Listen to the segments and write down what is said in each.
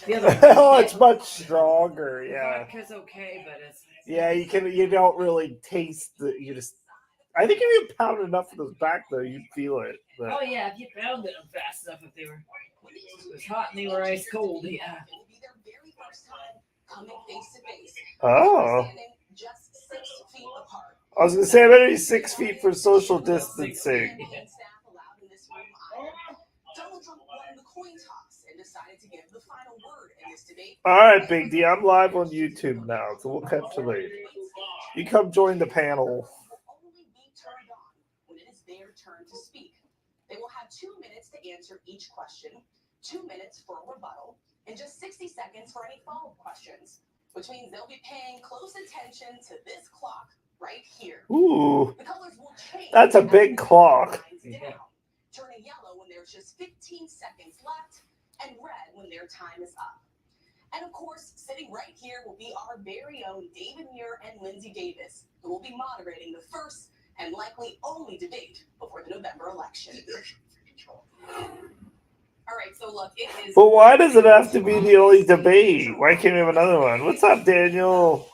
The other Oh, it's much stronger. the Yeah. vodka's okay, but it's Yeah, you don't really taste you just. I think if you pound enough of those back though, you'd feel it. But oh yeah, if you pounded them fast enough, if they were it was hot and they were ice cold, yeah. oh, I was gonna say I better be 6 feet for social 6 feet. distancing. Yeah. All right, Big D, I'm live on YouTube now, so we'll catch you later. You come join the panel. Ooh, that's a big clock. But why does it have to be the only debate? Why can't we have another one? What's up, Daniel?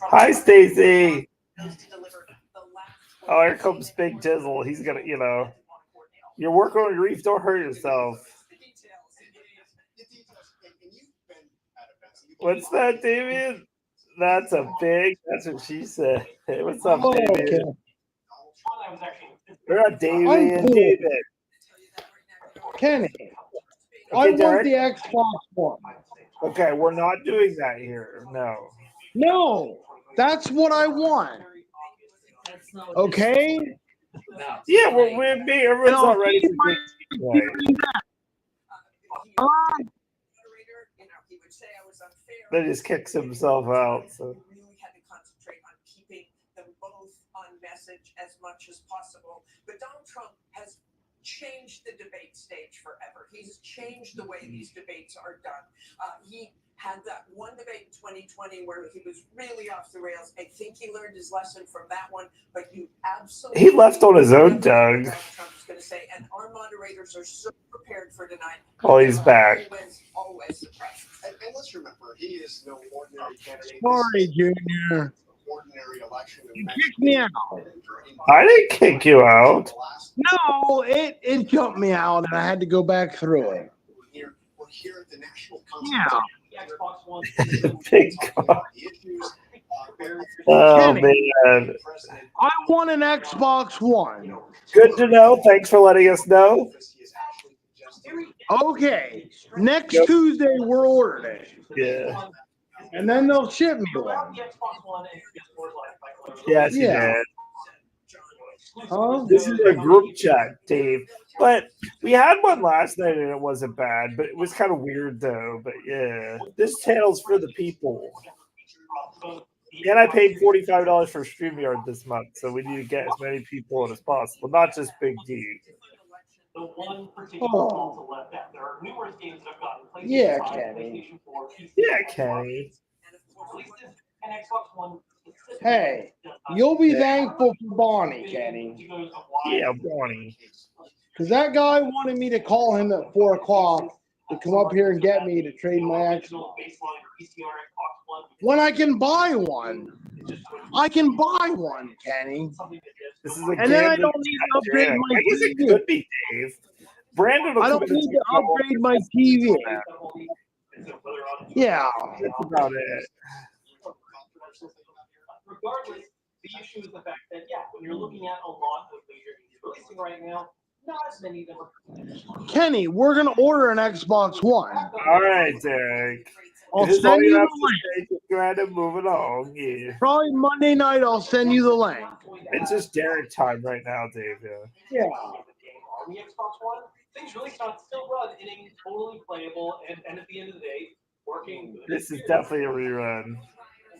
Hi, Stacy. Oh, here comes Big Jizzle. He's gonna, you're working on your reef. Don't hurt yourself. What's that, David? That's a big. That's what she said. Hey, what's up, Oh, David? okay. We're not David I'm and cool. David. Kenny, I Okay, want Derek. the Xbox One. Okay, we're not doing that here. No. No, that's what I want. That's not what this Okay? is about. Yeah, we're being. Everyone's And I'll not ready keep for my big play. Then just kicks himself out. So. He left on his own, Doug. Oh, he's back. Sorry, Junior. You kicked me out. I didn't kick you out. No, it jumped me out, and I had to go back through it. Yeah. Big God. Oh, Kenny, man. I want an Xbox One. Good to know. Thanks for letting us know. Okay, next Tuesday we're ordering it, Yeah. and then they'll ship me one. Yes, you Yeah. did. Huh? This is a group chat, Dave. But we had one last night and it wasn't bad, but it was kind of weird though. But yeah, this channel's for the people. And I paid $45 for StreamYard this month, so we need to get as many people in as possible, not just Big D. Oh. Yeah, Kenny. Yeah, Kenny. Hey, you'll be thankful for Bonnie, Kenny. Yeah, Bonnie. Because that guy wanted me to call him at 4 o'clock to come up here and get me to trade my Xbox. When I can buy one. I can buy one, Kenny. This is a And then I gambling don't need to upgrade chat. my I guess it TV. could be Dave. Brandon will I come don't in need and to upgrade my TV. Yeah. That's about it. Regardless, the issue is the fact that, yeah, when you're looking at a lot of major games releasing right now, not as many of them are. Kenny, we're going to order an Xbox One. All right, Derek. I'll This is send all you have the to link. say. Just go ahead and move it on. Yeah. Probably Monday night, I'll send you the link. It's just Derek time right now, Dave. Yeah. On the Xbox One, things really still run innings, totally playable, and at the end of the day, working. This is definitely a rerun.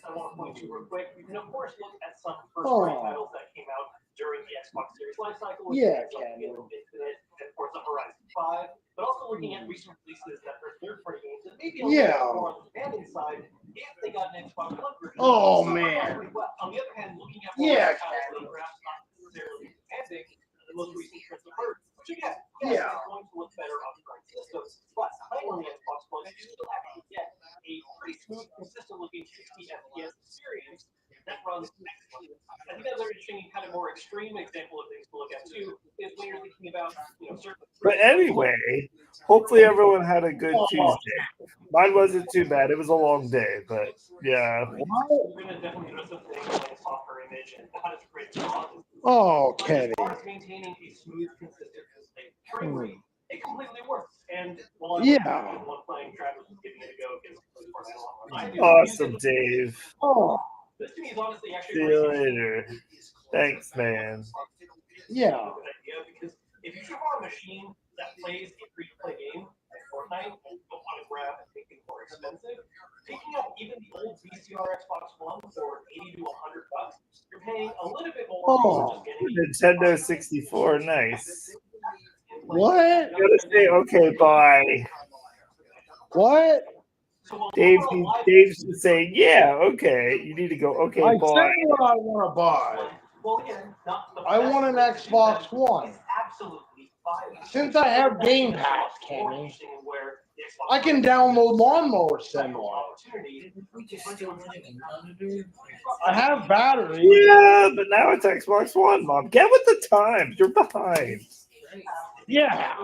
I want to point to real quick. You can of course look at some first-party titles that came out during the Xbox Series life cycle. Yeah, Like Ken. Halo Infinite and Forza Horizon 5, but also looking at recent releases that are third-party games and maybe a Yeah. little bit more on the demanding side if they got an Xbox One version. Oh, So, man. pretty well. On the other hand, looking at Yeah, titles that are perhaps not necessarily demanding, the most recent Prince of Persia, which again, Yeah. is going to look better on current systems, but playing on the Xbox One, you still actually get a pretty smooth, consistent-looking 60 FPS experience that runs excellent. I think another interesting, kind of more extreme example of things to look at too is when you're thinking about, certain. But anyway, hopefully everyone had a good Oh. Tuesday. Mine wasn't too bad. It was a long day, but yeah. We're gonna definitely do some things like software image and how to create responses. Oh, But Kenny. as far as maintaining a smooth, consistent frame rate, it completely works. And while I'm Yeah. the one playing, Travis was giving it a go because of course I don't know what I do. Awesome, Dave. Oh, This to me is honestly actually See you later. Thanks, man. yeah. a good idea because if you have a machine that plays a free-to-play game like Fortnite and you don't want to grab anything more expensive, picking up even the old VCR Xbox One for $80 to $100, you're paying a little bit more Oh. for just getting Nintendo 64, nice. What? Gotta say, okay, bye. What? Dave's just saying, yeah, okay. You need to go, okay, I bye. said what I want to buy. Well, again, not the I want an Xbox One. It's absolutely fine. Since I have Game Pass, Kenny, I can download Lawnmower Sim on it. We just still running a monitor. I have batteries. Yeah, but now it's Xbox One, Mom. Get with the times. You're behind. Right. Yeah.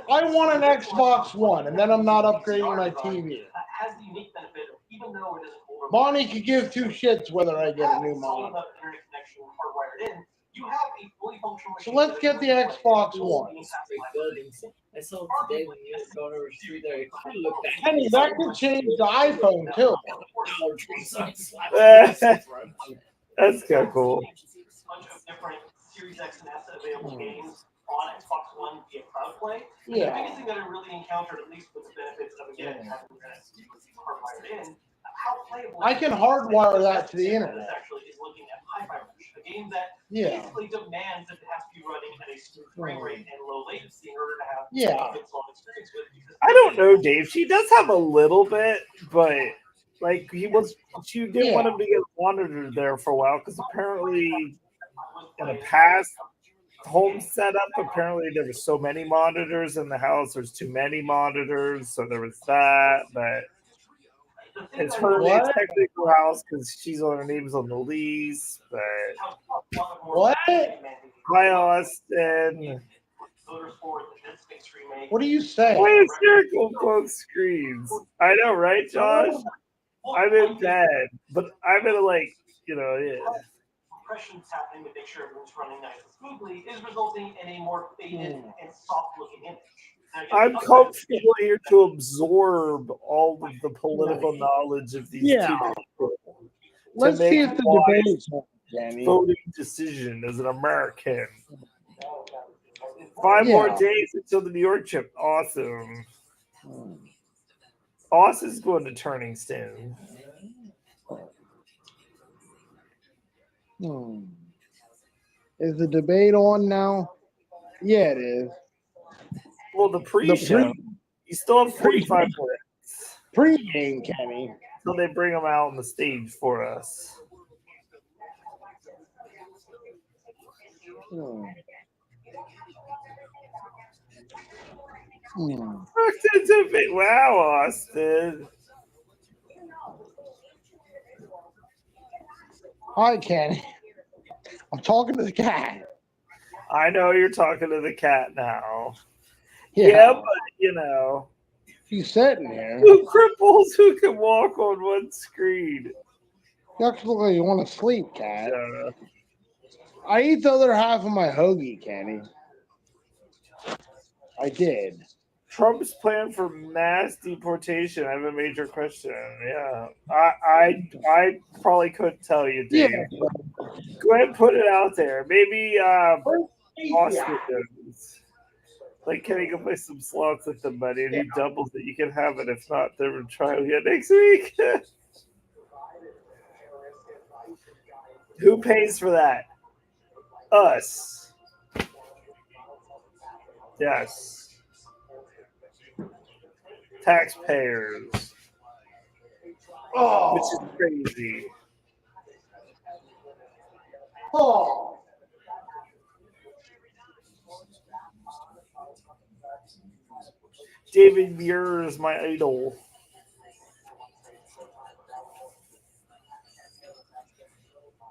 I want an Xbox One, and then I'm not upgrading my TV. Has the unique benefit of even though it isn't older. Bonnie could give two shits whether I get a new solid monitor. enough internet connection hardwired in, you have a fully functional So machine let's get the Xbox One. Great buildings. I saw it today when you were going over the street there. It kind of looked back. Kenny, that could change the iPhone too. That's kind of cool. bunch of different Series X and S available games on Xbox One via Cloud Play. Yeah. The biggest thing that I really encountered, at least with the benefits of again having that hardwired in, how playable. I can hardwire that to the internet. Actually, is looking at Hi-Fi Rush, a game that Yeah. basically demands that it has to be running at a smooth frame rate and low latency in order to have Yeah. a good solid experience with it. Because I don't know, Dave. She does have a little bit, but like she didn't want him to get monitored there for a while because apparently in the past home setup, apparently there were so many monitors in the house. There's too many monitors, so there was that. But it's her What? technical house because her name's on the lease. But What? hi, Austin. What are you saying? Why is circle both screens? I know, right, Josh? I'm in bed, but I'm in yeah. Compressions happening to make sure everyone's running nice and smoothly is resulting in a more faded and soft looking image. I'm comfortable here to absorb all of the political knowledge of these two people. Let's see if the debate's on, Danny. Voting decision as an American. 5 more days until the New York trip. Awesome. Austin's going to Turningston. Is the debate on now? Yeah, it is. Well, the pre-show. You still have 45 minutes. Pre-game, Kenny. Until they bring them out on the stage for us. Wow, Austin. Hi, Kenny. I'm talking to the cat. I know you're talking to the cat now. Yeah, but he's sitting there. Who cripples who can walk on one screen? You actually look like you want to sleep, cat. Yeah. I ate the other half of my hoagie, Kenny. I did. Trump's plan for mass deportation. I have a major question. Yeah, I probably couldn't tell you, Dave. Yeah. Go ahead and put it out there. Maybe Austin knows. Like, can he go play some slots with the money and he doubles it? You can have it. If not, then we'll try again next week. Who pays for that? Us. Yes. Taxpayers. Which Oh, is crazy. oh, David Muir is my idol.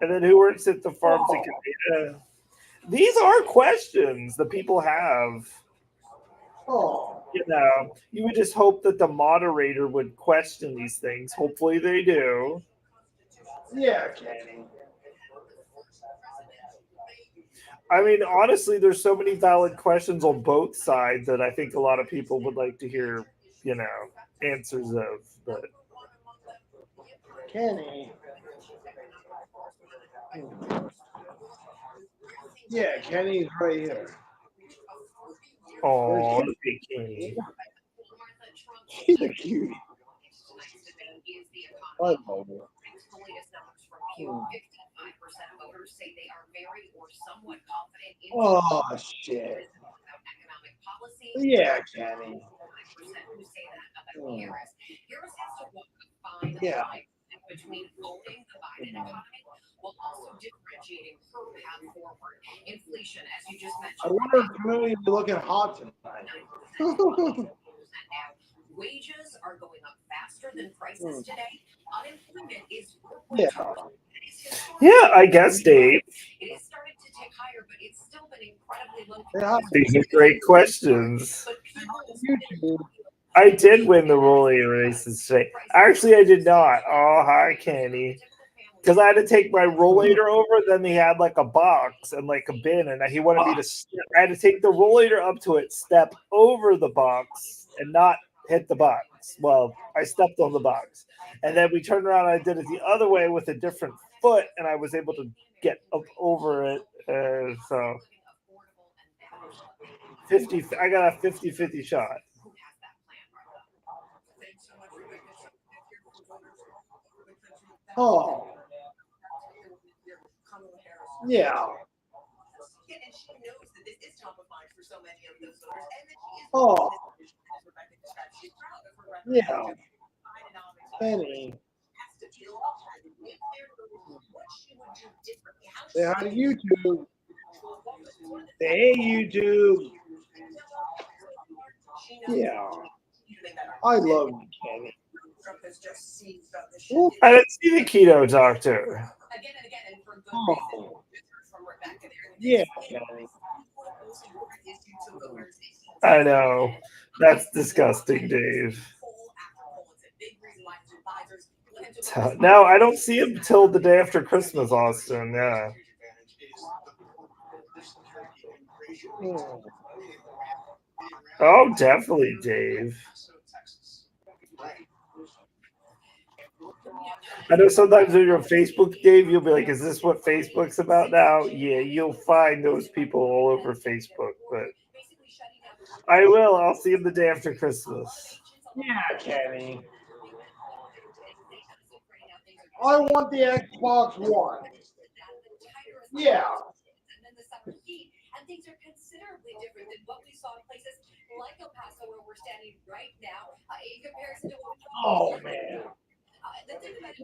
And then who works at the farms in Canada? These are questions that people have. oh. You know, you would just hope that the moderator would question these things. Hopefully they do. Yeah, Kenny. I mean, honestly, there's so many valid questions on both sides that I think a lot of people would like to hear, answers of. But Kenny. Yeah, Kenny's right here. oh, the big Kenny. He's a cutie. I love her. Oh, shit. Yeah, Kenny. Yeah. I wonder if Camille will be looking hot tonight. Wages are going up faster than prices today. Unemployment is Yeah. Yeah, I guess, Dave. It is starting to tick higher, but it's still been incredibly low. Yeah. These are great questions. But people YouTube. I did win the roller races today. Actually, I did not. Oh, hi, Kenny. Because I had to take my rollator over, then he had like a box and like a bin, and he wanted me to. I had to take the rollator up to it, step over the box, and not hit the box. Well, I stepped on the box, and then we turned around. And I did it the other way with a different foot, and I was able to get up over it. So 50. I got a 50-50 shot. Oh. Yeah. Oh. Yeah. Kenny. Say hi to YouTube. Say hey, YouTube. Yeah. I love you, Kenny. Ooh. I didn't see the keto doctor. Oh. Yeah, Kenny. I know. That's disgusting, Dave. No, I don't see him till the day after Christmas, Austin. Yeah. Oh, definitely, Dave. I know sometimes when you're on Facebook, Dave, you'll be like, is this what Facebook's about now? Yeah, you'll find those people all over Facebook, but I will. I'll see him the day after Christmas. Yeah, Kenny. I want the Xbox One. Yeah. And things are considerably different than what we saw in places like El Paso, where we're standing right now, in comparison to what. Oh man. The thing about it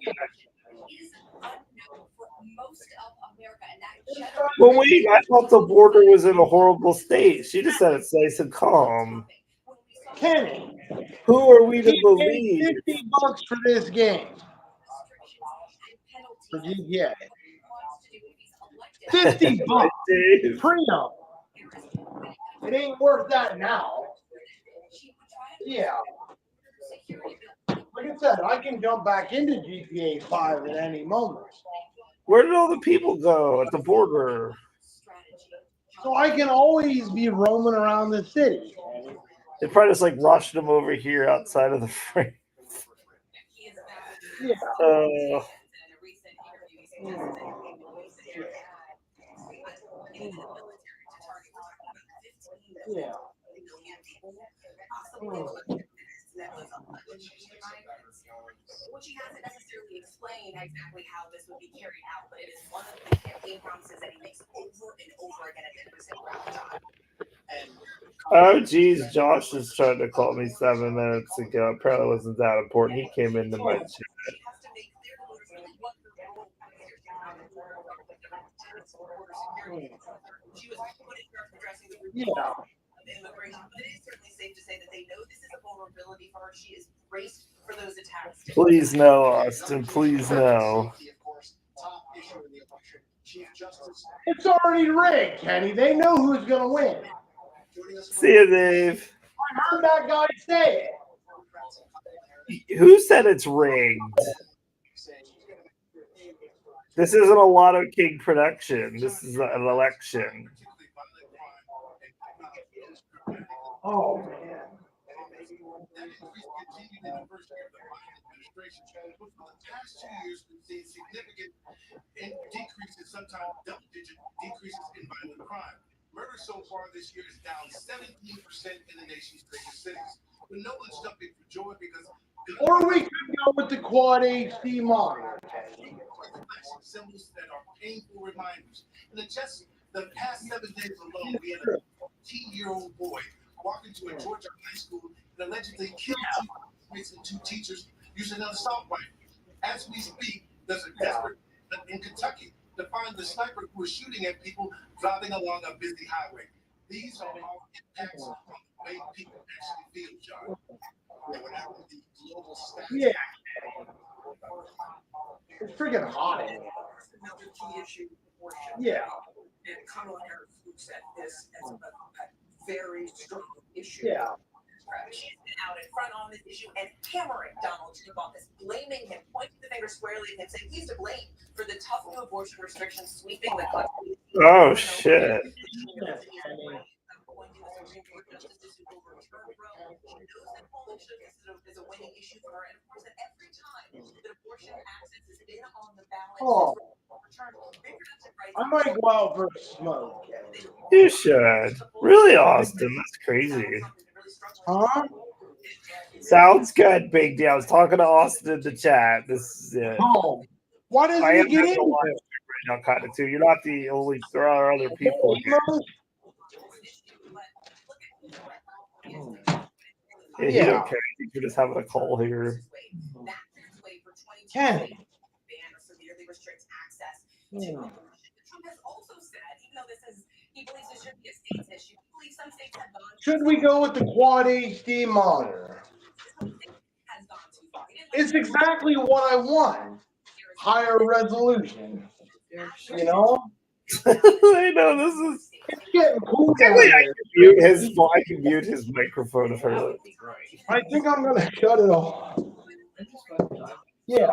is unknown for most of America, and that. Well, wait, I thought the border was in a horrible state. She just said it's nice and calm. Kenny. Who are we to He believe? paid $50 for this game. For GTA. $50. Dave. Pre-owned. It ain't worth that now. Yeah. Like I said, I can jump back into GTA 5 at any moment. Where did all the people go at the border? So I can always be roaming around the city. They probably just like rushed him over here outside of the frame. Yeah. Yeah. Which he hasn't necessarily explained exactly how this would be carried out, but it is one of the campaign promises that he makes over and over again at the end of his rally time. Oh, geez, Josh is trying to call me 7 minutes ago. Apparently, it wasn't that important. He came into my chat. She has to make clear to voters really what her role is. She was put in charge of addressing the root cause of immigration, but it is certainly safe to say that they know this is a vulnerability for her. She is braced for those attacks. Please no, Austin. Please no. It's already rigged, Kenny. They know who's going to win. See you, Dave. I heard that guy say it. Who said it's rigged? This isn't a Lotto King production. This is an election. Oh, man. For the past 2 years, we've seen significant decreases, sometimes double-digit decreases in violent crime. Murder so far this year is down 17% in the nation's biggest cities. But no one's jumping for joy because... Or we could go with the Quad HD monitor. Symbols that are painful reminders. In just the past 7 days alone, we had a 14-year-old boy walk into a Georgia high school and allegedly killed 2 teachers using an assault rifle. As we speak, there's a desperate in Kentucky to find the sniper who was shooting at people driving along a busy highway. These are all impacts on the way people actually feel, John. Yeah. It's freaking hot in here. Another key issue, abortion. Yeah. And Kamala Harris looks at this as a very strong issue. Yeah. She's been out in front on this issue and hammering Donald Trump on this, blaming him, pointing the finger squarely at him, saying he's to blame for the tough new abortion restrictions sweeping the country. Oh, shit. Is a winning issue for her, and of course, that every time that abortion access is in on the ballot, Oh. I might go out for a smoke. You should. Really, Austin. That's crazy. Huh? Sounds good, Big D. I was talking to Austin in the chat. This is it. Oh. Why doesn't I he am get having in a live here? stream right now, kind of too. You're not the only. There are other people here. Yeah. Okay. I think we're just having a call here. Kenny. Trump has also said, even though he believes this should be a state's issue, he believes some states have gone. Should we go with the Quad HD monitor? It's exactly what I want. Higher resolution. You know? I know this is. It's getting cool down Technically, I here. can mute his microphone for That it. would be great. I think I'm gonna shut it off. Yeah.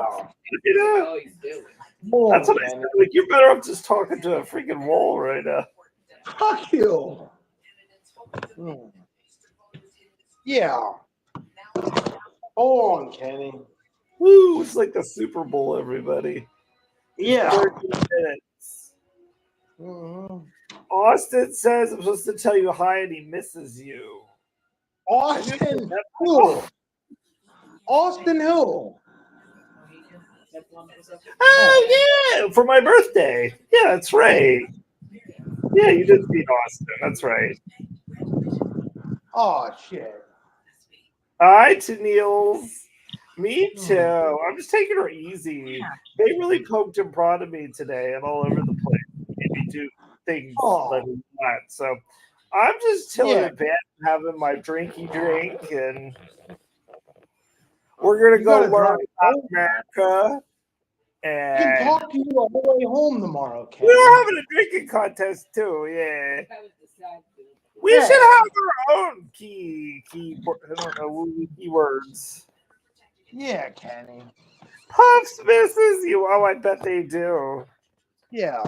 You know, Oh, he's doing. More, that's what I man. said. Like, you're better off just talking to a freaking wall right now. Fuck you. Mm. Yeah. Hold on, Kenny. Woo! It's like the Super Bowl, everybody. Yeah. 30 minutes. Mhm. Austin says I'm supposed to tell you hi and he misses you. Austin who? Austin who? Oh, yeah! For my birthday. Yeah, that's right. Yeah, you did beat Austin. That's right. Oh shit. Hi, Tennille's. Me too. I'm just taking her easy. They really poked and prodded me today and all over the place. Made me do things like that. So I'm just chilling in bed, having my drinky drink, and we're gonna go learn about America. I can And talk to you the whole way home tomorrow, Kenny. we're having a drinking contest too. Yeah, That was the side thing. we Yeah. should have our own I don't know keywords. Yeah, Kenny. Puffs misses you. Oh, I bet they do. Yeah.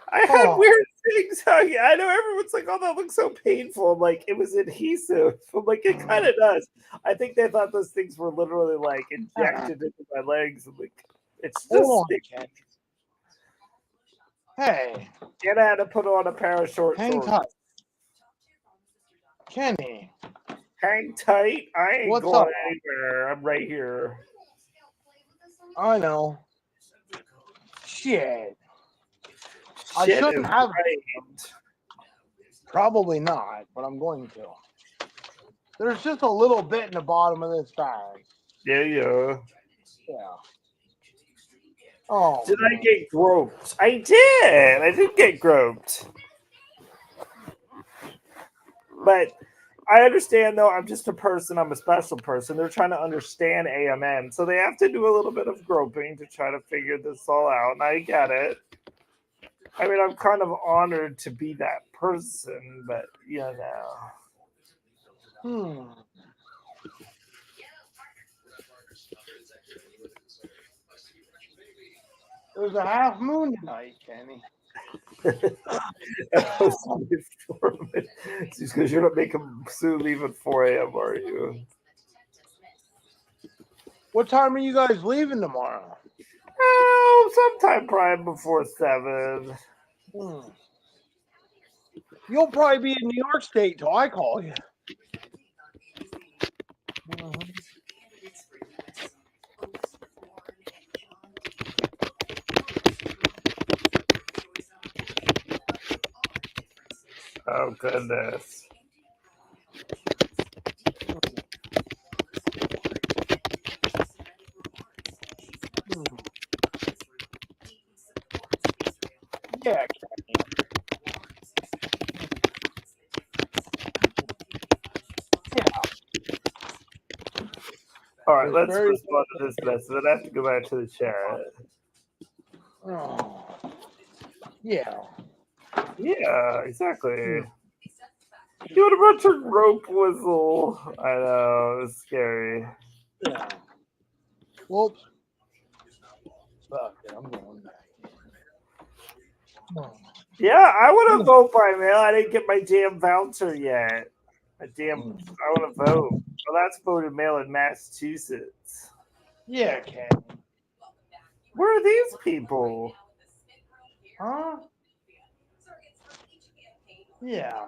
I had Oh. weird things. I know everyone's like, "Oh, that looks so painful." I'm like, it was adhesive. I'm like, it kind of does. I think they thought those things were literally like injected into my legs. I'm like, it's just. Hold on, Kenny. Hey, And I had to put on a pair of short hang shorts. tight. Kenny. Hang tight. I ain't What's going up? anywhere. I'm right here. I know. Shit. I Shit shouldn't is have. right. Probably not, but I'm going to. There's just a little bit in the bottom of this bag. Yeah. Yeah. Oh. Did I man. get groped? I did. I did get groped. But I understand, though, I'm just a person. I'm a special person. They're trying to understand AMN. So they have to do a little bit of groping to try to figure this all out. And I get it. I mean, I'm kind of honored to be that person, but, you know. There's a half moon tonight, Kenny. It's because you're not making Sue leave at 4 a.m., are you? What time are you guys leaving tomorrow? Oh, sometime probably before 7. You'll probably be in New York State till I call you. Oh, goodness. Yeah. All right, let's respond to this message. Then I have to go back to the chat. Oh. Yeah. Yeah, exactly. You would have brought your rope whistle. I know, it was scary. Yeah. Whoops. Fuck it, I'm going back. Yeah, I want to vote by mail. I didn't get my damn voucher yet. I want to vote. Well, that's voted mail in Massachusetts. Yeah, Ken. Where are these people? Huh? Yeah.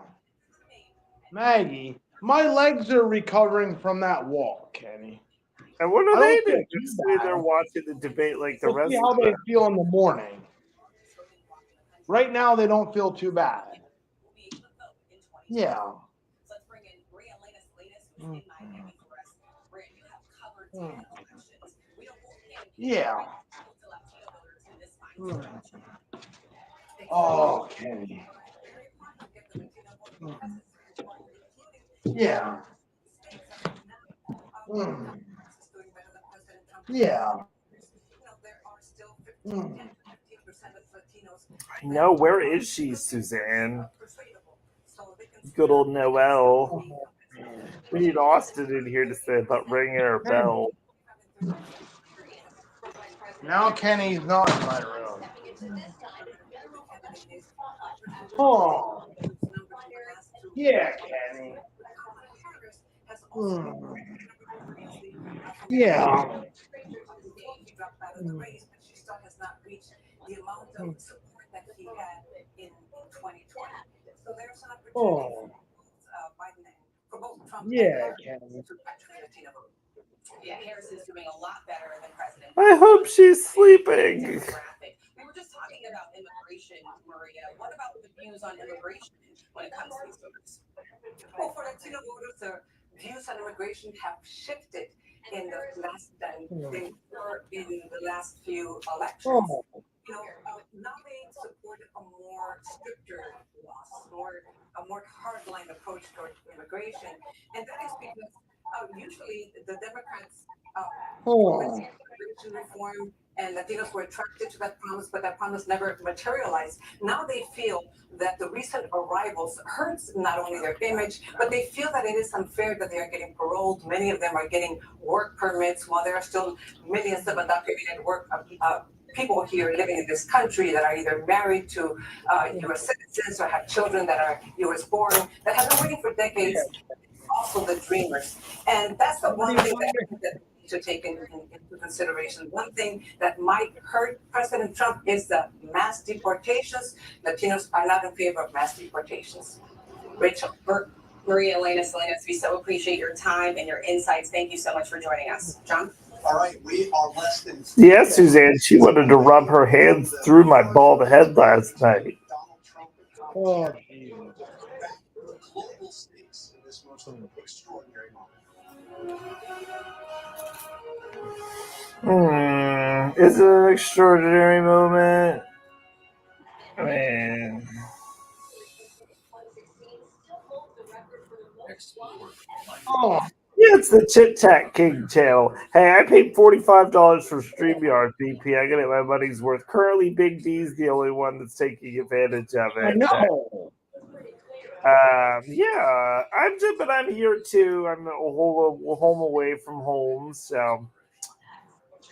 Maggie, my legs are recovering from that walk, Kenny. And what are I they don't feel doing? too Just sitting there bad. watching the debate like the We'll rest see of how they them. feel in the morning. Right now, they don't feel too bad. Yeah. Yeah. Oh, Kenny. Yeah. Yeah. I know. Where is she, Suzanne? Good old Noelle. We need Austin in here to say about ringing her bell. Now Kenny's not in my room. Oh. Yeah, Kenny. Yeah. Oh. Yeah, Kenny. Yeah, Harris is doing a lot better than President. I hope she's sleeping. We were just talking about immigration, Maria. What about the views on immigration when it comes to these voters? Well, for Latino voters, the views on immigration have shifted in the last few elections. You know, now they support a more stricter laws, a more hardline approach toward immigration, and that is because usually the Democrats immigration reform and Latinos were attracted to that promise, but that promise never materialized. Now they feel that the recent arrivals hurts not only their image, but they feel that it is unfair that they are getting paroled. Many of them are getting work permits while there are still millions of undocumented people here living in this country that are either married to U.S. citizens or have children that are U.S. born, that have been waiting for decades, also the dreamers. And that's the one thing that to take into consideration. One thing that might hurt President Trump is the mass deportations. Latinos are not in favor of mass deportations. Rachel. Maria Elena Salinas, we so appreciate your time and your insights. Thank you so much for joining us. John? All right, we are less than. Yeah, Suzanne, she wanted to rub her hands through my bald head last night. Oh, geez. Global stakes in this most extraordinary moment. Is it an extraordinary moment? Man. Oh, Yeah, it's the Chit Chat King channel. Hey, I paid $45 for StreamYard VP. I gotta get my money's worth. Currently, Big D's the only one that's taking advantage of it. I know. Yeah, I'm here too. I'm home away from home, so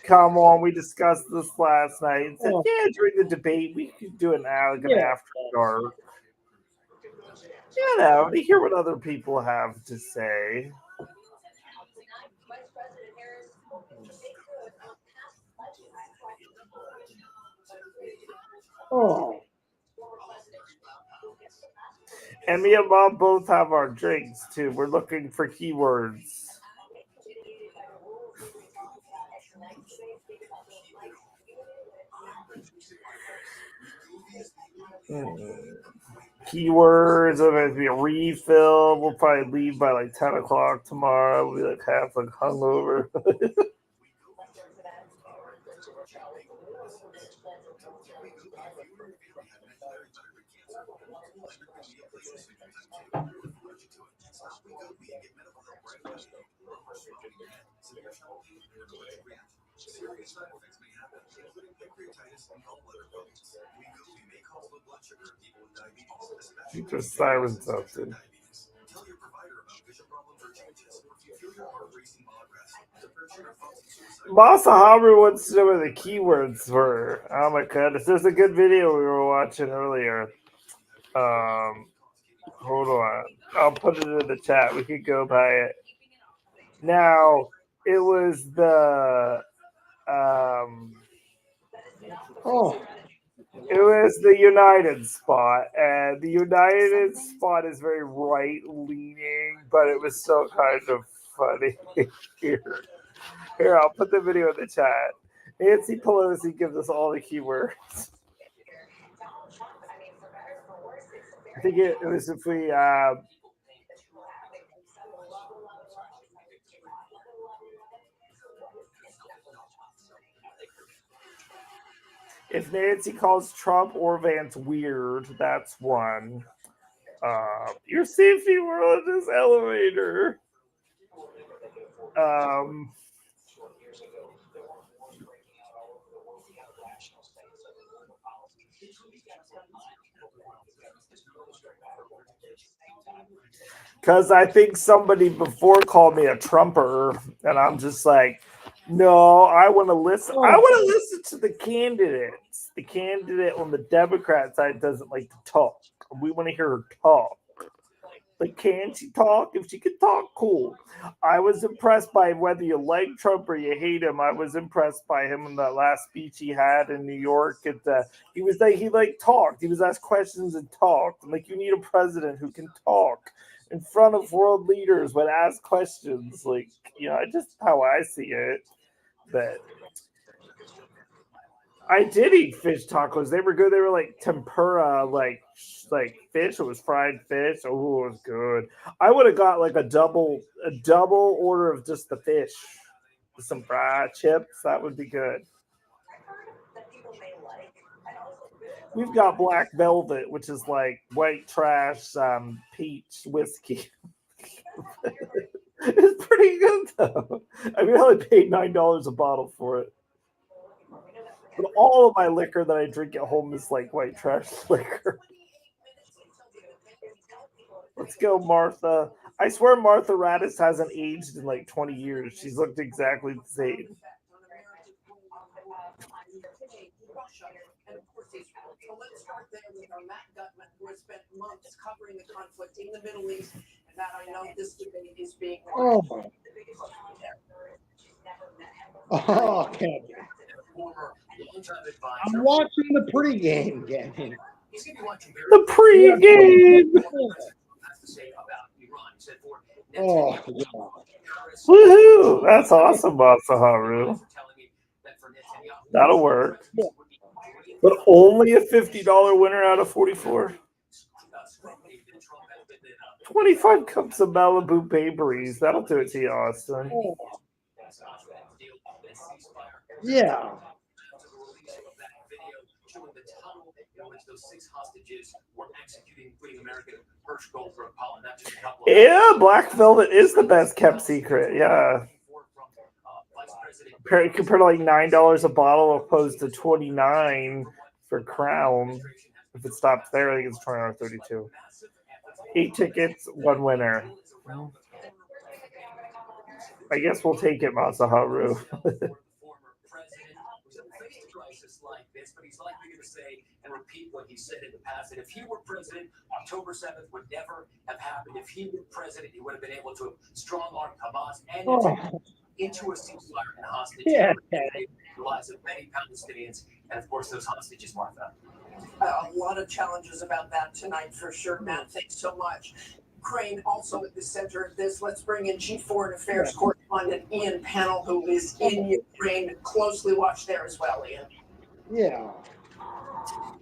come on. We discussed this last night. And said, yeah, during the debate, we could do an after dark. You know, to hear what other people have to say. Oh. And me and Mom both have our drinks too. We're looking for keywords. Keywords, it might be a refill. We'll probably leave by like 10 o'clock tomorrow. We'll be like half like hungover. Serious side effects may happen, including pancreatitis and gallbladder problems. Wegovy may cause low blood sugar in people with diabetes, especially Just siren something. Tell your provider about vision problems or changes, or if you feel your heart racing while at rest. Depression or thoughts of suicide. Masaharu wants to know what the keywords were. Oh my goodness. There's a good video we were watching earlier. Hold on. I'll put it in the chat. We could go by it. Now, it was the it was the United spot, and the United spot is very right leaning, but it was so kind of funny. Here, I'll put the video in the chat. Nancy Pelosi gives us all the keywords. I think it was if we if Nancy calls Trump or Vance weird, that's one. Your safety world in this elevator. Because I think somebody before called me a Trumper, and I'm just like, no, I want to listen. I want to listen to the candidates. The candidate on the Democrat side doesn't like to talk. We want to hear her talk. Like, can she talk? If she can talk, cool. I was impressed by whether you like Trump or you hate him. I was impressed by him in that last speech he had in New York. He was like, he talked. He was asked questions and talked. Like, you need a president who can talk in front of world leaders, but ask questions. Like, just how I see it. But I did eat fish tacos. They were good. They were like tempura, like fish. It was fried fish. Oh, it was good. I would have got like a double order of just the fish with some fried chips. That would be good. We've got Black Velvet, which is like white trash peach whiskey. It's pretty good though. I mean, I only paid $9 a bottle for it. But all of my liquor that I drink at home is like white trash liquor. Let's go, Martha. I swear Martha Raddatz hasn't aged in like 20 years. She's looked exactly the same. So let's start there with our Matt Gutman, who has spent months covering the conflict in the Middle East, and that I know this debate is being. Oh, can't be. I'm watching the pregame game. He's going to be watching the pregame. That's to say about Iran. Oh, yeah. Woohoo! That's awesome, Masaharu. That'll work. But only a $50 winner out of 44. 25 cups of Malibu Baberies. That'll do it to you, Austin. Oh. Yeah. Showing the tunnel in which those 6 hostages were executing, putting American Hirsch Goldberg Pollen, not just a couple of Yeah, Black Velvet is the best kept secret. Yeah. Compared to like $9 a bottle opposed to $29 for Crown. If it stops there, I think it's $29.32. 8 tickets, 1 winner. I guess we'll take it, Masaharu. crisis like this, but he's likely going to say and repeat what he said in the past. And if he were president, October 7th would never have happened. If he were president, he would have been able to strong-arm Hamas and into a ceasefire and hostage. Yeah. The lives of many Palestinians, and of course, those hostages, Martha. A lot of challenges about that tonight for sure, Matt. Thanks so much. Crane also at the center of this. Let's bring in Chief Foreign Affairs correspondent Ian Pannell, who is in Ukraine. Closely watched there as well, Ian. Yeah.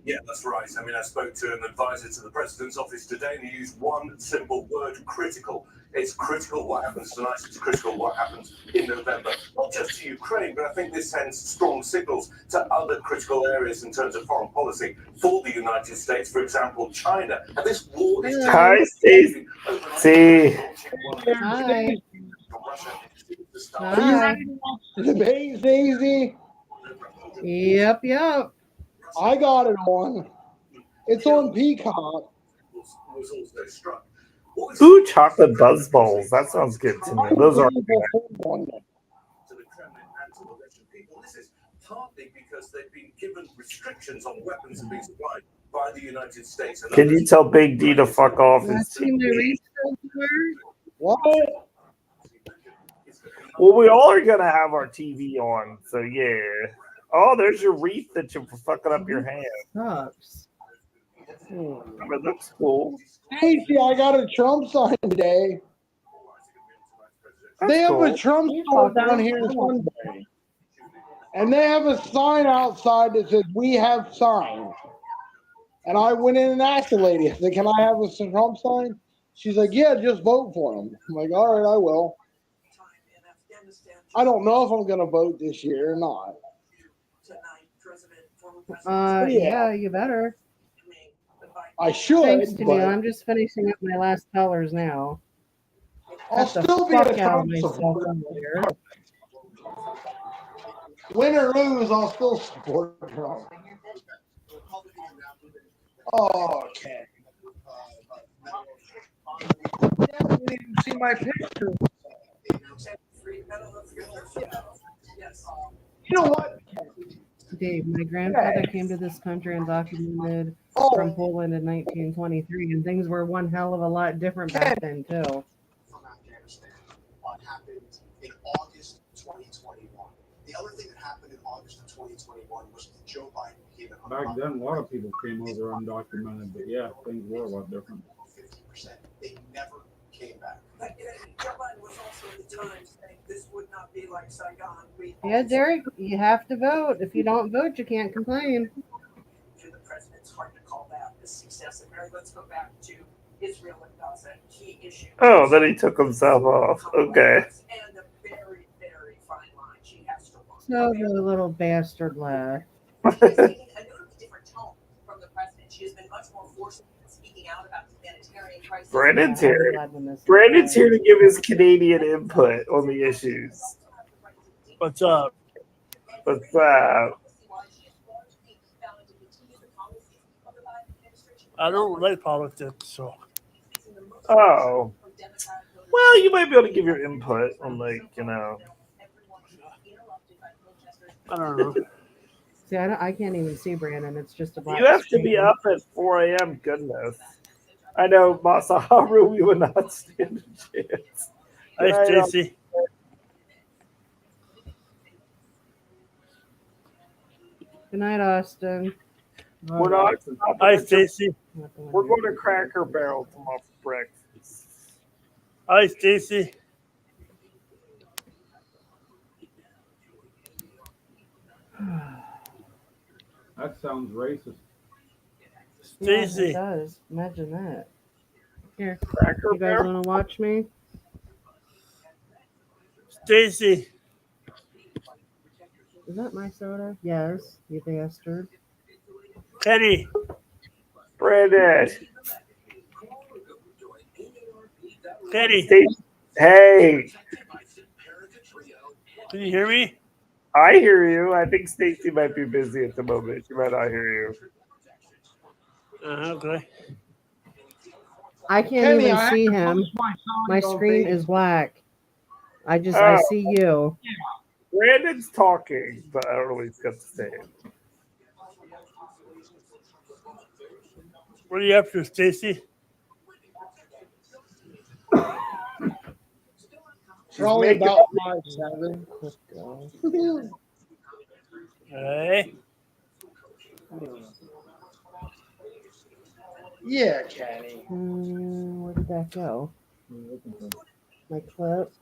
Yeah, that's right. I mean, I spoke to an advisor to the president's office today, and he used one simple word: critical. It's critical what happens tonight. It's critical what happens in November, not just to Ukraine, but I think this sends strong signals to other critical areas in terms of foreign policy for the United States. For example, China. And this war is Hi, Stacey. See. Hi. Are you ready to watch the debate, Daisy? Yep. I got it on. It's on Peacock. Was also struck. Ooh, chocolate buzz balls. That sounds good to me. Those are. To the Kremlin and to the Russian people. This is partly because they've been given restrictions on weapons being supplied by the United States. And Can you tell Big D to fuck off? You His see my TV? race elsewhere? What? Well, we all are gonna have our TV on, so yeah. Oh, there's your wreath that you're fucking up your hand. Sucks. It looks cool. Daisy, I got a Trump sign today. That's They have cool. a Trump store down here Sunday. And they have a sign outside that says, "We have signs." And I went in and asked the lady, I said, "Can I have a Trump sign?" She's like, "Yeah, just vote for him." I'm like, "All right, I will." I don't know if I'm going to vote this year or not. Yeah, you better. I should, Thanks to you. but I'm just finishing up my last colors now. I'll Got the still be fuck a out of Trump myself supporter. earlier. Win or lose, I'll still support Trump. Oh, okay. Yeah, you didn't even see my picture. You know what? Dave, my grandfather came to this country undocumented from Poland in 1923, and things were one hell of a lot different back then, too. From Afghanistan, what happened in August 2021. The other thing that happened in August of 2021 was that Joe Biden became an Back then, a lot of people came over undocumented, but yeah, things were a lot different. 50%. They never came back. But Joe Biden was also at the time saying this would not be like Saigon. Yeah, Derek, you have to vote. If you don't vote, you can't complain. To the president, it's hard to call that a success. And Mary, let's go back to Israel and Gaza, key issue. Oh, then he took himself off. Okay. And a very, very fine line she has to walk. So the little bastard lad. Taking a notably different tone from the president. She has been much more forceful in speaking out about the humanitarian crisis. Brandon's here. Brandon's here to give his Canadian input on the issues. What's up? What's up? I don't relate politics, so. Oh. Well, you might be able to give your input on, like, you know. I don't know. See, I can't even see Brandon. It's just a black You have to screen. be up at 4 a.m. Goodness. I know, Masaharu, we would not stand a chance. Hi, Good night, Stacy. Good night, Austin. We're not. Hi, Stacy. We're going to Cracker Barrel tomorrow for breakfast. Hi, Stacy. That sounds racist. Yeah, it Stacy. does. Imagine that. Here, Cracker you guys Barrel. want to watch me? Stacy. Is that my soda? Yes, you bastard. Kenny. Brandon. Kenny. Stacy. Hey, Can you hear me? I hear you. I think Stacy might be busy at the moment. She might not hear you. Okay. I can't Kenny, even I have see to him. post my song My on screen Facebook. is black. I Oh. see you. Brandon's talking, but I don't know what he's got to say. What are you up to, Stacy? Probably making- about 5'7". Hey. Yeah, Kenny. Where did that go? My clip.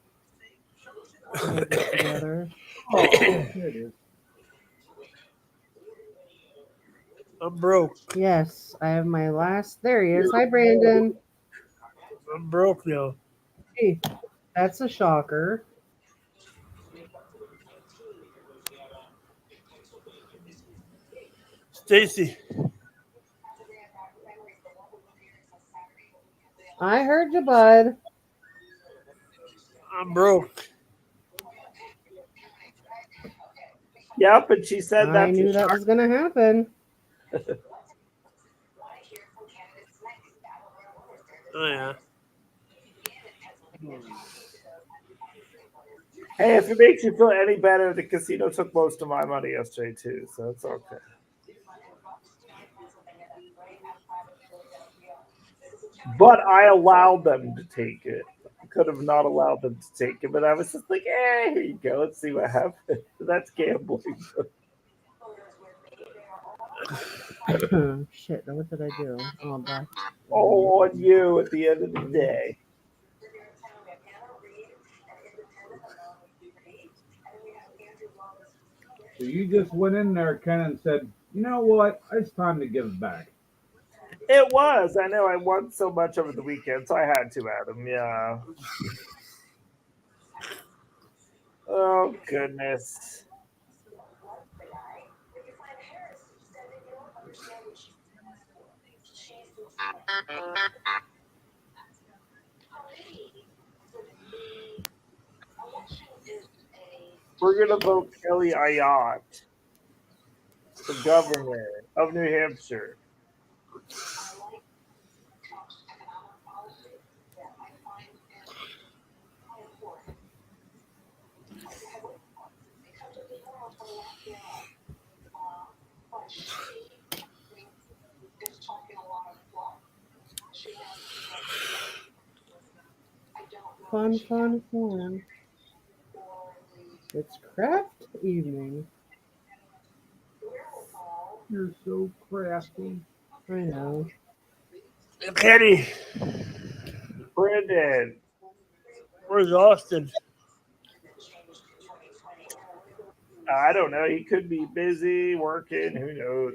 Put it together. Oh, here it is. I'm broke. Yes, I have my last. There he is. Hi, Brandon. I'm broke now. Hey, that's a shocker. Stacy. I heard you, bud. I'm broke. Yep, and she said I that's knew a that shock. was going to happen. Oh, yeah. Hey, if it makes you feel any better, the casino took most of my money yesterday too, so it's okay. But I allowed them to take it. I could have not allowed them to take it, but I was just like, "Hey, here you go. Let's see what happens." That's gambling. Shit, now what did I do? Oh, I'm back. All on you at the end of the day. So you just went in there, Ken, and said, you know what? It's time to give back. It was. I know I won so much over the weekend, so I had to, Adam. Yeah. Oh, goodness. We're going to vote Kelly Ayotte for governor of New Hampshire. Fun, fun, fun. It's craft evening. You're so crafty. I know. Kenny. Brandon. Where's Austin? I don't know. He could be busy working. Who knows?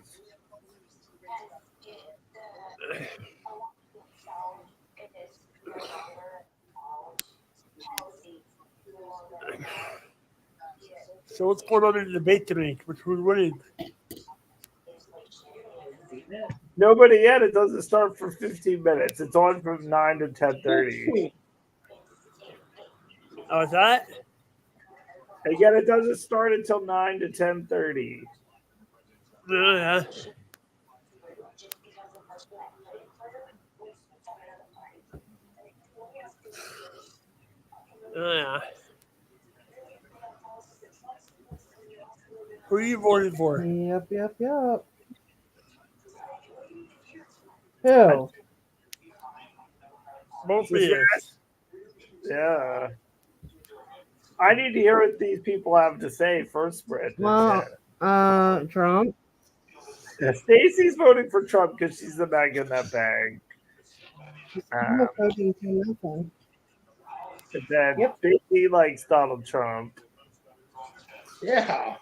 So what's going on in the debate tonight? Who's winning? Nobody yet. It doesn't start for 15 minutes. It's on from 9 to 10:30. Oh, is that? Again, it doesn't start until 9 to 10:30. Oh, yeah. Oh, yeah. Who are you voting for? Yep. Who? Both of you. Yeah. I need to hear what these people have to say first, Brandon. Well, Trump. Stacey's voting for Trump because she's the bag in that bag. I'm voting for nothing. And then Yep. Biggie likes Donald Trump. Yeah.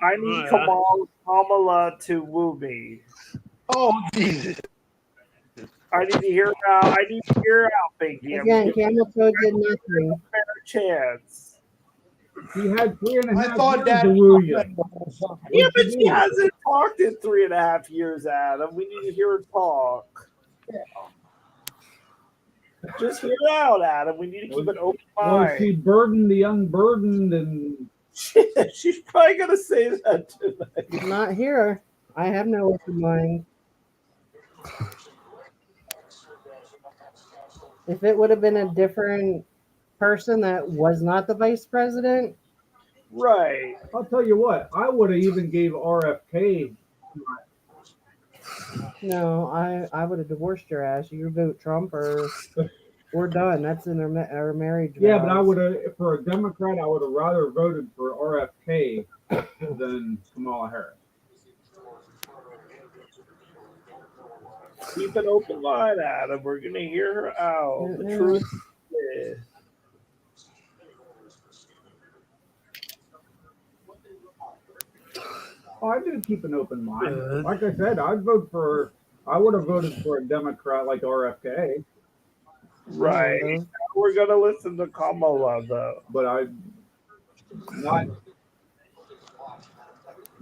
I need Oh, yeah. Kamala to woo me. Oh, Jesus. I need to hear out. I need to hear out, Biggie. I'm Again, giving Camel Toe did you nothing. a better chance. He had 3.5 I thought years Dad to woo you. Yeah, What'd but you she do? hasn't talked in 3.5 years, Adam. We need to hear her talk. Just hear it out, Adam. We need to keep an open Well, mind. she burdened the unburdened, and She's probably gonna say that tonight. Not here. I have no open mind. If it would have been a different person that was not the vice president, Right. I'll tell you what, I would have even gave RFK. no, I would have divorced your ass. You vote Trump or we're done. That's in our marriage. Yeah, but I vows. would have, for a Democrat, I would have rather voted for RFK than Kamala Harris. Keep an open mind, Adam. We're gonna hear her out. The truth is. Oh, I do keep an open mind. Like I said, I would have voted for a Democrat like RFK. Right. We're gonna listen to Kamala though. But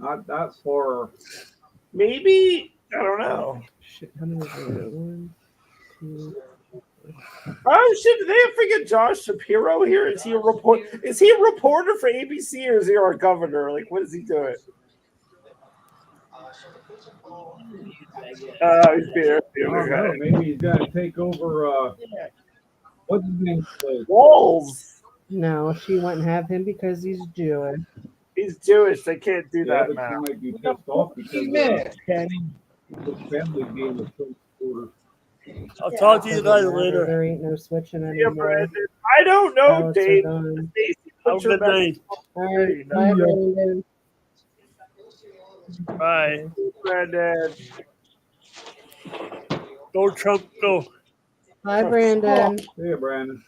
not that far. Maybe I don't know. Shit, how many is there? 1, 2. Oh shit! Did they forget Josh Shapiro here? Is he a report? Is he a reporter for ABC or is he our governor? Like, what is he doing? He's being I don't know. Maybe he's gonna take over. What's his name? Walls. No, she wouldn't have him because he's Jewish. He's Jewish. They can't do Yeah, that but now. she might be pissed off because the family gave us close quarters. I'll talk to you guys Doesn't matter. later. There ain't no switching Yeah, anymore. Brandon. I don't know, Ballots are Dave. done. Stacey, Have put a your good night. All right, bye, Brandon. Bye. Brandon. Go Trump, go. Bye, Brandon. See ya, Brandon.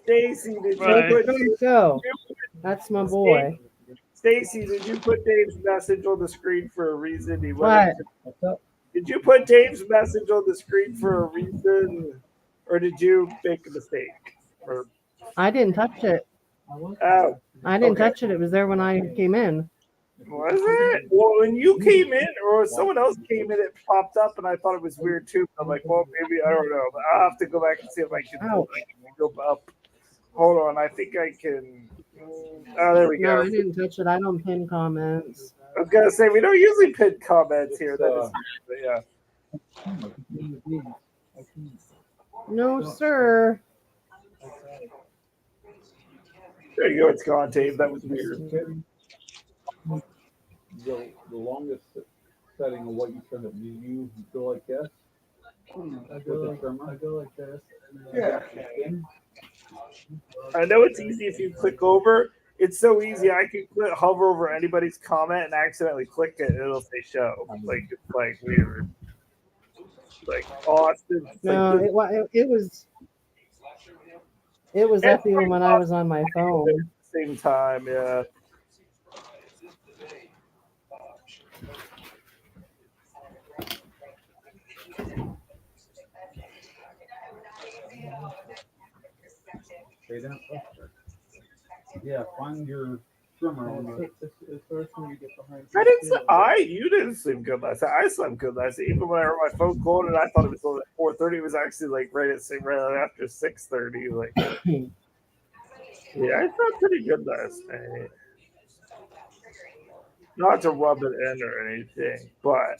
Stacey, did you Right. put Trump, go. That's my boy. Stacey, did you put Dave's message on the screen for a reason? He What? wanted Did you put Dave's message on the screen for a reason, or did you make a mistake? Or I didn't touch it. oh, I didn't okay. touch it. It was there when I came in. Was it? Well, when you came in, or someone else came in, it popped up, and I thought it was weird too. I'm like, well, maybe I don't know. But I'll have to go back and see if I can go up. Hold on, I think I can. Oh, there we No, go. I didn't touch it. I don't pin comments. I was gonna say we don't usually pin comments here. That is, but yeah. No, sir. There you go. It's gone, Dave. That was weird. The longest setting of what you send it. Do you go like this? I go like this. Yeah. I know it's easy if you click over. It's so easy. I can hover over anybody's comment and accidentally click it, and it'll say show. Like it's like weird. Like Austin. No, it was. It was updating when I was on my phone. At the same time, yeah. Yeah, find your trimmer on the. You didn't sleep good last night. I slept good last night. Even when I heard my phone calling and I thought it was only at 4:30, it was actually like right after 6:30. Like, yeah, I slept pretty good last night. Not to rub it in or anything, but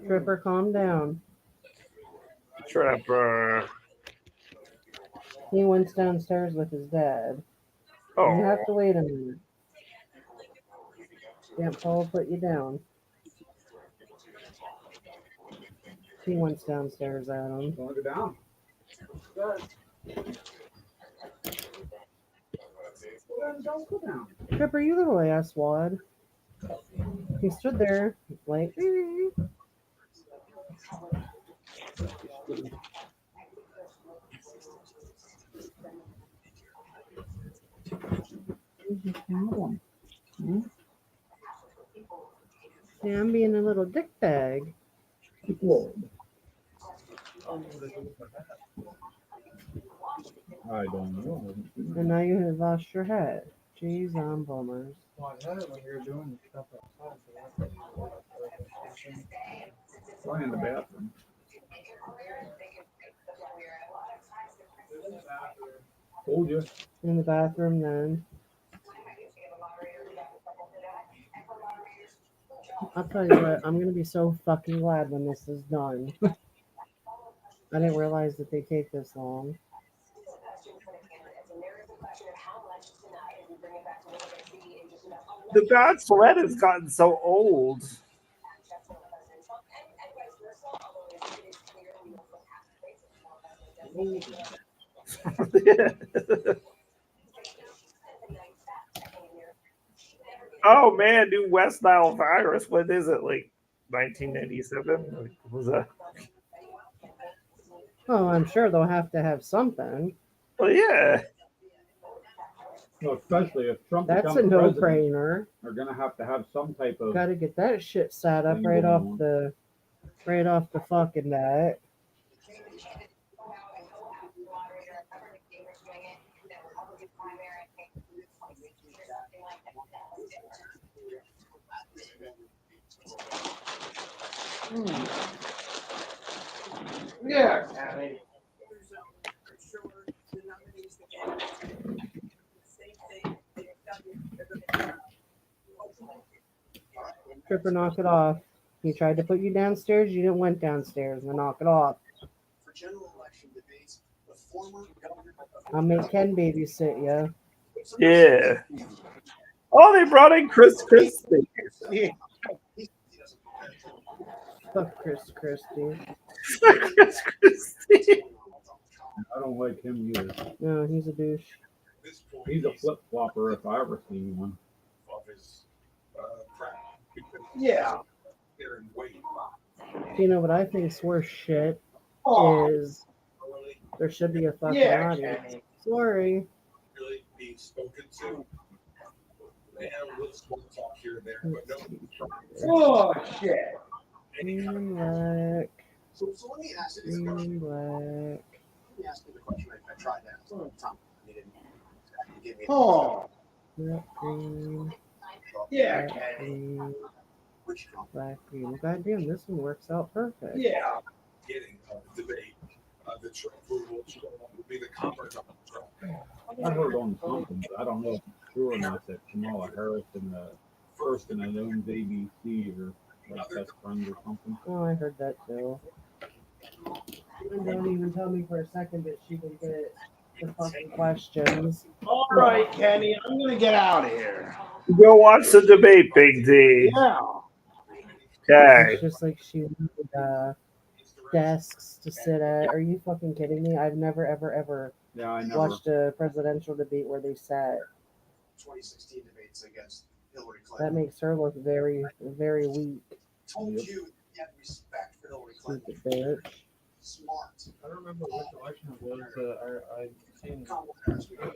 Tripper, calm down. Trapper. He went downstairs with his dad. Oh. You have to wait a minute. Aunt Paul put you down. He went downstairs, Adam. Go down. Don't go down. Tripper, you little asswad. He stood there like, yeah, I'm being a little dick bag. I don't know. And now you have lost your head. Jeez, I'm bummers. Well, I had it when you were doing stuff outside. Why in the bathroom? Told you. In the bathroom then. I'll tell you what, I'm gonna be so fucking glad when this is done. I didn't realize that they take this long. The Bachelorette has gotten so old. Oh man, new West Nile virus. What is it, like 1997? Like, what was that? Oh, I'm sure they'll have to have something. Well, yeah. No, especially if Trump That's a becomes president, no-brainer. they're gonna have to have some type of. Got to get that shit set up right off the fucking bat. Yeah, Kathy. Tripper, knock it off. He tried to put you downstairs. You didn't went downstairs. Now knock it off. For general election debates, the former governor I'll make Ken babysit you. Yeah. Oh, they brought in Chris Christie. Yeah. Fuck Chris Christie. Chris Christie. I don't like him either. No, he's a douche. He's a flip flopper if I ever seen one. Yeah. You know what I think's worse shit Oh. is there should be a fucking Yeah, audience. Kenny. Sorry. Really being spoken to. They have a little small talk here and there, but no. Oh, shit. Green black. So let me ask you this question. Green black. Let me ask you the question I tried to ask Tom. He didn't give me. Oh. Black, green. Yeah, Black, Kenny. green. Which Trump? Black, green. Goddamn, this one works out perfect. Yeah. Getting debate, the Trump will be the convert of Trump. I heard on something, but I don't know if it's true or not, that Kamala Harris and the person that owns ABC or like best friends or something. Oh, I heard that too. And don't even tell me for a second that she can get the fucking questions. All right, Kenny. I'm going to get out of here. Go watch the debate, Big D. Yeah. Okay. It's just like she wanted desks to sit at. Are you fucking kidding me? I've never, ever, ever Yeah, I never. watched a presidential debate where they sat. 2016 debates against Hillary That Clinton. makes her look very, very weak. Told you you had respect for Hillary Clinton. Stupid bitch. Smart. I don't remember which election it was. I seen. Kamala Harris, we got-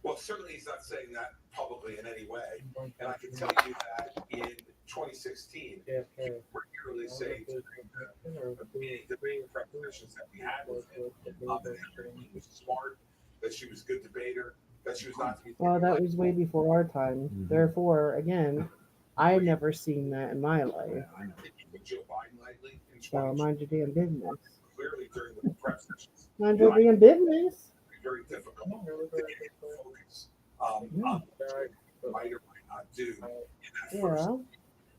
Well, certainly he's not saying that publicly in any way. And I can tell you that in 2016, he regularly say to the debate preparations that we had with him, that he was smart, that she was a good debater, that she was not to be. Well, that was way before our time. Therefore, again, I've never seen that in my life. With Joe Biden lately in So mind your damn business. clearly during the prep sessions, Mind your damn business. very difficult to get focus on what might or might not do in that first.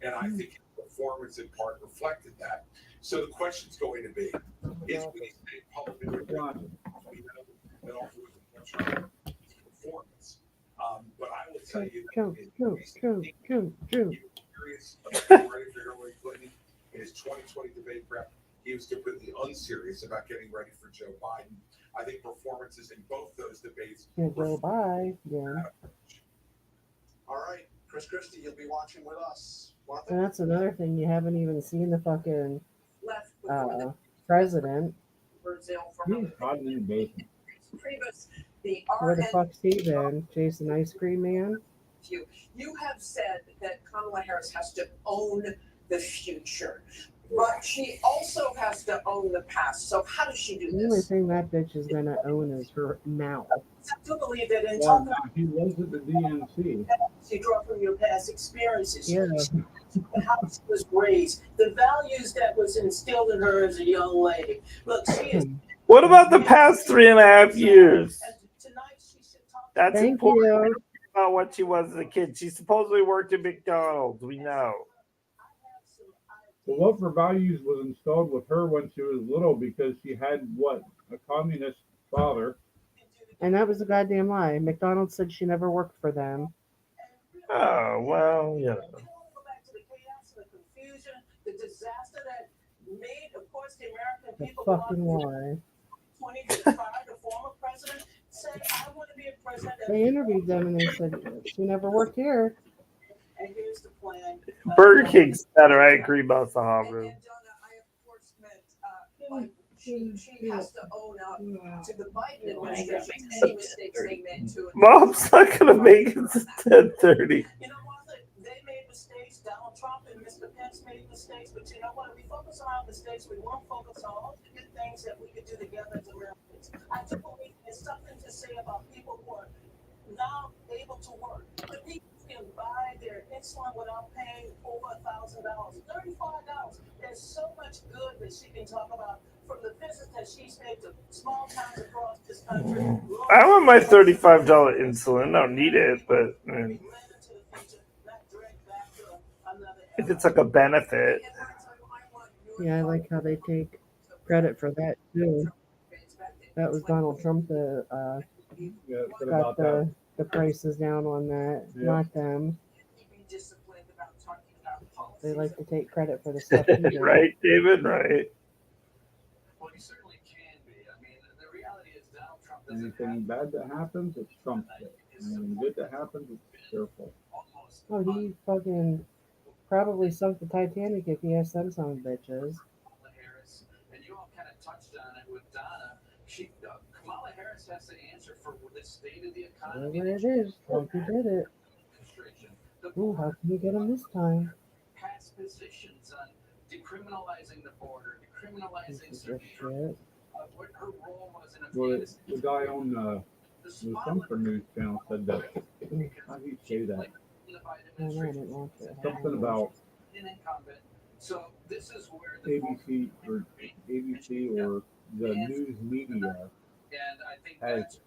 Yeah. And I think his performance in part reflected that. So the question's going to be, is when he stayed publicly, we know that also was his performance. But I will tell you that he was curious about ready for Hillary Clinton in his 2020 debate prep. he was completely unserious about getting ready for Joe Biden. I think performances in both those debates. Yeah, Joe Biden. Yeah. All right, Chris Christie, you'll be watching with us. And that's another thing. You haven't even seen the fucking Left before the president. Brazil He's from hiding in the basement. Priebus, the Where the RN. fuck's he been? Chasing Ice Cream Man? You have said that Kamala Harris has to own the future, but she also has to own the past. So how does she do The only this? thing that bitch is gonna own is her mouth. I do believe that in Well, talking, he was at the DNC. you draw from your past experiences. Yeah. How she was raised, the values that was instilled in her as a young lady. Look, she is. What about the past 3.5 years? Tonight she should talk. That's Thank important you. about what she was as a kid. She supposedly worked at McDonald's. We know. The love for values was installed with her when she was little because she had what? A communist father. And that was a goddamn lie. McDonald's said she never worked for them. Oh, well, yeah. Go back to the chaos and the confusion, the disaster that made, of course, the American The people. fucking lie. 2025, the former president said, "I want to be a president." They interviewed them and they said she never worked here. And here's the plan. Burger King's better. I agree about the hot And room. Donna, I of course meant she has to own up to the Biden administration any mistakes they made to it. Mom's not gonna make it to 10:30. You know what? They made mistakes. Donald Trump and Mr. Pence made mistakes. But you know what? We focus on our mistakes. We won't focus on all the good things that we could do together as Americans. I do believe there's something to say about people who are now able to work. The people can buy their insulin without paying over $1,000, $35. There's so much good that she can talk about from the business that she's made to small towns across this country. I want my $35 insulin. I don't need it, but if it's like a benefit. Yeah, I like how they take credit for that too. That was Donald Trump that Yeah, said got about that. the prices down on that, Yeah. not them. Be disciplined about talking about policy. They like to take credit for the stuff he did. Right, David? Right. Well, you certainly can be. I mean, the reality is Donald Trump doesn't Anything bad that happens, it's Trump's fault. Anything good that happens, it's their fault. almost. Oh, he fucking probably sunk the Titanic if he asked them some bitches. Kamala Harris, and you all kind of touched on it with Donna. Kamala Harris has to answer for the state of the economy. Whatever it is, Trump he did it. Administration. The Ooh, how can you get him this time? past positions on decriminalizing the border, decriminalizing Piece certain of shit. what her role was in Well, Afghanistan. the guy on the Sumter News channel said that. How do you say that? The Biden I know, I administration didn't watch it. Something about an incumbent. So this is where the ABC or the news media and I think has that's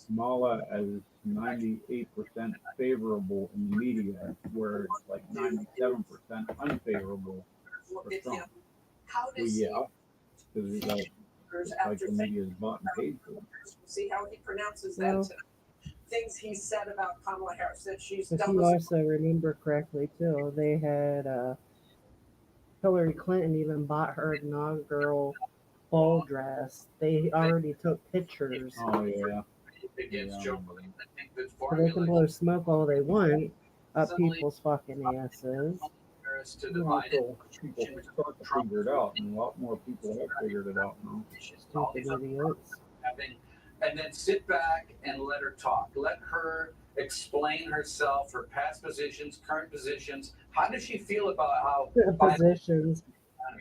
Kamala as 98% favorable in the media, where it's like 97% unfavorable for Trump. How Well, does yeah, because it's like after the media is bought and paid for. see how he pronounces Well, that things he said about Kamala Harris that she's If done you this. also remember correctly, too, they had Hillary Clinton even bought her inaugural ball dress. They already took pictures. Oh yeah. against Joe Biden. I think that's So they can formulated blow smoke all they want up people's fucking asses. Harris to the Well, Biden. people start to figure it out, and a lot more people have figured it out now. Stupid idiots. Having, and then sit back and let her talk. Let her explain herself, her past positions, current positions. How does she feel about how Biden, Positions.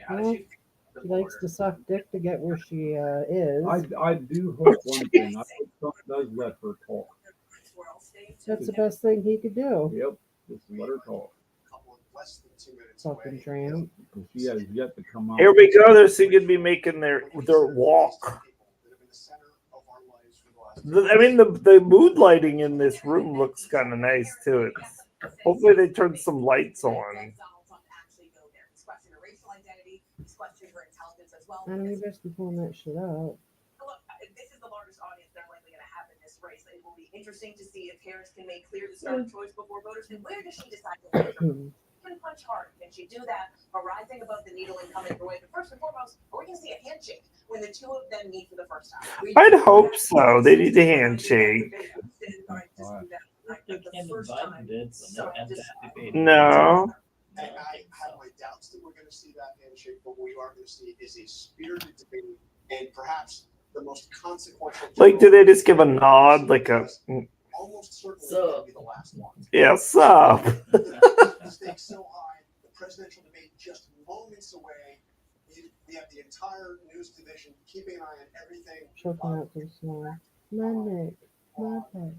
how does Well, she feel about she the likes to suck dick to get where she is. I do hope one thing. I hope Trump does let her talk. That's the best thing he could do. Yep, just let her talk. Fucking tramp. Because she has yet to come out. Here we go. They're soon going to be making their walk. I mean, the mood lighting in this room looks kind of nice too. Hopefully, they turn some lights on. I don't even be pulling that shit out. Look, this is the largest audience they're likely going to have in this race. It will be interesting to see if Harris can make clear the starting choice before voters. And where does she decide to vote? can punch hard. Can she do that? Or rising above the needle and coming her way. But first and foremost, are we going to see a handshake when the two of them meet for the first time? I'd hope so. They need a handshake. No. And I have my doubts that we're going to see that handshake, but what we are going to see is a spirited debate and perhaps the most consequential. Like, do they just give a nod, like a almost certainly going to be the last one. yeah, sup? The stakes so high, the presidential debate just moments away. We have the entire news division keeping an eye on everything. Choking out too small. My neck, my back.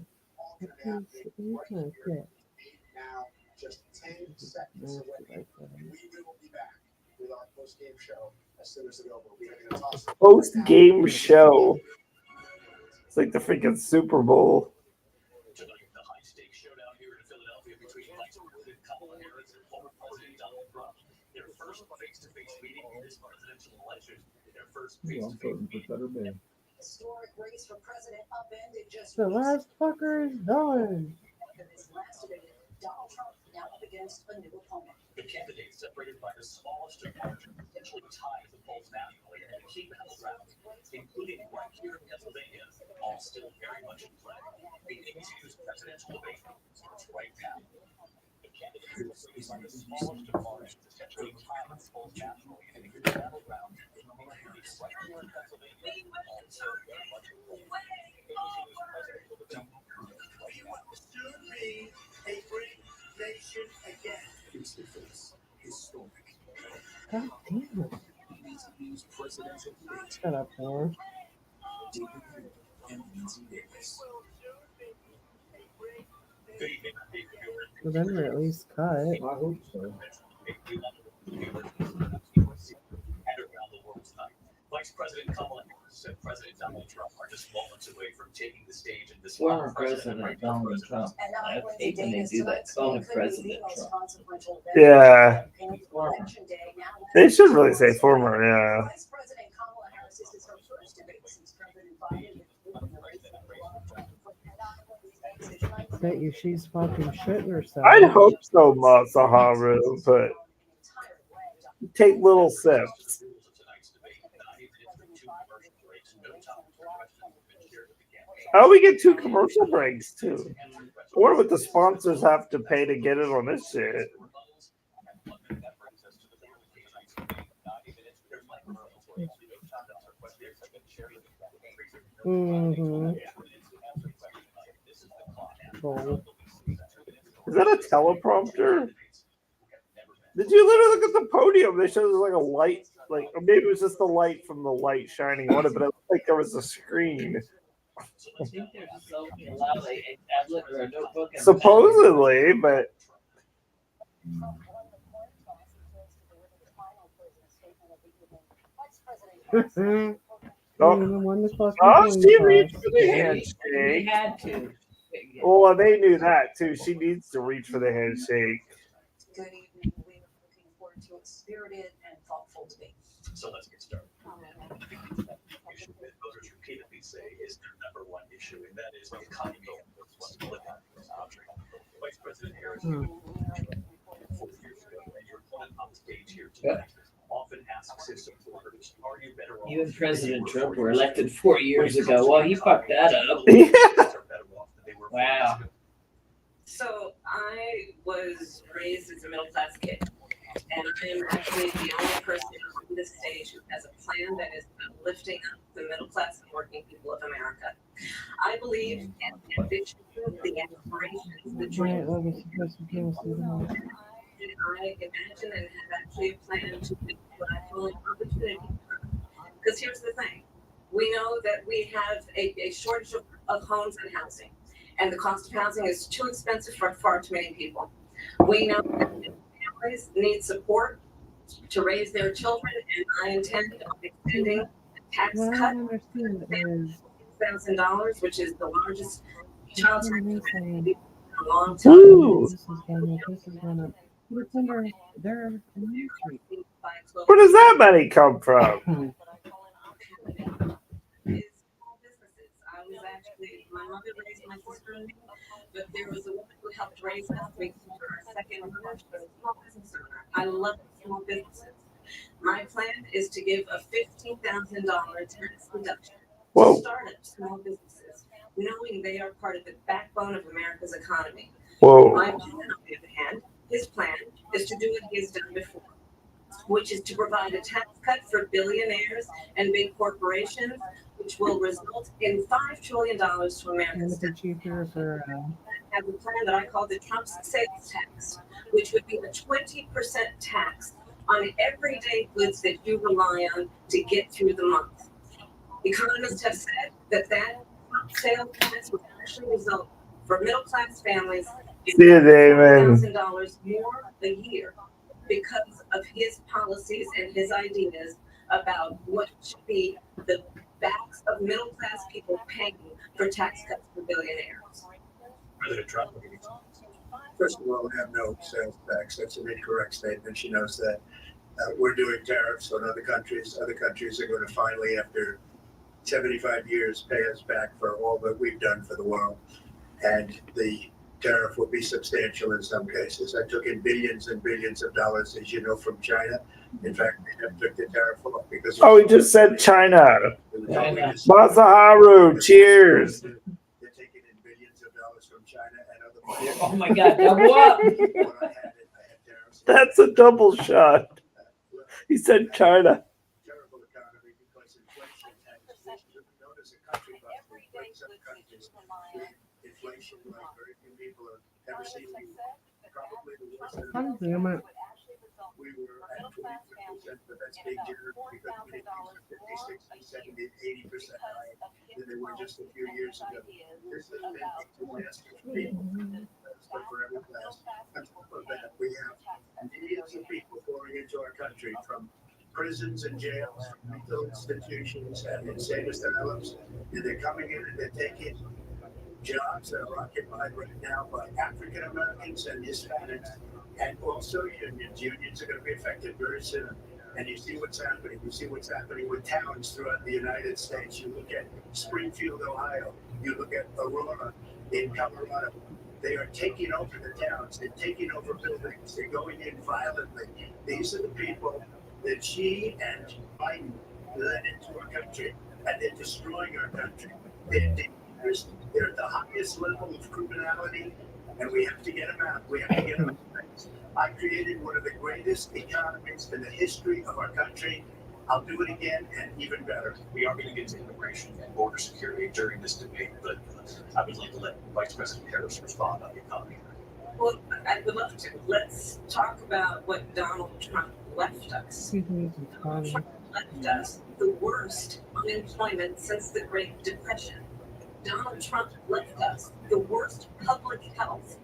I can't sit. You can't sit. Now, just 10 seconds away. We will be back with our post-game show as soon as it's over. We are going to toss it. Post-game show. It's like the freaking Super Bowl. Tonight, the high-stakes showdown here in Philadelphia between Vice President Kamala Harris and former President Donald Trump. Their first face-to-face meeting in this presidential election. Their first face-to-face meeting. Historic race for president upended just The last fucker is done. this last debate. Donald Trump now up against a new opponent. The candidates separated by the smallest of margins, potentially tied the polls nationally and key battlegrounds, including right here in Pennsylvania, all still very much in play. The ABC's presidential debate starts right now. The candidates separated by the smallest of margins, potentially tied the polls nationally and key battlegrounds, including right here in Pennsylvania, all still very much in play. ABC's presidential debate. We will soon be a great nation again. Face to face, historic. God damn it. ABC's presidential debate. Shut up, man. David Hill and Lindsay Davis. Well, then we're at least cut. I hope so. Vice President Kamala Harris and President Donald Trump are just moments away from taking the stage in this Former President Donald Trump. I hate when they do that. Former President Trump. Yeah. They should really say former, yeah. Vice President Kamala Harris, this is her first debate since President Biden. Bet you she's fucking shitting herself. I'd hope so, Masaharu, but take little sips. Oh, we get 2 commercial breaks too. I wonder what the sponsors have to pay to get it on this shit. Mm-hmm. Cool. Is that a teleprompter? Did you literally look at the podium? They showed like a light, like, or maybe it was just the light from the light shining on it, but it looked like there was a screen. I think they're just only allowed a tablet or a notebook. And Supposedly, but she reached for the They handshake. had to. Well, they knew that too. She needs to reach for the handshake. Good evening. We are looking forward to a spirited and thoughtful debate. So let's get started. Issue that voters repeatedly say is their number one issue, and that is the economy and what's going on in this country. Vice President Harris, 4 years ago, and your opponent on the stage here tonight often asks his supporters, "Are you better off?" You and President Trump were elected 4 years ago. Well, he fucked that up. Wow. So I was raised as a middle class kid, and I am actually the only person on this stage who has a plan that is lifting up the middle class and working people of America. I believe in the ambition, the aspirations, the dreams. And I imagine and have actually a plan to do what I call an opportunity. Because here's the thing. We know that we have a shortage of homes and housing. And the cost of housing is too expensive for far too many people. We know that families need support to raise their children, and I intend on extending the tax What I cut don't understand is $1,000, which is the largest child tax saying in a long time. Ooh. this is gonna it's under their ministry. Where does that money come from? Is small businesses. I was actually, my my mother raised my sister and me, but there was a woman who helped raise us. We called her our second mother. She was a small business owner. I love small businesses. My plan is to give a $15,000 tax deduction Whoa. to startup small businesses, knowing they are part of the backbone of America's economy. Whoa. My plan, on the other hand, his plan is to do what he has done before, which is to provide a tax cut for billionaires and big corporations, which will result in $5 trillion to And America's if it's cheaper for I have a plan that I call the Trump sales tax, which would be a 20% tax on everyday goods that you rely on to get through the month. Economists have said that sales tax would actually result for middle-class families in See you, Damon. $1,000 more a year because of his policies and his ideas about what should be the backs of middle-class people paying for tax cuts for billionaires. President Trump. First of all, we have no sales tax. That's an incorrect statement. She knows that. We're doing tariffs on other countries. Other countries are going to finally, after 75 years, pay us back for all that we've done for the world. And the tariff will be substantial in some cases. I took in billions and billions of dollars, as you know, from China. In fact, they never took the tariff off because. Oh, he just said China. Masaharu, cheers. They're taking in billions of dollars from China and other places. Oh my God, double up. That's a double shot. He said China. Terrible economy because inflation has known as a country, but some countries, inflation like very few people have ever seen. Probably the worst. We were at 20%, but that's big generous because we did 50, 60, 70, 80% higher than they were just a few years ago. This is meant to last for people, but for every class. On top of that, we have millions of people pouring into our country from prisons and jails, from mental institutions and insane asylums, and they're coming in and they're taking jobs that are occupied right now by African Americans and Hispanics, and also unions. Unions are going to be affected very soon. And you see what's happening. You see what's happening with towns throughout the United States. You look at Springfield, Ohio. You look at Aurora in Colorado. They are taking over the towns. They're taking over buildings. They're going in violently. These are the people that Xi and Biden led into our country, and they're destroying our country. They're dangerous. They're at the highest level of criminality, and we have to get them out. We have to get them out. I created one of the greatest economies in the history of our country. I'll do it again and even better. We are going to get to immigration and border security during this debate, but I would like to let Vice President Harris respond on the economy. Well, I would love to. Let's talk about what Donald Trump left us. Trump left us the worst unemployment since the Great Depression. Donald Trump left us the worst public health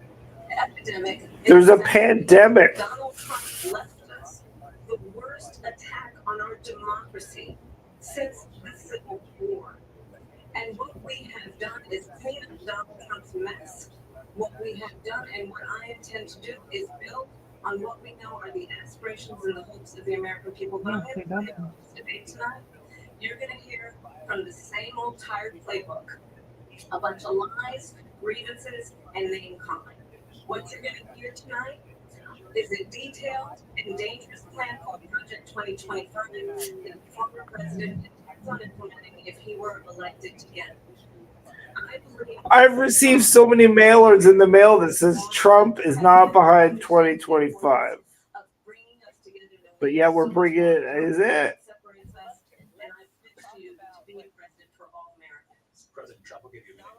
epidemic. There's a pandemic. Donald Trump left us the worst attack on our democracy since the Civil War. And what we have done is clean up Donald Trump's mess. What we have done and what I intend to do is build on what we know are the aspirations and the hopes of the American people. But I have this debate tonight. You're going to hear from the same old tired playbook. A bunch of lies, grievances, and name calling. What you're going to hear tonight is a detailed and dangerous plan called Project 2025 that the former president intends on implementing if he were elected again. I've received so many mailers in the mail that says Trump is not behind 2025. But yeah, we're bringing it. Is it? President Trump will give you a minute.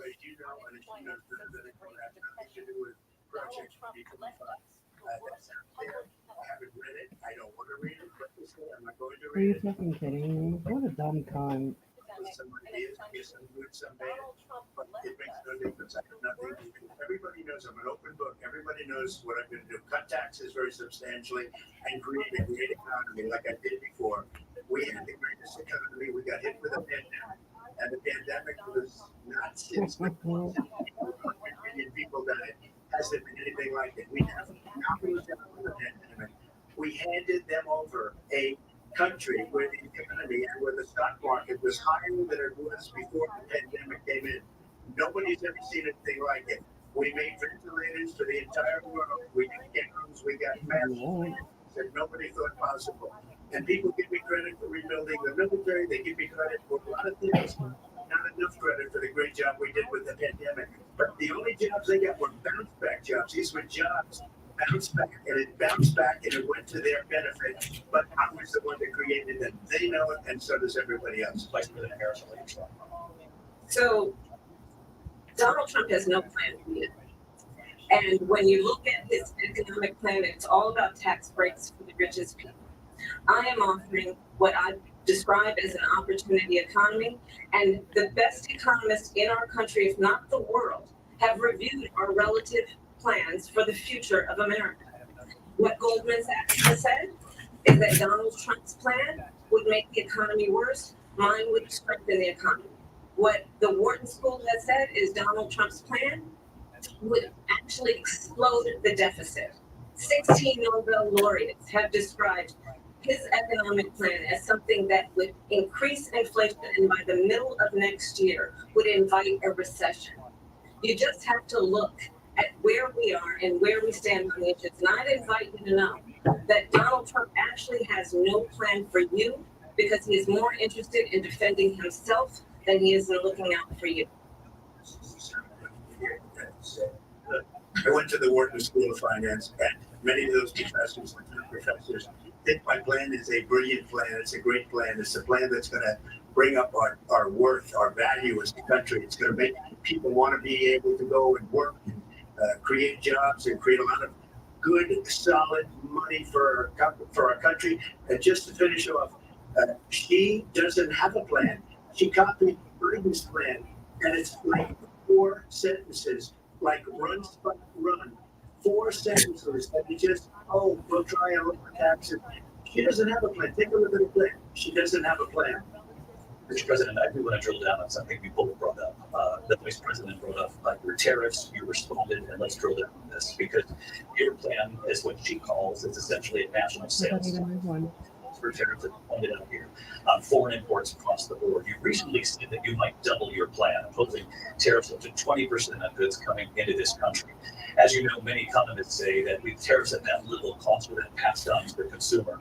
As you know, and as you know, that nothing to do with Project 2025. I haven't read it. I don't want to read it. I'm not going to Are you read it. fucking kidding me? What a dumb cunt. Some ideas, some good, some bad, but it makes no difference. I have nothing to do. Everybody knows I'm an open book. Everybody knows what I'm going to do. Cut taxes very substantially and create a great economy like I did before. We had the greatest economy. We got hit with a pandemic, and the pandemic was not since 100 million people died. Hasn't been anything like it. We have not moved down with the pandemic. We handed them over a country where the economy and where the stock market was higher than it was before the pandemic came in. Nobody's ever seen anything like it. We made ventilators for the entire world. We got gowns, we got masks that nobody thought possible. And people give me credit for rebuilding the military. They give me credit for a lot of things. Not enough credit for the great job we did with the pandemic. But the only jobs they got were bounce back jobs. These were jobs bounced back, and it bounced back, and it went to their benefit. But I was the one that created them. They know it, and so does everybody else. Vice President Harris. So Donald Trump has no plan for you. And when you look at his economic plan, it's all about tax breaks for the richest people. I am offering what I describe as an opportunity economy, and the best economists in our country, if not the world, have reviewed our relative plans for the future of America. What Goldman Sachs has said is that Donald Trump's plan would make the economy worse, mine would strengthen the economy. What the Wharton School has said is Donald Trump's plan would actually explode the deficit. 16 Nobel laureates have described his economic plan as something that would increase inflation and by the middle of next year would invite a recession. You just have to look at where we are and where we stand on the issues. And I'd invite you to know that Donald Trump actually has no plan for you because he is more interested in defending himself than he is in looking out for you. I went to the Wharton School of Finance, and many of those professors think my plan is a brilliant plan. It's a great plan. It's a plan that's going to bring up our worth, our value as a country. It's going to make people want to be able to go and work and create jobs and create a lot of good, solid money for our country. And just to finish off, she doesn't have a plan. She copied Biden's plan, and it's like 4 sentences, like run, spot, run. 4 sentences that you just, we'll try and lower taxes. She doesn't have a plan. Take a look at the plan. She doesn't have a plan. Mr. President, I do want to drill down on something you both brought up. The Vice President brought up your tariffs. You responded, and let's drill down on this because your plan is what she calls is essentially a national sales for tariffs that pointed out here on foreign imports across the board. You recently said that you might double your plan, imposing tariffs up to 20% on goods coming into this country. As you know, many economists say that with tariffs at that level, costs are then passed on to the consumer.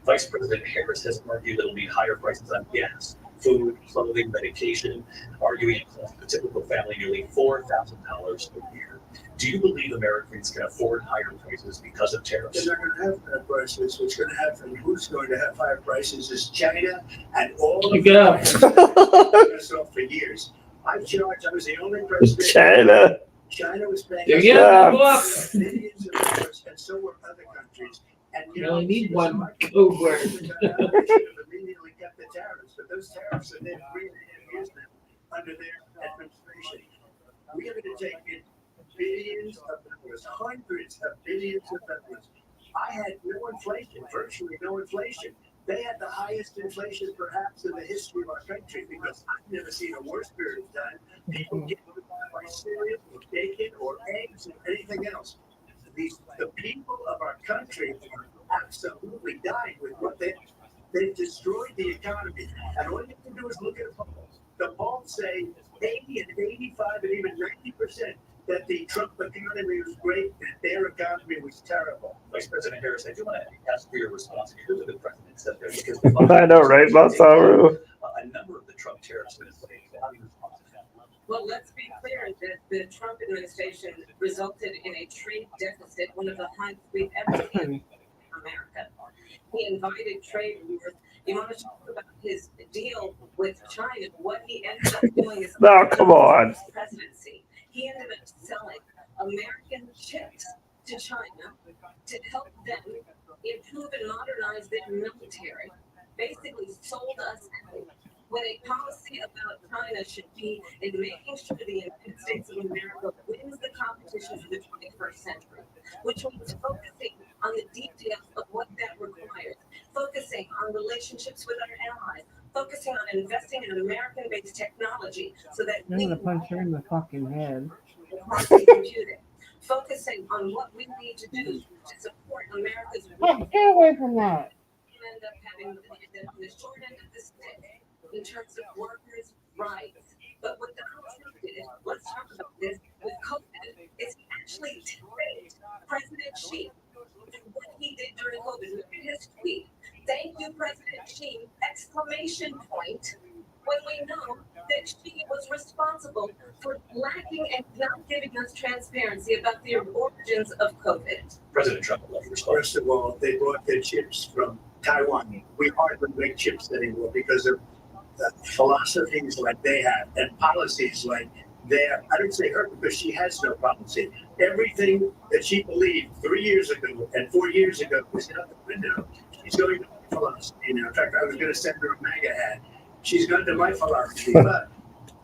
Vice President Harris has argued that it'll mean higher prices on gas, food, clothing, medication, arguing it costs the typical family nearly $4,000 a year. Do you believe Americans can afford higher prices because of tariffs? They're not going to have higher prices. What's going to happen? Who's going to have higher prices is China and all of them for years. I was the only president. China was paying millions of dollars, and so were other countries. And you only need one code word. Should have immediately kept the tariffs, but those tariffs are then really used them under their administration. We are going to take in billions of dollars, hundreds of billions of dollars. I had no inflation, virtually no inflation. They had the highest inflation perhaps in the history of our country because I've never seen a worse period of time. People get by cereal or bacon or eggs or anything else. The people of our country are absolutely dying with what they've destroyed the economy. And all you have to do is look at the polls. The polls say 80 and 85 and even 90% that the Trump economy was great, that their economy was terrible. Vice President Harris, I do want to ask for your response here to the president said there because I know, right, Masaru? A number of the Trump tariffs have been placed. How do you respond to that? Well, let's be clear that the Trump administration resulted in a trade deficit, one of the highest we've ever seen in America. He invited trade wars. You want to talk about his deal with China? What he ended up doing is come on. Presidency. He ended up selling American chips to China to help them improve and modernize their military. Basically sold us out. When a policy about China should be in making sure the United States of America wins the competition for the 21st century, which means focusing on the details of what that requires, focusing on relationships with our allies, focusing on investing in American-based technology so that I'm gonna punch her in the fucking head. computing, focusing on what we need to do to support America's Stay away from that. end up having the short end of the stick in terms of workers' rights. But what Donald Trump did, let's talk about this, with COVID, is he actually praised President Xi. What he did during COVID, look at his tweet. Thank you, President Xi, exclamation point, when we know that Xi was responsible for lacking and not giving us transparency about the origins of COVID. President Trump would love to respond. First of all, they brought their chips from Taiwan. We hardly make chips anymore because of philosophies like they have and policies like they have. I don't say her because she has no policy. Everything that she believed 3 years ago and 4 years ago was out the window. She's going to my philosophy now. In fact, I was going to send her a MAGA hat. She's gone to my philosophy, but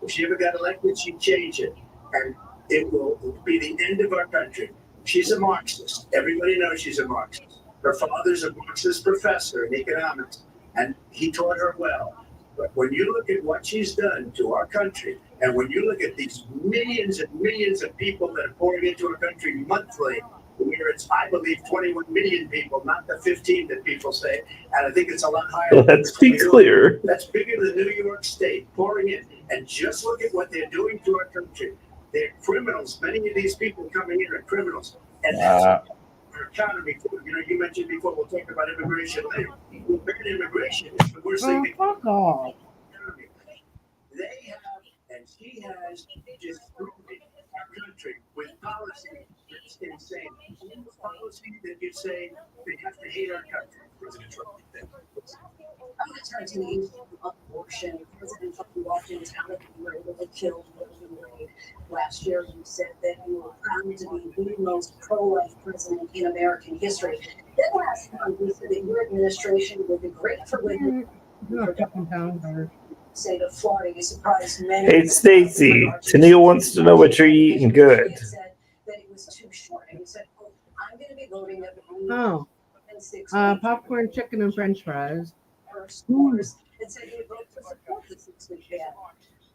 if she ever got elected, she'd change it. And it will be the end of our country. She's a Marxist. Everybody knows she's a Marxist. Her father's a Marxist professor in economics, and he taught her well. But when you look at what she's done to our country, and when you look at these millions and millions of people that are pouring into our country monthly, where it's, I believe, 21 million people, not the 15 that people say, and I think it's a lot higher. Let's be clear. That's bigger than New York State pouring in. And just look at what they're doing to our country. They're criminals. Many of these people coming in are criminals. And that's our economy. You know, you mentioned before, we'll talk about immigration later. Well, bad immigration is the worst thing. Fuck off. They have, and she has destroyed our country with policy that's insane. Policy that you say they have to hate our country. President Trump. I'm going to turn to the issue of abortion. President Trump walked into town and you were able to kill Roe v. Wade. Last year, you said that you were proud to be the most pro-life president in American history. Then last time, you said that your administration would be great for women. State of Florida, you surprised many. Hey, Stacy. Tania wants to know what you're eating good. You said that it was too short, and you said, "Oh, I'm going to be voting that Oh, popcorn, chicken, and French fries. first course," and said you would vote to support the 6-week ban.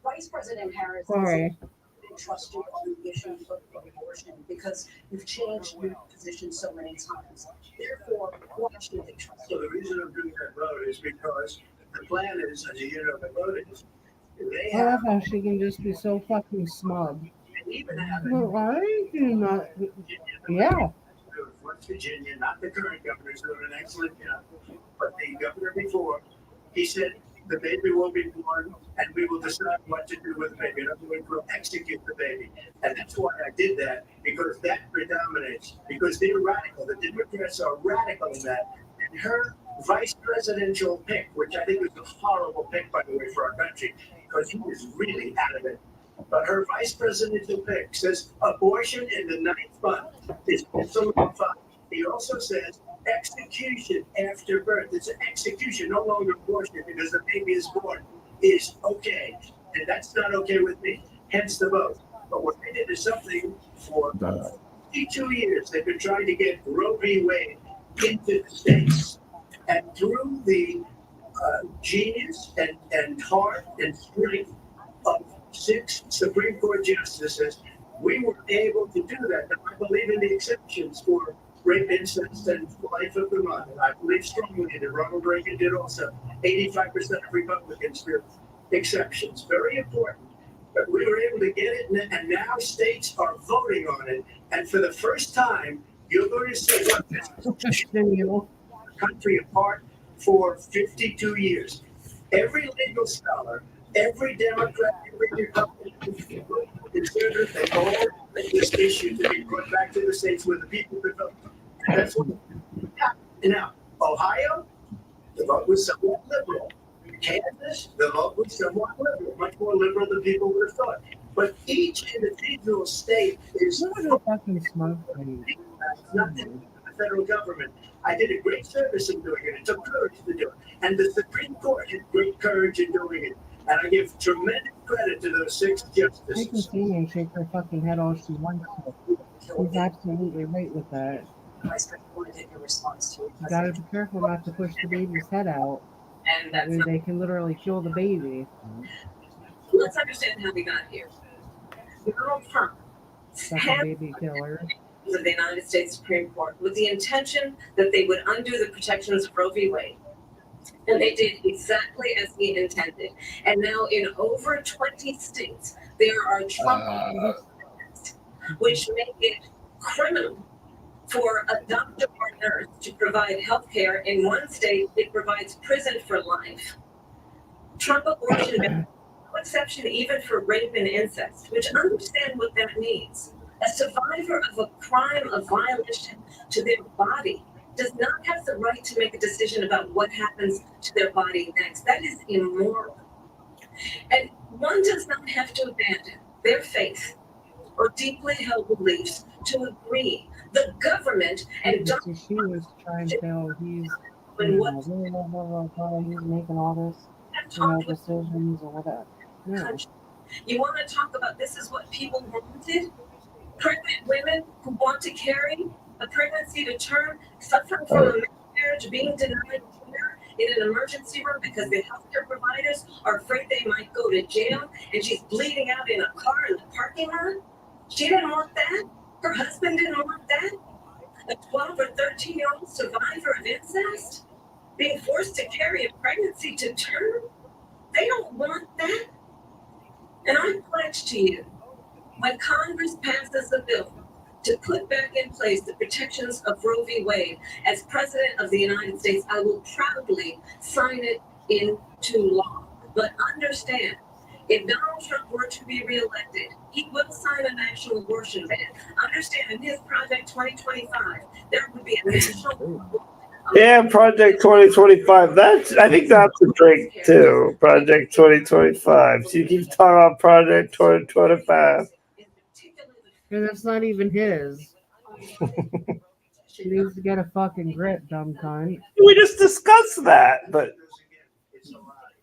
Vice President Harris Sorry. didn't trust you on the issue of abortion because you've changed your position so many times. Therefore, why should they trust So you? the reason I'm doing that vote is because the plan is, as you know, the vote is, they I have, love how she can just be so fucking smug. and even have Well, I do not. Yeah. West Virginia, not the current governor, who's doing an excellent job, but the governor before, he said the baby will be born and we will decide what to do with the baby. In other words, we'll execute the baby. And that's why I did that, because that predominates, because they're radical. The Democrats are radical in that. And her vice presidential pick, which I think was a horrible pick, by the way, for our country, because he was really out of it. But her vice presidential pick says abortion in the 9th month is also fine. He also says execution after birth. It's an execution, no longer abortion, because the baby is born is okay. And that's not okay with me, hence the vote. But what they did is something for 52 years. They've been trying to get Roe v. Wade into the states. And through the genius and heart and strength of 6 Supreme Court justices, we were able to do that. Now, I believe in the exceptions for rape, incest, and life of the mother. I believe strongly in it. Ronald Reagan did also. 85% of Republicans do exceptions. Very important. But we were able to get it, and now states are voting on it. And for the first time, you're going to see what this country apart for 52 years. Every legal scholar, every Democrat, every Republican, conservative, they all make this issue to be brought back to the states where the people could vote. And that's what. Now, Ohio, the vote was somewhat liberal. Kansas, the vote was somewhat liberal, much more liberal than people would have thought. But each individual state is fucking smug. nothing the federal government. I did a great service in doing it. It took courage to do it. And the Supreme Court had great courage in doing it. And I give tremendous credit to those 6 She can justices. see and shake her fucking head all she wants to. She's absolutely right with that. I want to get your response to it. You gotta be careful not to push the baby's head out. And that's Or they can literally kill the baby. let's understand how we got here. Donald Trump That's a baby killer. of the United States Supreme Court with the intention that they would undo the protections of Roe v. Wade. And they did exactly as he intended. And now in over 20 states, there are Trump laws which make it criminal for a doctor or nurse to provide health care. In one state, it provides prison for life. Trump abortion ban, no exception even for rape and incest, which understand what that means. A survivor of a crime of violation to their body does not have the right to make a decision about what happens to their body next. That is immoral. And one does not have to abandon their faith or deeply held beliefs to agree. The government and Because she was trying to tell he's he's making all this decisions or whatever. No. You want to talk about this is what people wanted? Pregnant women who want to carry a pregnancy to term, suffering from a miscarriage, being denied care in an emergency room because the healthcare providers are afraid they might go to jail, and she's bleeding out in a car in the parking lot. She didn't want that. Her husband didn't want that. A 12 or 13-year-old survivor of incest being forced to carry a pregnancy to term. They don't want that. And I pledge to you, when Congress passes a bill to put back in place the protections of Roe v. Wade, as President of the United States, I will proudly sign it into law. But understand, if Donald Trump were to be reelected, he will sign a national abortion ban. Understand, in his Project 2025, there would be a national. Yeah, Project 2025. I think that's a drink too. Project 2025. She keeps talking about Project 2025. And that's not even his. She needs to get a fucking grip, dumb cunt. We just discussed that, but It's a lie.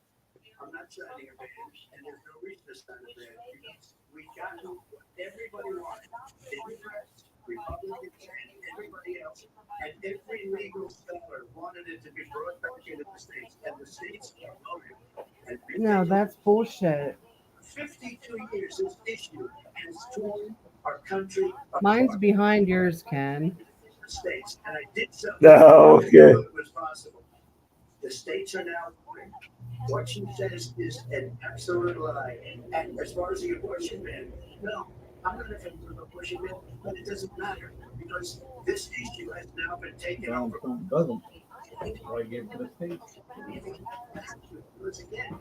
I'm not signing a ban, and there's no reason to sign a ban because we got what everybody wanted. Democrats, Republicans, and everybody else. And every legal scholar wanted it to be brought back into the states, and the states voted. And No, that's bullshit. 52 years, this issue has torn our country apart. Mine's behind yours, Ken. States, and I did something No, that okay. was possible. The states are now voting. What she says is an absolute lie. And as far as the abortion ban, no, I'm not in favor of abortion ban, but it doesn't matter because this issue has now been taken over. Trump doesn't. That's why I gave it to the states. Once again,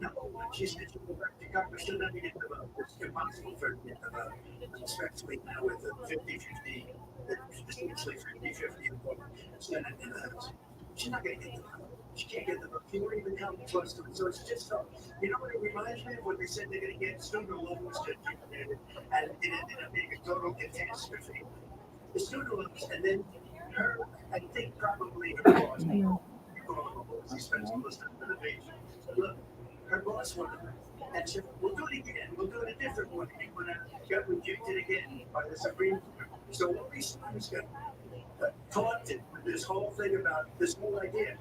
no, she said she'll go back to Congress, she'll never get the vote. It's impossible for her to get the vote, especially now with the 50-50, essentially 50-50 Senate and the House. She's not going to get the vote. She can't get the vote. She won't even come close to it. So it's just, you know what it reminds me of when they said they're going to get student loans to and it ended up being a total catastrophe. The student loans, and then her, I think probably her boss, he spends all this time on the beach. Look, her boss wanted her. And said, we'll do it again. We'll do it a different way. And when I got rejected again by the Supreme Court. So all these times got taunted with this whole thing about this whole idea.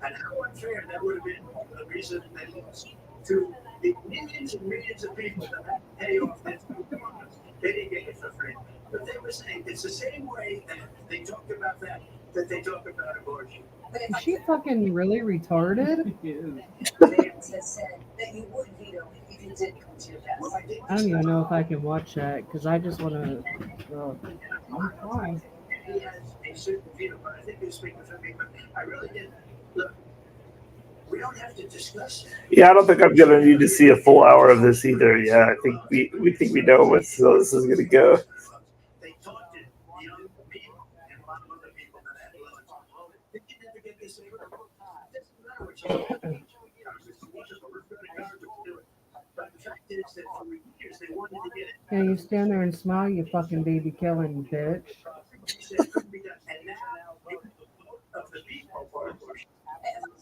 And how unfair that would have been the reason they lost to the millions and millions of people that had to pay off their student loans. They didn't get it for free. But they were saying it's the same way that they talked about that they talk about abortion. Is she fucking really retarded? Vance has said that you would veto it if it did come to your desk. I don't even know if I can watch that because I just want to. I'm fine. He has a certain veto, but I think you're speaking for me. But I really did. Look, we don't have to discuss that. yeah, I don't think I'm gonna need to see a full hour of this either. Yeah, I think we think we know where this is gonna go. They taunted young people and a lot of other people that had loans. Did you never get this over? It doesn't matter what you do. It's wonderful. We're going to Congress to do it. But the fact is that for years they wanted to get it. Yeah, you stand there and smile, you fucking baby killing bitch. She said it couldn't be done. And now the vote of the people for abortion.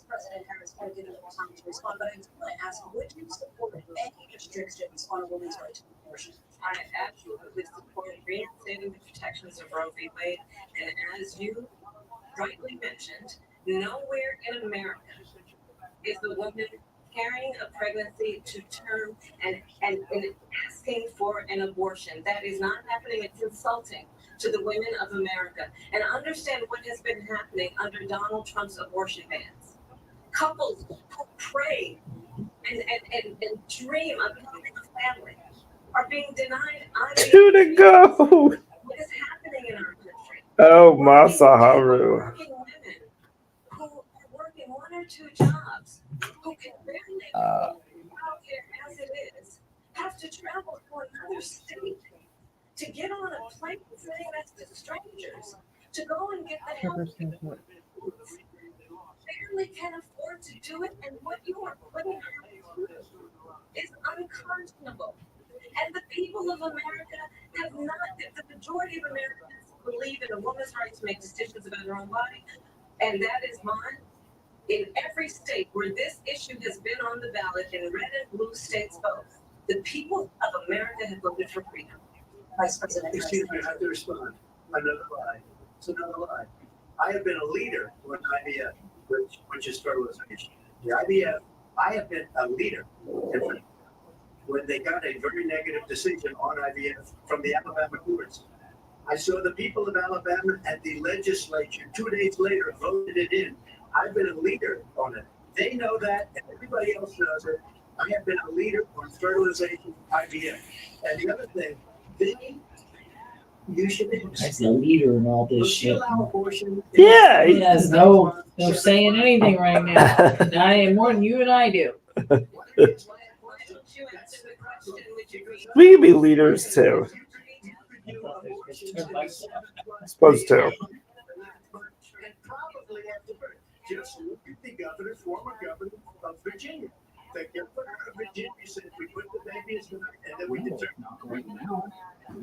President Harris kind of didn't have time to respond, but I just want to ask, would you support any restrictions on a woman's right to abortion? I absolutely support reinstating the protections of Roe v. Wade. And as you rightly mentioned, nowhere in America is the woman carrying a pregnancy to term and asking for an abortion. That is not happening. It's insulting to the women of America. And understand what has been happening under Donald Trump's abortion bans. Couples who pray and dream of having a family are being denied. Two to go. What is happening in our country? Oh, Masaharu. Working women who are working one or two jobs, who can barely out here as it is, have to travel to another state to get on a plane sitting next to strangers to go and get the help. Barely can afford to do it, and what you are putting her through is unconscionable. And the people of America have not, the majority of Americans believe in a woman's right to make decisions about her own body, and that is mine. In every state where this issue has been on the ballot, in red and blue states both, the people of America have voted for freedom. Vice President. Excuse me, I have to respond. Another lie. It's another lie. I have been a leader on IVF, which is fertilization. The IVF, I have been a leader when they got a very negative decision on IVF from the Alabama courts. I saw the people of Alabama at the legislature 2 days later voted it in. I've been a leader on it. They know that, and everybody else knows it. I have been a leader on fertilization, IVF. And the other thing, you should. As the leader in all this shit. Yeah. He has no saying anything right now. I more than you and I do. We can be leaders too. Supposed to. Just look at the governor, former governor of Virginia. The governor of Virginia said we put the baby in, and then we determined. Right now,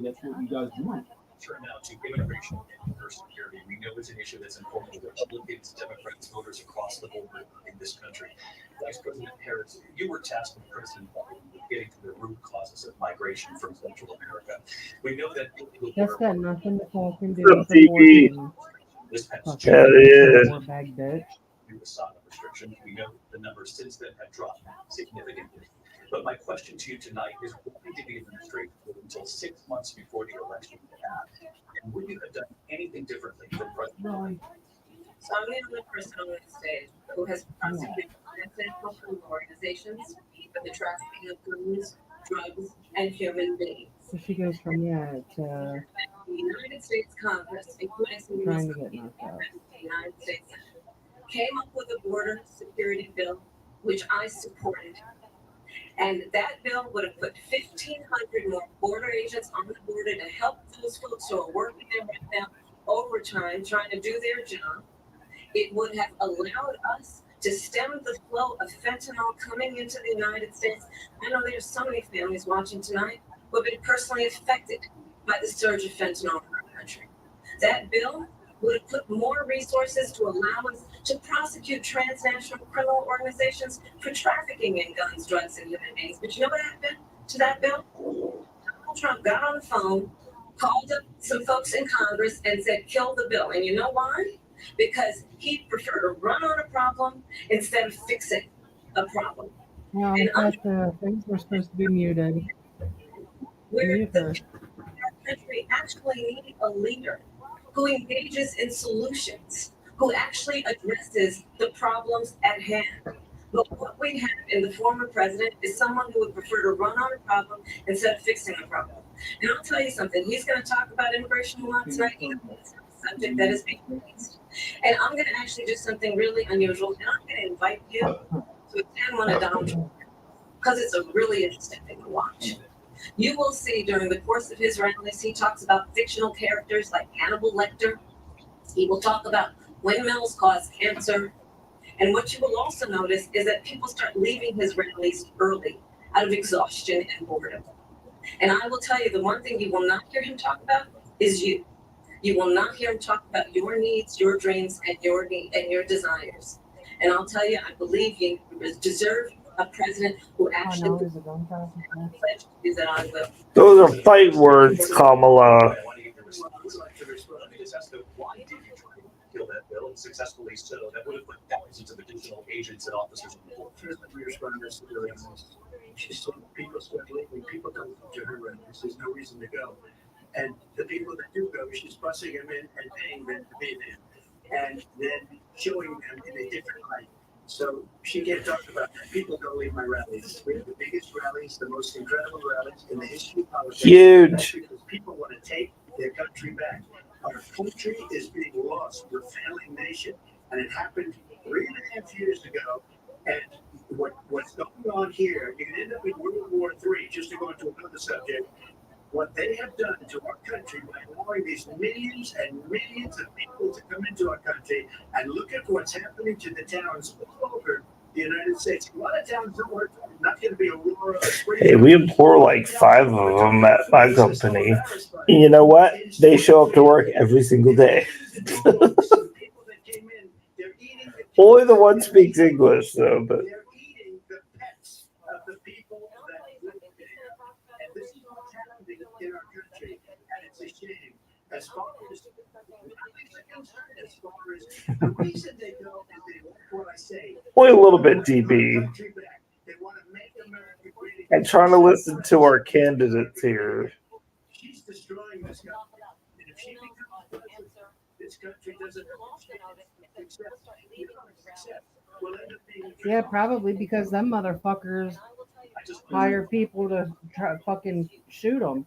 that's what you guys want. Turn now to immigration and border security. We know it's an issue that's important to Republicans, Democrats, voters across the board in this country. Vice President Harris, you were tasked with President Biden with getting to the root causes of migration from Central America. We know that That's got nothing to fucking do From with TV. abortion. this past Fucking Hell yeah. poor bag bitch. new asylum restrictions. We know the numbers since then have dropped significantly. But my question to you tonight is, why did the administration wait until 6 months before the election to act? And would you have done anything differently than President Biden? So I'm the only person on this stage who has prosecuted international organizations for the trafficking of goods, drugs, and human beings. So she goes from to The United States Congress, including some trying US to get knocked out. the United States Senate, came up with a border security bill, which I supported. And that bill would have put 1,500 more border agents on the border to help those folks who are working there right now overtime, trying to do their job. It would have allowed us to stem the flow of fentanyl coming into the United States. I know there's so many families watching tonight who have been personally affected by the surge of fentanyl in our country. That bill would have put more resources to allow us to prosecute transnational criminal organizations for trafficking in guns, drugs, and human beings. But you know what happened to that bill? Donald Trump got on the phone, called up some folks in Congress, and said, kill the bill. And you know why? Because he'd prefer to run on a problem instead of fixing a problem. Yeah, And I thought the things were supposed to be muted. Where Mute the her. country actually need a leader who engages in solutions, who actually addresses the problems at hand. But what we have in the former president is someone who would prefer to run on a problem instead of fixing a problem. And I'll tell you something, he's going to talk about immigration law tonight. It's a subject that is being raised. And I'm going to actually do something really unusual, and I'm going to invite you to attend one of Donald Trump, because it's a really interesting thing to watch. You will see during the course of his rallies, he talks about fictional characters like Hannibal Lecter. He will talk about windmills cause cancer. And what you will also notice is that people start leaving his rallies early out of exhaustion and boredom. And I will tell you, the one thing you will not hear him talk about is you. You will not hear him talk about your needs, your dreams, and your desires. And I'll tell you, I believe you deserve a president who actually pledged to do that on will. Those are fight words, Kamala. Why did you try to kill that bill, and successfully so? That would have put thousands of additional agents and officers on the board. First, let me respond to this. She's told people start leaving. People don't come to her rallies. There's no reason to go. And the people that do go, she's busing them in and paying them to be there. And then showing them in a different light. So she can't talk about that. People don't leave my rallies. We have the biggest rallies, the most incredible rallies in the history of politics. Huge. That's because people want to take their country back. Our country is being lost. We're a failing nation. And it happened 3.5 years ago. And what's going on here, you can end up in World War III, just to go into another subject. What they have done to our country by allowing these millions and millions of people to come into our country, and look at what's happening to the towns all over the United States. A lot of towns don't work. Not going to be Aurora. Hey, we employ like 5 of them at my company. And you know what? They show up to work every single day. Only the one speaks English, though. But They're eating the pets of the people that live there. And this is what's happening in our country. And it's a shame. As far as as far as the reason they go is they like what I say. only a little bit, DB. They want to make America great again. I'm trying to listen to our candidates here. She's destroying this country. And if she becomes president, this country doesn't accept. We'll end up being Yeah, probably because them motherfuckers hire people to try fucking shoot them.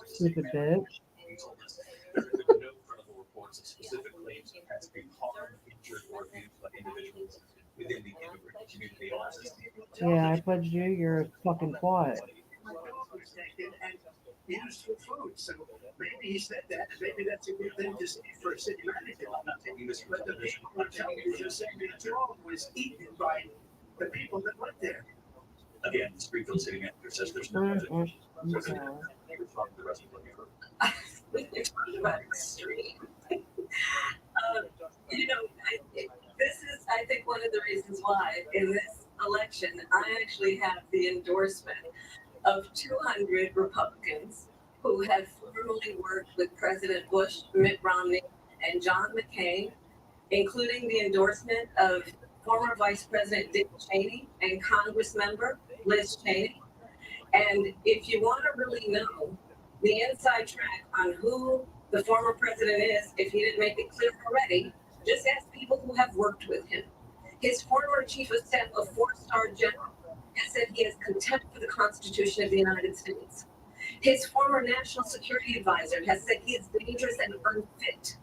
Stupid bitch. There have been no credible reports of specific claims of pets being harmed, injured, or abused by individuals within the immigrant community. Yeah, I pledge you, you're a fucking twat. and used for food. So maybe he said that, and maybe that's a good thing to say for a city manager. I'm not taking this, but the people on television saying that Jerome was eaten by the people that went there. Again, the Springfield City Manager says there's no budget. Mm-hmm. The rest of You're talking about extreme. This is, I think, one of the reasons why in this election, I actually have the endorsement of 200 Republicans who have formerly worked with President Bush, Mitt Romney, and John McCain, including the endorsement of former Vice President Dick Cheney and Congress member Liz Cheney. And if you want to really know the inside track on who the former president is, if he didn't make it clear already, just ask people who have worked with him. His former chief of staff, a 4-star general, has said he has contempt for the Constitution of the United States. His former national security advisor has said he is dangerous and unfit.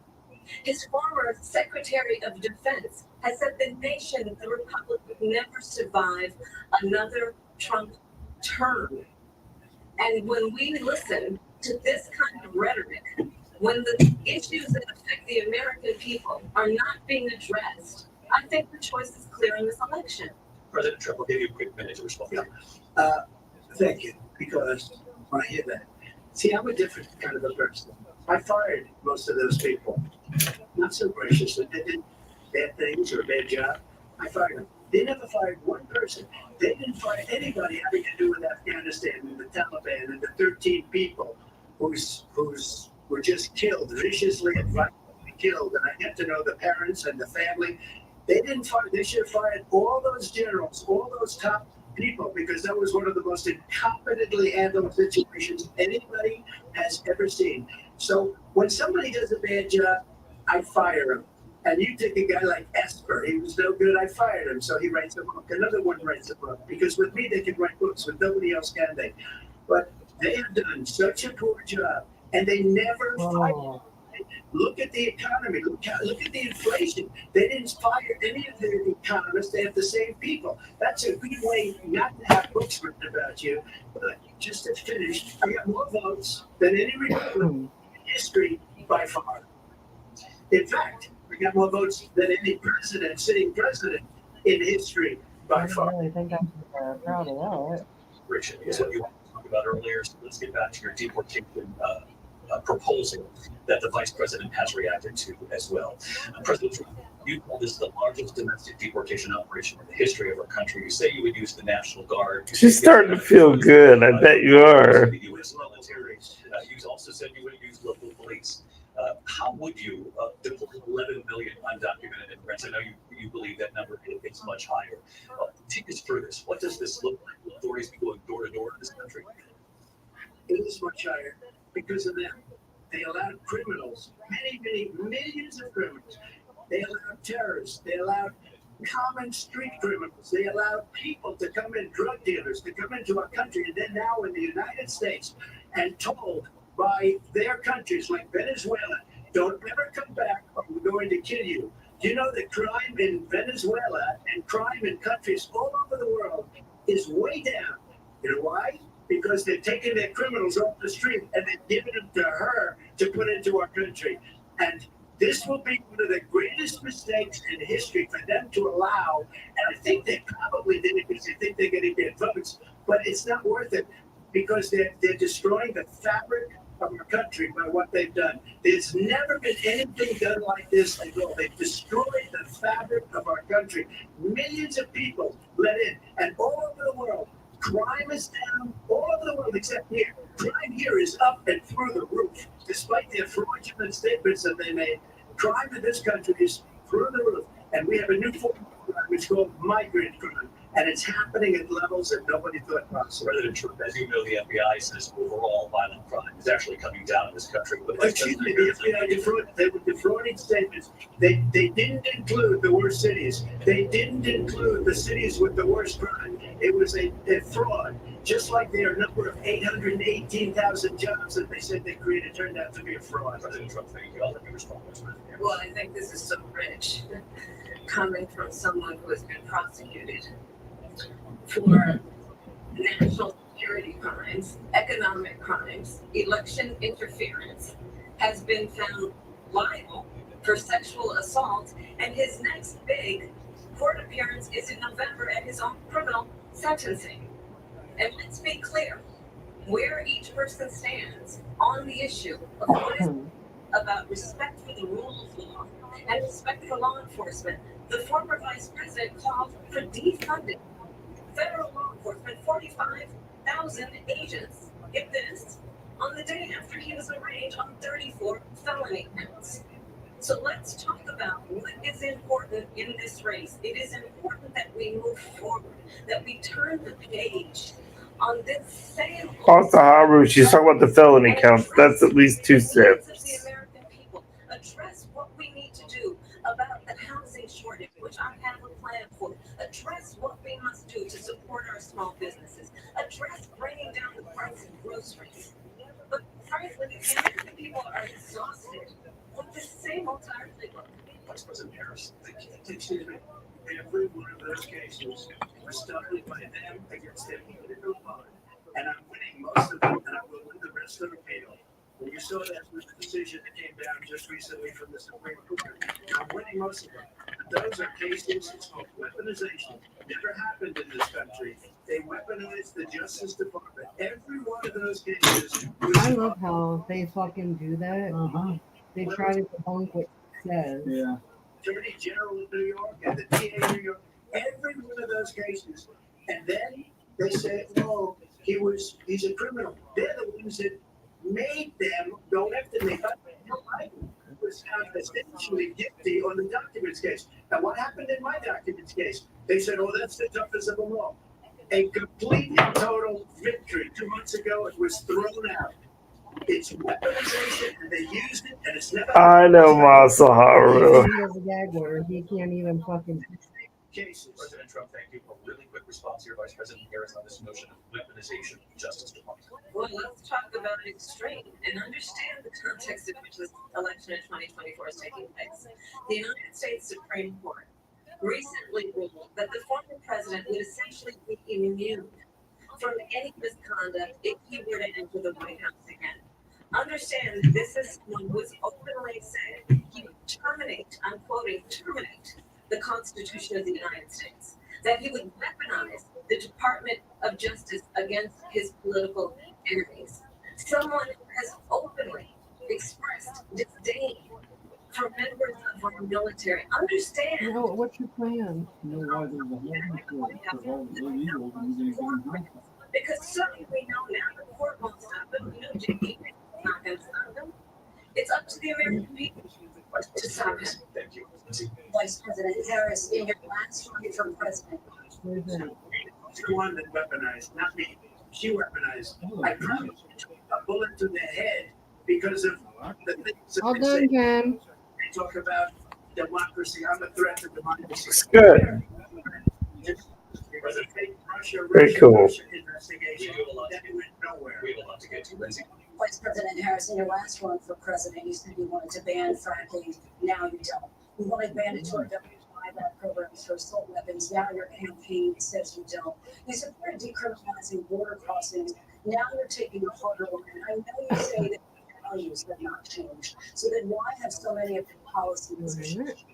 His former Secretary of Defense has said the nation, the Republic, would never survive another Trump term. And when we listen to this kind of rhetoric, when the issues that affect the American people are not being addressed, I think the choice is clear in this election. President Trump will give you a quick minute to respond. Thank you, because when I hear that, see, I'm a different kind of a person. I fired most of those people. Not so graciously. They did bad things or a bad job. I fired them. They never fired one person. They didn't fire anybody having to do with Afghanistan and the Taliban and the 13 people who's were just killed, viciously and violently killed. And I get to know the parents and the family. They didn't fire. They should have fired all those generals, all those top people, because that was one of the most incompetently handled situations anybody has ever seen. So when somebody does a bad job, I fire him. And you take a guy like Esper, he was no good, I fired him. So he writes a book. Another one writes a book. Because with me, they can write books. With nobody else can they. But they have done such a poor job. And they never fired. Look at the economy. Look at the inflation. They didn't fire any of their economists. They have the same people. That's a good way not to have books written about you. But just to finish, I got more votes than any Republican in history by far. In fact, we got more votes than any president, sitting president in history by far. I really think I'm proud of that. Richard, is what you wanted to talk about earlier. So let's get back to your deportation proposal that the vice president has reacted to as well. President Trump, you call this the largest domestic deportation operation in the history of our country. You say you would use the National Guard. She's starting to feel good. I bet you are. The U.S. military. You also said you would use local police. How would you deport 11 million undocumented immigrants? I know you believe that number is much higher. Take us through this. What does this look like? Will authorities be going door to door in this country? It is much higher because of them. They allowed criminals, many millions of criminals. They allowed terrorists. They allowed common street criminals. They allowed people to come in, drug dealers, to come into our country, and then now in the United States, and told by their countries like Venezuela, don't ever come back or we're going to kill you. Do you know that crime in Venezuela and crime in countries all over the world is way down? You know why? Because they're taking their criminals off the street and they're giving them to her to put into our country. And this will be one of the greatest mistakes in history for them to allow. And I think they probably did it because they think they're going to get votes, but it's not worth it because they're destroying the fabric of our country by what they've done. There's never been anything done like this at all. They've destroyed the fabric of our country. Millions of people let in, and all over the world, crime is down all over the world except here. Crime here is up and through the roof. Despite their fraudulent statements that they made, crime in this country is through the roof. And we have a new form of crime, it's called migrant crime. And it's happening at levels that nobody thought possible. President Trump, as you know, the FBI says overall violent crime is actually coming down in this country. Excuse me, the FBI they were defrauding statements. They didn't include the worst cities. They didn't include the cities with the worst crime. It was a fraud. Just like their number of 818,000 jobs that they said they created turned out to be a fraud. President Trump, thank you. I'll let you respond. Well, I think this is so rich, coming from someone who has been prosecuted for national security crimes, economic crimes, election interference, has been found liable for sexual assault, and his next big court appearance is in November at his own criminal sentencing. And let's be clear, where each person stands on the issue of what is about respect for the rule of law and respect for law enforcement. The former vice president called for defunding federal law enforcement, 45,000 agents. Get this, on the day after he was arraigned on 34 felony counts. So let's talk about what is important in this race. It is important that we move forward, that we turn the page on this same. Also, Haru, she's talking about the felony counts. That's at least 2 steps. The American people address what we need to do about the housing shortage, which I have a plan for. Address what we must do to support our small businesses. Address bringing down the price of groceries. But frankly, the American people are exhausted with the same old tired playbook. Vice President Harris, thank you. Excuse me. Every one of those cases was started by them against their political opponent. And I'm winning most of them, and I will win the rest of the appeal. When you saw that with the decision that came down just recently from the Supreme Court, I'm winning most of them. And those are cases, it's called weaponization. Never happened in this country. They weaponized the Justice Department. Every one of those cases. I love how they fucking do that. They try to debunk what it says. Yeah. Attorney General of New York and the DA of New York, every one of those cases. And then they say, oh, he's a criminal. They're the ones that made them go after me. I was found essentially guilty on the documents case. Now, what happened in my documents case? They said, oh, that's the toughest of them all. A complete and total victory. 2 months ago, it was thrown out. It's weaponization, and they used it, and it's never. I know Masaharu. He has a gag order. He can't even fucking. Cases. President Trump, thank you. A really quick response here, Vice President Harris, on this notion of weaponization of the Justice Department. Well, let's talk about extreme and understand the context in which this election in 2024 is taking place. The United States Supreme Court recently ruled that the former president would essentially be immune from any misconduct if he were to enter the White House again. Understand that this is someone who has openly said he would terminate, I'm quoting, terminate the Constitution of the United States, that he would weaponize the Department of Justice against his political enemies. Someone who has openly expressed disdain for members of our military. Understand. You know, what's your plan? You know why there's a whole bunch of all illegal and you're going to drink. Because certainly we know now the court won't stop them. You know, JP is not going to stop them. It's up to the American people to stop him. Thank you. Vice President Harris, in your last run for president. It's the one that weaponized, not me. She weaponized. I promise you, a bullet to the head because of the things that All they done, say. Ken. They talk about democracy. I'm a threat to democracy. It's good. Very cool. Investigation that went nowhere. We have a lot to get to, Lindsay. Vice President Harris, in your last run for president, you said you wanted to ban fracking. Now you don't. You wanted mandatory buyback programs for assault weapons. Now your campaign says you don't. You support decriminalizing border crossings. Now you're taking a harder line. I know you say that values have not changed. So then why have so many of your policy positions?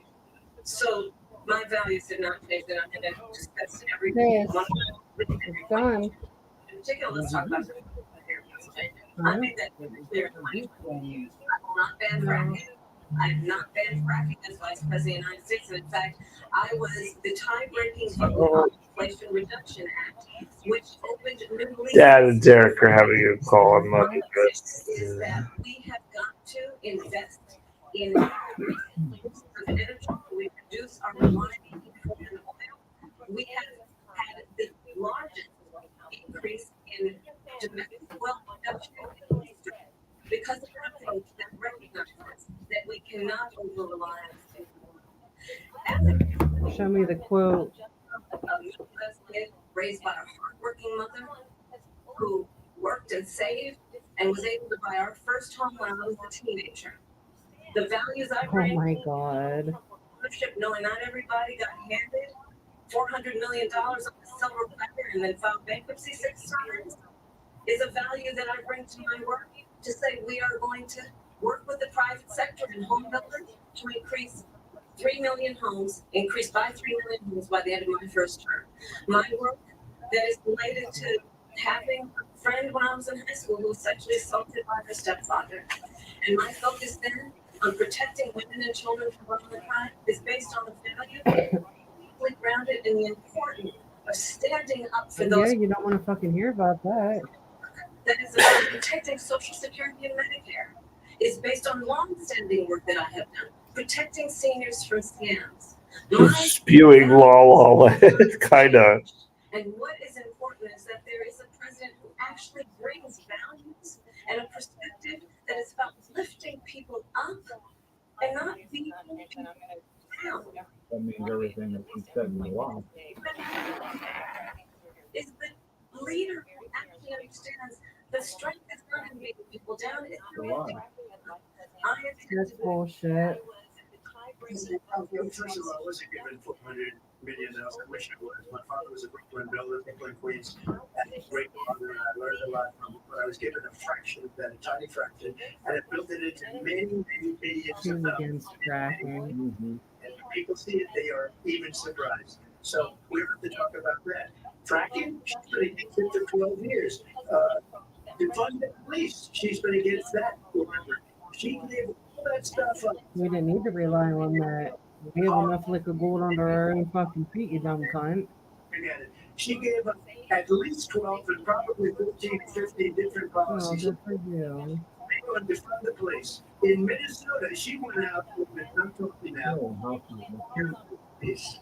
So my values did not change, and I had discussed every Yes. one. It's done. In particular, let's talk about here in Pennsylvania. I made that clear in 2020. I will not ban fracking. I have not banned fracking as Vice President of the United States. And in fact, I was the tie-breaking vote on the Inflation Reduction Act, which opened new leases. Dad and Derek are having a call. I'm not Is that we have got to invest in energy. We reduce our reliance on oil. We have had the largest increase in domestic wealth production in history because of companies that recognize that we cannot over rely on. Show me the quote. A middle-class kid raised by a hardworking mother who worked and saved and was able to buy our first home when I was a teenager. The values I Oh bring, my God. ownership, knowing not everybody got handed $400 million on a silver platter and then filed bankruptcy 6 times, is a value that I bring to my work to say we are going to work with the private sector and home builders to increase 3 million homes, increase by 3 million homes by the end of my first term. My work that is related to having a friend when I was in high school who was sexually assaulted by her stepfather. And my focus then on protecting women and children from violent crime is based on the value deeply grounded in the importance of standing up for Yeah, those. you don't want to fucking hear about that. That is about protecting Social Security and Medicare. Is based on long-standing work that I have done, protecting seniors from scams. just spewing law, kind of. And what is important is that there is a president who actually brings values and a perspective that is about lifting people up and not beating people down. That means everything that she said in the law. Is the leader who actually understands the strength is not in beating people down, it's in lifting people up. That's bullshit. First of all, I wasn't given $400 million. I wish I was. My father was a Brooklyn builder, Brooklyn, Queens. I had a great father, and I learned a lot from him. But I was given a fraction of that, a tiny fraction, and it built it into many, many billions She's of dollars. against fracking. And when people see it, they are even surprised. So we have to talk about that. Fracking, she's been against it for 12 years. Defund the police, she's been against that forever. She gave all that stuff up. We didn't need to rely on that. We have enough liquid gold under our own fucking feet, you dumb cunt. Forget it. She gave up at least 12 and probably 14, 15 different Oh, policies. good for you. They want to defund the police. In Minnesota, she went out with I'm talking now. Is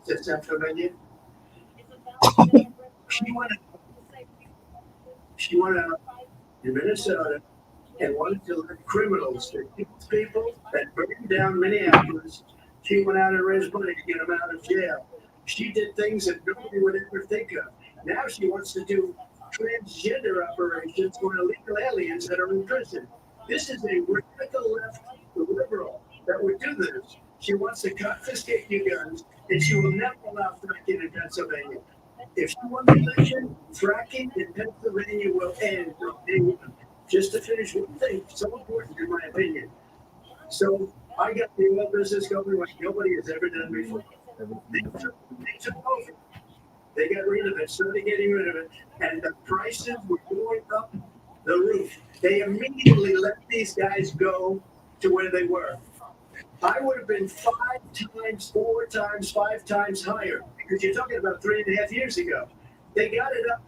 that sound familiar? She went out in Minnesota and wanted to let criminals, that people that burned down Minneapolis, she went out and raised money to get them out of jail. She did things that nobody would ever think of. Now she wants to do transgender operations for illegal aliens that are in prison. This is a radical left liberal that would do this. She wants to confiscate your guns, and she will never allow fracking in Pennsylvania. If she won the election, fracking in Pennsylvania will end from day one. Just to finish one thing, so important in my opinion. So I got the oil business going like nobody has ever done before. They took over. They got rid of it, started getting rid of it, and the prices were going up the roof. They immediately let these guys go to where they were. I would have been 5 times, 4 times, 5 times higher, because you're talking about 3.5 years ago. They got it up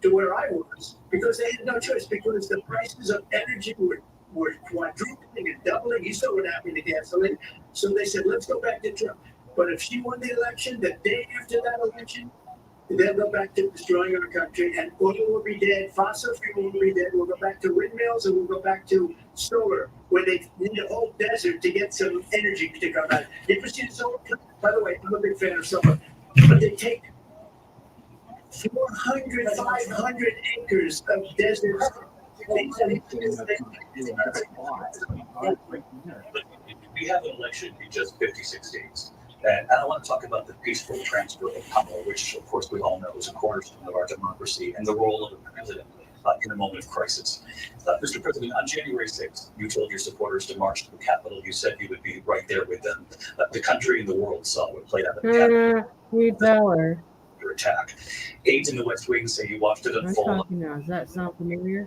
to where I was because they had no choice, because the prices of energy were quadrupling and doubling. You saw what happened to gasoline. So they said, let's go back to Trump. But if she won the election, the day after that election, They'll go back to destroying our country, and oil will be dead, fossil fuel will be dead. We'll go back to windmills, and we'll go back to solar, where they need a whole desert to get some energy to come out. You ever seen solar? By the way, I'm a big fan of solar, but they take 400, 500 acres of desert. We have an election in just 56 days. And I want to talk about the peaceful transfer of power, which, of course, we all know is a cornerstone of our democracy, and the role of the president in a moment of crisis. Mr. President, on January 6th, you told your supporters to march to the Capitol. You said you would be right there with them. The country and the world saw what played out in the Capitol. You tell her. Your attack. Aides in the West Wing say you watched it I'm unfold. talking now. Does that sound familiar?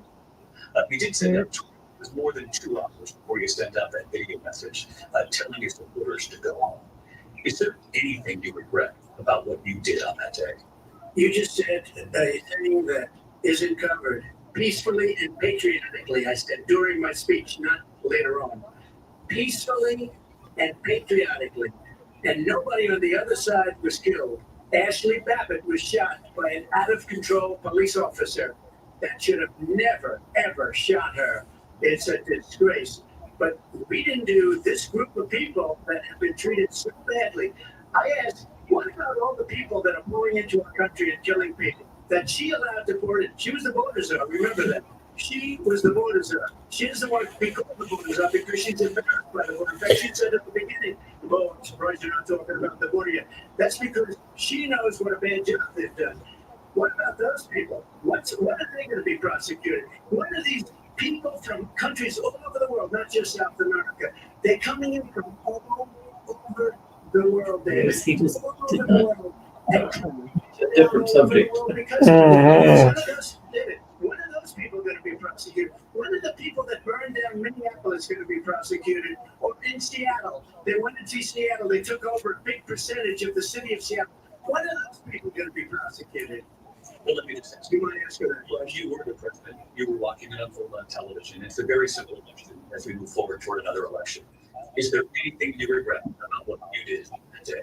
You did say that it was more than 2 hours before you sent out that video message telling your supporters to go home. Is there anything you regret about what you did on that day? You just said a thing that isn't covered peacefully and patriotically. I said during my speech, not later on. Peacefully and patriotically. And nobody on the other side was killed. Ashley Babbitt was shot by an out-of-control police officer that should have never, ever shot her. It's a disgrace. But we didn't do this group of people that have been treated so badly. I asked, what about all the people that are pouring into our country and killing people that she allowed to pour in? She was the border czar, remember that. She was the border czar. She's the one we call the border czar because she's embarrassed by the border. In fact, she said at the beginning, oh, I'm surprised you're not talking about the border yet. That's because she knows what a bad job they've done. What about those people? When are they going to be prosecuted? When are these people from countries all over the world, not just South America, they're coming in from all over the world, David. All over the world. Different subject. Because David, when are those people going to be prosecuted? When are the people that burned down Minneapolis going to be prosecuted? Or in Seattle, they went into Seattle, they took over a big percentage of the city of Seattle. When are those people going to be prosecuted? Well, let me just ask you, you were the president. You were watching it unfold on television. It's a very simple question as we move forward toward another election. Is there anything you regret about what you did today?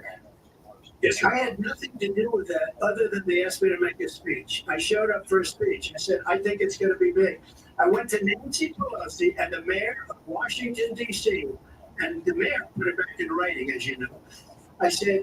Yes, sir. I had nothing to do with that other than they asked me to make a speech. I showed up for a speech. I said, I think it's going to be big. I went to Nancy Pelosi and the mayor of Washington, D.C., and the mayor put it back in writing, as you know. I said,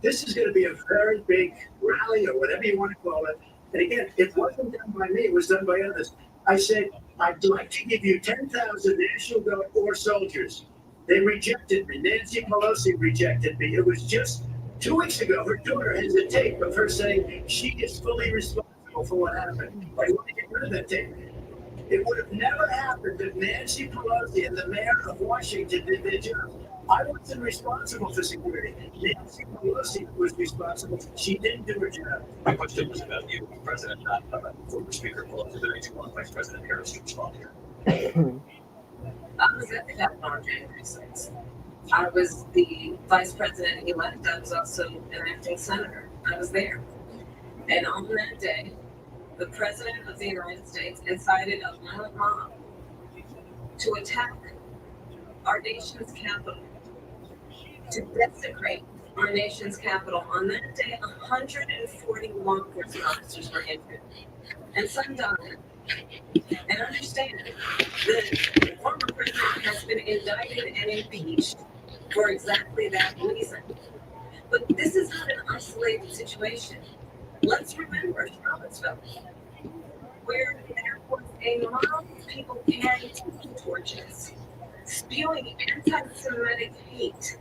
this is going to be a very big rally or whatever you want to call it. And again, it wasn't done by me, it was done by others. I said, I'd like to give you 10,000 National Guard or soldiers. They rejected me. Nancy Pelosi rejected me. It was just 2 weeks ago. Her daughter has a tape of her saying she is fully responsible for what happened. I want to get rid of that tape. It would have never happened if Nancy Pelosi and the mayor of Washington did their job. I wasn't responsible for security. Nancy Pelosi was responsible. She didn't do her job. My question was about you, President, not about former Speaker Pelosi. Is there anything you want Vice President Harris to respond here? I was at the Capitol on January 6th. I was the vice president-elect. I was also an acting senator. I was there. And on that day, the President of the United States incited a violent mob to attack our nation's capital, to desecrate our nation's capital. On that day, 140 law enforcement officers were injured, and some died. And understand, the former president has been indicted and impeached for exactly that reason. But this is not an isolated situation. Let's remember Charlottesville, where there was a mob of people carrying torches, spewing anti-Semitic hate.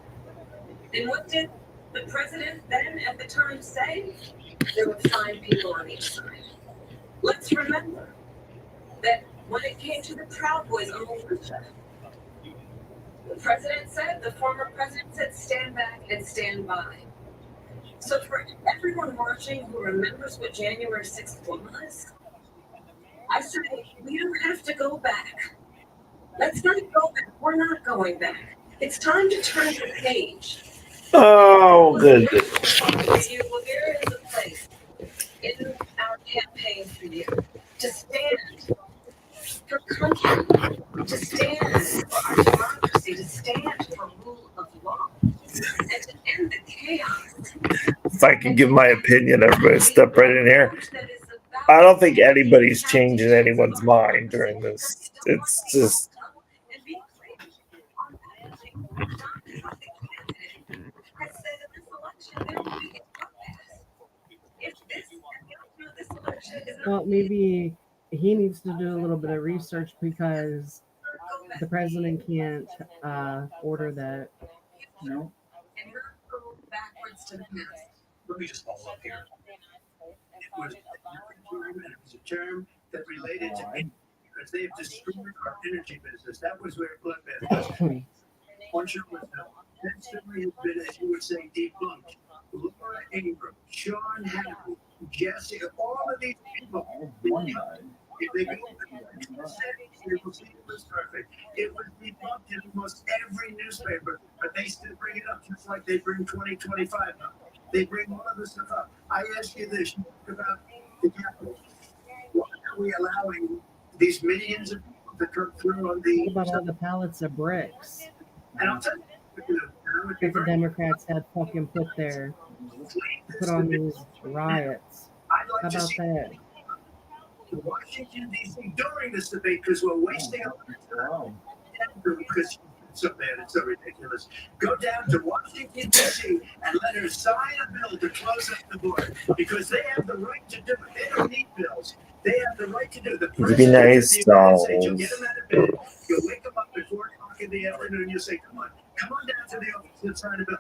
And what did the president then at the time say? There were 5 people on each side. Let's remember that when it came to the Proud Boys on militia, the former president said, stand back and stand by. So for everyone watching who remembers what January 6th was, I say, we don't have to go back. Let's not go back. We're not going back. It's time to turn the page. Oh, goodness. Well, there is a place in our campaign for you to stand for country, to stand for our democracy, to stand for rule of law, and to end the chaos if I can give my opinion, everybody step right in here. I don't think anybody's changing anyone's mind during this. It's just Well, maybe he needs to do a little bit of research because the president can't order that. No. Let me just follow up here. It was a term that related to because they've destroyed our energy business. That was where bloodbath was. Once it was instantly been, as you would say, debunked. Laura Ingraham, Sean Hannity, Jesse, all of these people. If they go you will see it was perfect. It was debunked in almost every newspaper, but they still bring it up, just like they bring 2025 up. They bring all of this stuff up. I ask you this, you talk about the Capitol. Why are we allowing these millions of people to come through on the... What about all the pallets of bricks And I'll tell you, that the Democrats had fucking put there to put on these riots? How about that? Washington, D.C. during this debate because we're wasting a lot of time. Because it's so bad, it's so ridiculous. Go down to Washington, D.C. and let her sign a bill to close up the border because they have the right to do it. They don't need bills. They have the right to do it. The it'd be nice, You'll get them out of bed. You'll wake them up at 4 o'clock in the afternoon. You'll say, come on down to the office and sign a bill.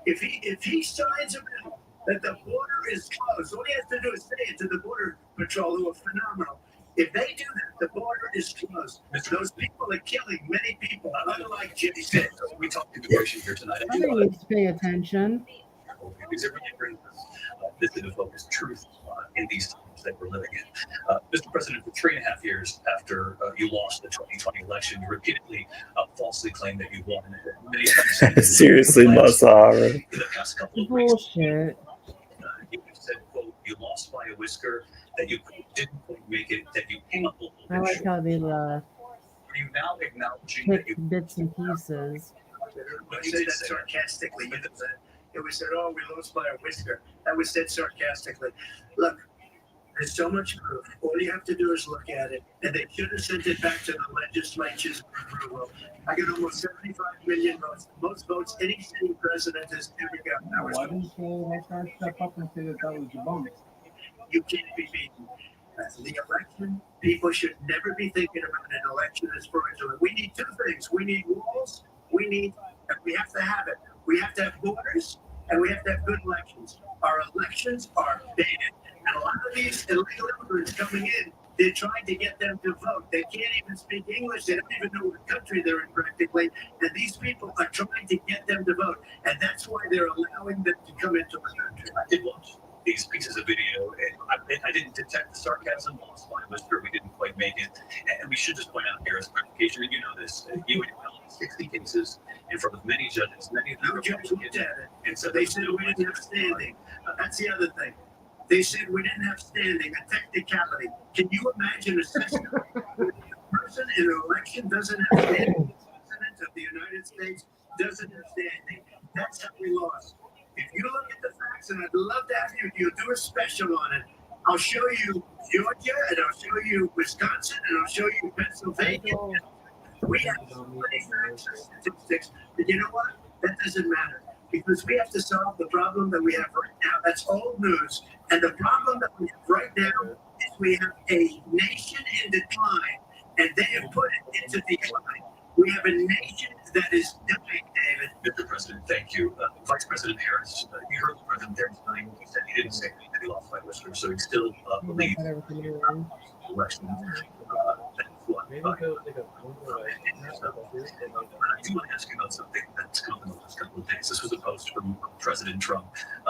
If he signs a bill that the border is closed, all he has to do is say it to the Border Patrol, who are phenomenal. If they do that, the border is closed. Those people are killing many people. Unlike Jimmy said, we talked immigration here tonight. I think needs to pay attention. Because it really brings this into focus truth in these times that we're living in. Mr. President, for 3.5 years after you lost the 2020 election, you repeatedly falsely claimed that you won. Many times, seriously, Masahara. in the past couple of weeks, Bullshit. you said, quote, you lost by a whisker, that you didn't quite make it, that you came up a little I bit like short. how they Are you now acknowledging that pick you bits and pieces. I say that sarcastically. It was said, oh, we lost by a whisker. That was said sarcastically. Look, there's so much proof. All you have to do is look at it. And they should have sent it back to the legislatures for approval. I got almost 75 million votes. The most votes any sitting president has ever gotten. Why didn't you step up and say that that was debunked? You can't be beaten. The election, people should never be thinking about an election as fraudulent. We need two things. We need walls. We have to have it. We have to have borders, and we have to have good elections. Our elections are bad. And a lot of these illegal immigrants coming in, they're trying to get them to vote. They can't even speak English. They don't even know what country they're in practically. And these people are trying to get them to vote. And that's why they're allowing them to come into the country. I did watch these pieces of video, and I didn't detect the sarcasm. Lost by a whisper, we didn't quite make it. And we should just point out here as clarification, and you know this, you and your 60 cases in front of many judges, many of them No judge looked at it. and so They said we didn't have standing. That's the other thing. They said we didn't have standing, a technicality. Can you imagine a system where a person in an election doesn't have standing? The President of the United States doesn't have standing. That's how we lost. If you look at the facts, and I'd love to have you do a special on it, I'll show you Georgia, and I'll show you Wisconsin, and I'll show you Pennsylvania. We have so many facts and statistics, but you know what? That doesn't matter because we have to solve the problem that we have right now. That's old news. And the problem that we have right now is we have a nation in decline, and they have put it into decline. We have a nation that is dying, David. Mr. President, thank you. Vice President Harris, you heard the President there tonight. He said he didn't say that he lost by whisper, so he still believes the election. I do want to ask you about something that's come in the last couple of days. This was a post from President Trump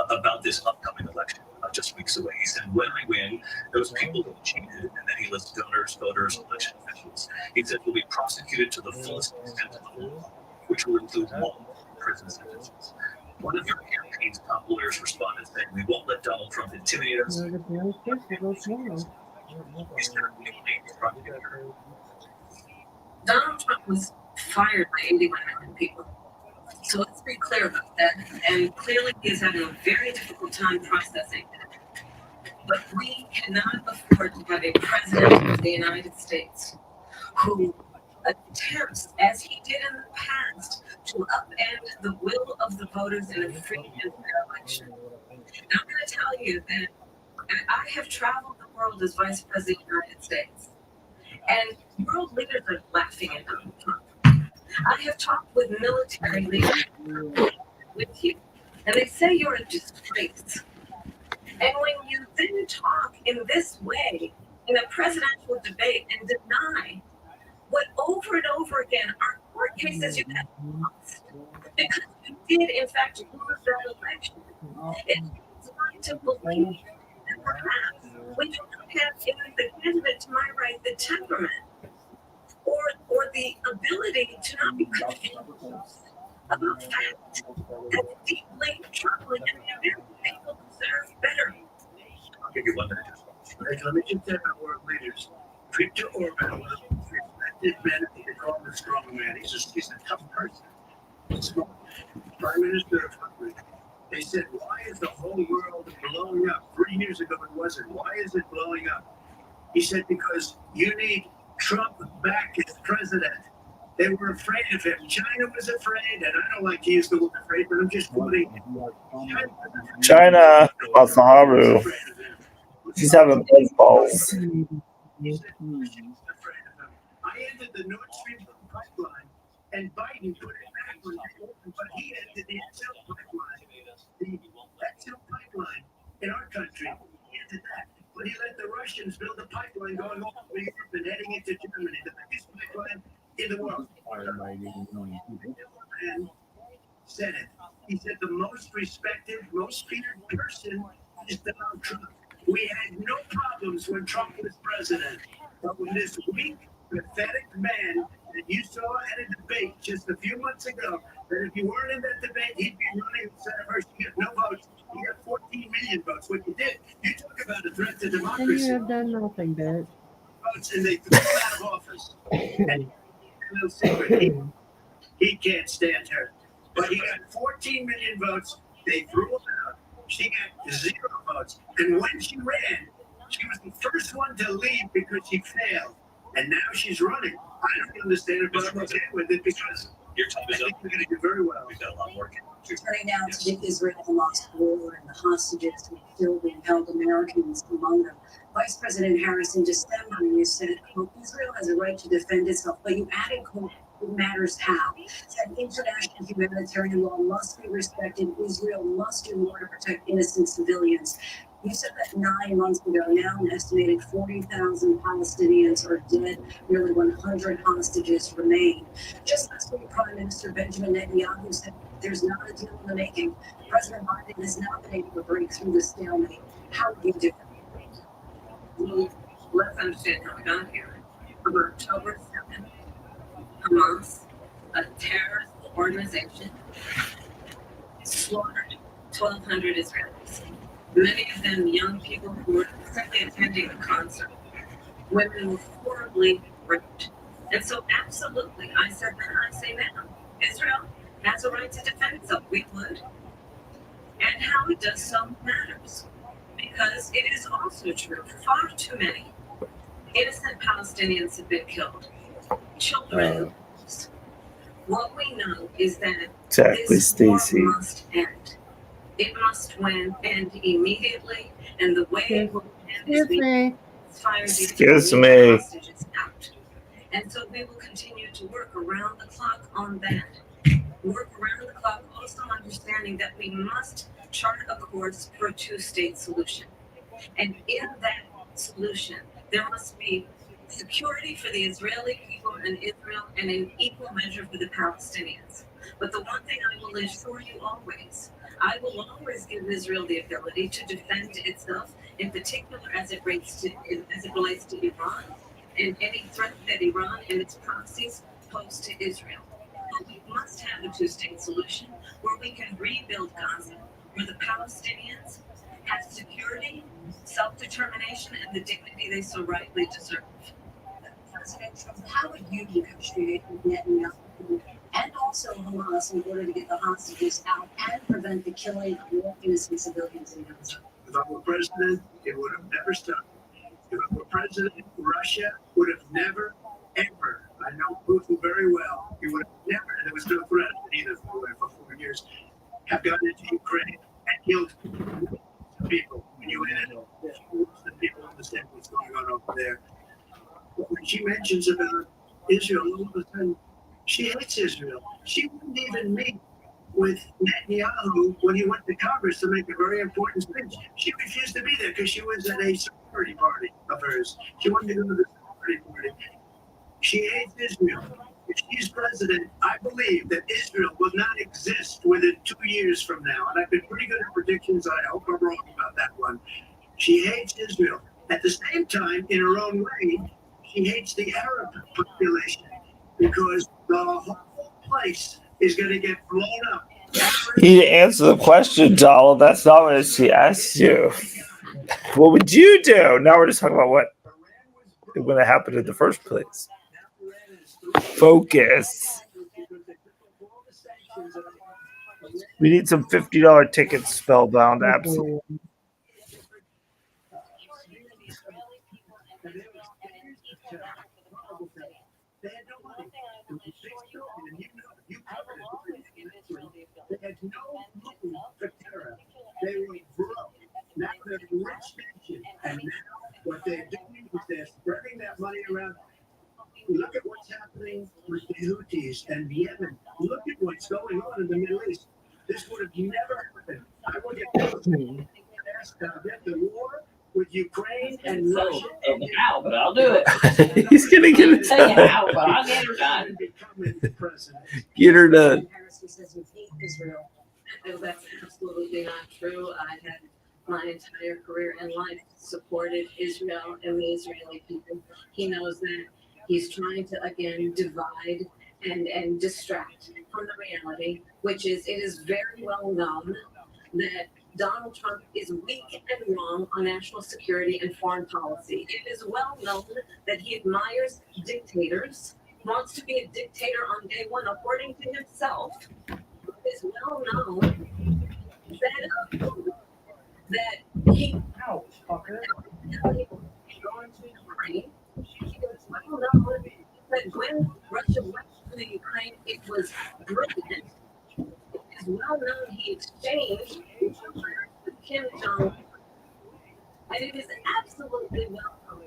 about this upcoming election just weeks away. He said, when I win, those people who cheated, and then he lists donors, voters, election officials. He said will be prosecuted to the fullest extent of the law, which will include multiple prison sentences. One of your campaign's top lawyers responded saying, we won't let Donald Trump intimidate us. Donald Trump was fired by 81 million people. So let's be clear about that. And clearly he is having a very difficult time processing that. But we cannot afford to have a president of the United States who attempts, as he did in the past, to upend the will of the voters in a free and fair election. And I'm going to tell you that I have traveled the world as Vice President of the United States, and world leaders are laughing at Donald Trump. I have talked with military leaders with you, and they say you're a disgrace. And when you then talk in this way in a presidential debate and deny what over and over again are court cases you have lost, because you did in fact lose that election, it's hard to believe that perhaps we do not have in the candidate to my right the temperament or the ability to not be confused about facts. That's deeply troubling, and the American people deserve better. I'll give you 1 minute. Right, let me just say about world leaders. Victor Orban was a respected man. You can call him a strong man. He's a tough person. Smart. Prime Minister of Hungary. They said, why is the whole world blowing up? 3 years ago it wasn't. Why is it blowing up? He said, because you need Trump back as president. They were afraid of him. China was afraid, and I don't like to use the word afraid, but I'm just quoting. China, Masaharu. She's having buzz balls. I ended the Nord Stream pipeline, and Biden put it back when they opened, but he ended the XL pipeline. The XL pipeline in our country, he ended that. But he let the Russians build a pipeline going all over Europe and heading into Germany, the biggest pipeline in the world. And said it. He said the most respected, most feared person is Donald Trump. We had no problems when Trump was president. But when this weak, pathetic man that you saw at a debate just a few months ago, that if you weren't in that debate, he'd be running for Senate first. He got no votes. He got 14 million votes. What you did, you talk about a threat to And democracy. you have done nothing, bitch. Votes, and they threw him out of office. And no secret, he can't stand her. But he got 14 million votes. They threw him out. She got 0 votes. And when she ran, she was the first one to leave because she failed. And now she's running. I don't understand it, but I'm okay with it because Your time I is up. think we're going to do very well. We've got a lot more. Turning now to the Israel-Hamas war and the hostages who are still being held, Americans among them. Vice President Harris, in December, you said, quote, Israel has a right to defend itself, but you added, quote, it matters how. Said international humanitarian law must be respected. Israel must do more to protect innocent civilians. You said that 9 months ago. Now an estimated 40,000 Palestinians are dead. Nearly 100 hostages remain. Just last week, Prime Minister Benjamin Netanyahu said there's not a deal in the making. President Biden has not been able to break through the stalemate. How do you do it? Well, let's understand how we got here. On October 7th, Hamas, a terrorist organization, slaughtered 1,200 Israelis. Many of them young people who were simply attending a concert. Women were horribly raped. And so absolutely, I said then, I say now, Israel has a right to defend itself. We would. And how it does so matters. Because it is also true, far too many innocent Palestinians have been killed. Children. What we know is that this war must end. It must end immediately, and the way it will end is we fire these hostages out. And so we will continue to work around the clock on that. Work around the clock, also understanding that we must chart a course for a two-state solution. And in that solution, there must be security for the Israeli people in Israel and an equal measure for the Palestinians. But the one thing I will assure you always, I will always give Israel the ability to defend itself, in particular as it relates to Iran and any threat that Iran and its proxies pose to Israel. But we must have a two-state solution where we can rebuild Gaza, where the Palestinians have security, self-determination, and the dignity they so rightly deserve. President Trump, how would you negotiate with Netanyahu and also Hamas in order to get the hostages out and prevent the killing of more innocent civilians in Gaza. If I were president, it would have never stopped. If I were president, Russia would have never, ever, I know Putin very well, he would have never, and there was no threat either for 4 years, have gone into Ukraine and killed people. When you add the people understand what's going on over there. But when she mentions about Israel, all of a sudden, she hates Israel. She wouldn't even meet with Netanyahu when he went to Congress to make a very important speech. She refused to be there because she was at a sorority party of hers. She wanted to go to the sorority party. She hates Israel. If she's president, I believe that Israel will not exist within 2 years from now. And I've been pretty good at predictions. I hope I'm wrong about that one. She hates Israel. At the same time, in her own way, she hates the Arab population because the whole place is going to get blown up. You answer the question, Donald. That's not what she asked you. What would you do? Now we're just talking about what would have happened in the first place. Focus. We need some $50 tickets, Spellbound. Absolutely. They had no money. They had no money for terror. They were broke. Now they're a rich nation. And now what they're doing is they're spreading that money around. Look at what's happening with the Houthis and Yemen. Look at what's going on in the Middle East. This would have never happened. I would get the war with Ukraine and Russia. And how, but I'll do it. He's gonna get it Tell you done. how, but I'll get her done. Get her done. He says you hate Israel. No, that's absolutely not true. I had my entire career in life supported Israel and the Israeli people. He knows that. He's trying to, again, divide and distract from the reality, which is it is very well known that Donald Trump is weak and wrong on national security and foreign policy. It is well known that he admires dictators, wants to be a dictator on day one, according to himself. It is well known that he well known that when Russia went to the Ukraine, it was brilliant. It is well known he exchanged with Kim Jong-un. And it is absolutely well known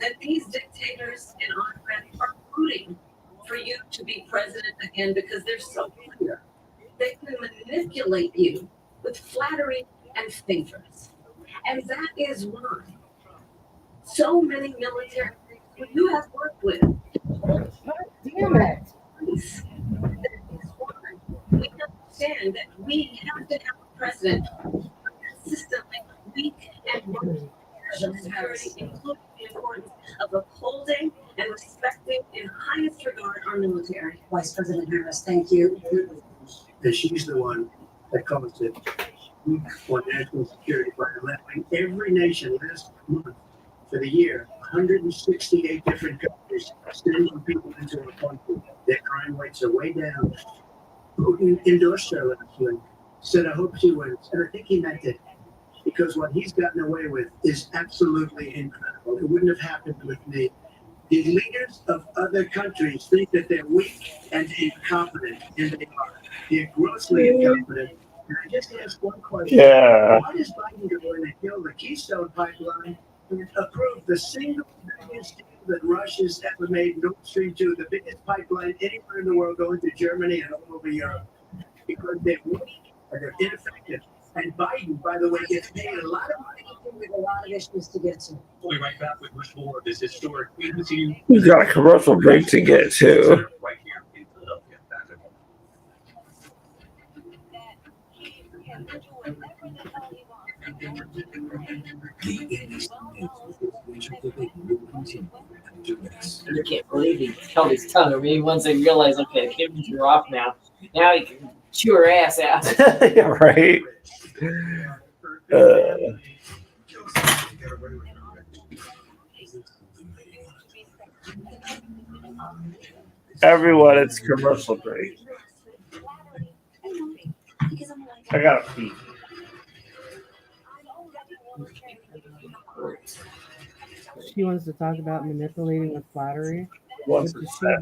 that these dictators and autocrats are rooting for you to be president again because they're so clear. They can manipulate you with flattery and favors. And that is why so many military people you have worked with. Damn it. That is why we understand that we have to have a president consistently weak and working national security, including the importance of upholding and respecting in highest regard our military. Vice President Harris, thank you. And she's the one that caused it for national security by allowing every nation last month for the year, 168 different countries sending people into a country. Their crime rates are way down. Putin endorsed her last week, said, I hope she wins. And I think he meant it because what he's gotten away with is absolutely incredible. It wouldn't have happened with me. The leaders of other countries think that they're weak and incompetent, and they are. They're grossly incompetent. And I just ask one question. Yeah. Why does Biden go in and kill the Keystone Pipeline and approve the single biggest deal that Russia's ever made, Nord Stream 2, the biggest pipeline anywhere in the world going to Germany and all over Europe? Because they're weak and they're ineffective. And Biden, by the way, gets paid a lot of money. With a lot of issues to get to. We'll be right back with much more of this historic interview We've got a commercial break to get to. right here in Philadelphia. Back in I can't believe he held his tongue over me once I realized, okay, the cameras are off now. Now he can chew her ass out. Yeah, right. Everyone, it's commercial break. I gotta pee. She wants to talk about manipulating with flattery. What does she 1%.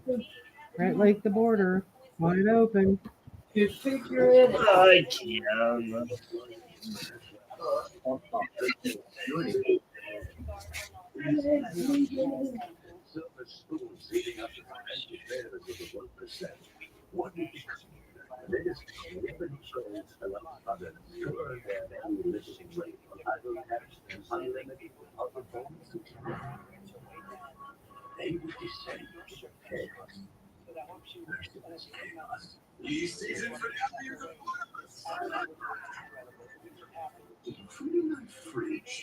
do? Right, like the border, wide open. You figure it out. I can. Silver spoons leading up to financial affairs of the 1%. What did you this different shows allow others to earn their value listing rate for idle tax and unlimited other bonuses. They would descend to chaos. Merciless chaos. You season for including my fridge.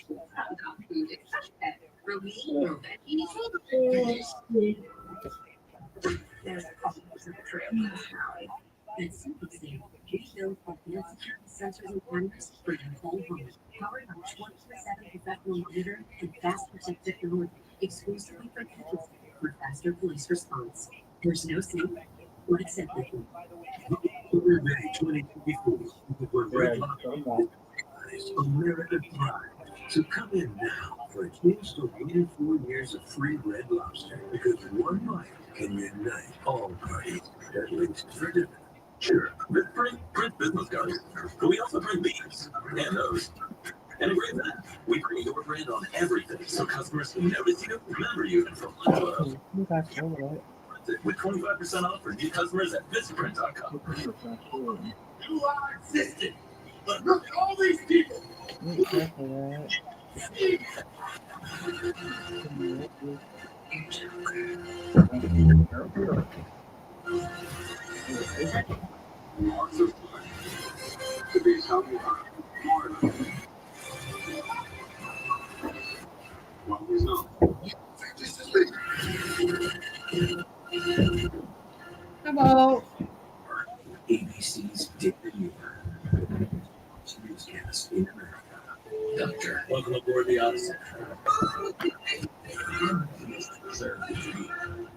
There's a couple of the trail in the valley. It's simply saying, built advanced sensors and cameras for your whole home. Powered by 24/7 professional monitoring and fast protect technology, exclusively for veterans for faster police response. There's no safe or accepted. We're ready 2024. We're Red Lobster. America Pride. So come in now for a taste of 24 years of free Red Lobster, because one bite can unite all parties, at least for dinner. Sure, with print business cards, but we also bring these and those. And agree with that. We bring your brand on everything, so customers can notice you, remember you, and from lunch to with 25% off for new customers at visitprint.com. You are existing, but look at all these people. To be someone more than what we know. Hello. ABC's David Muir. Newscast in America. Doctor, welcome aboard the Odyssey. Sir,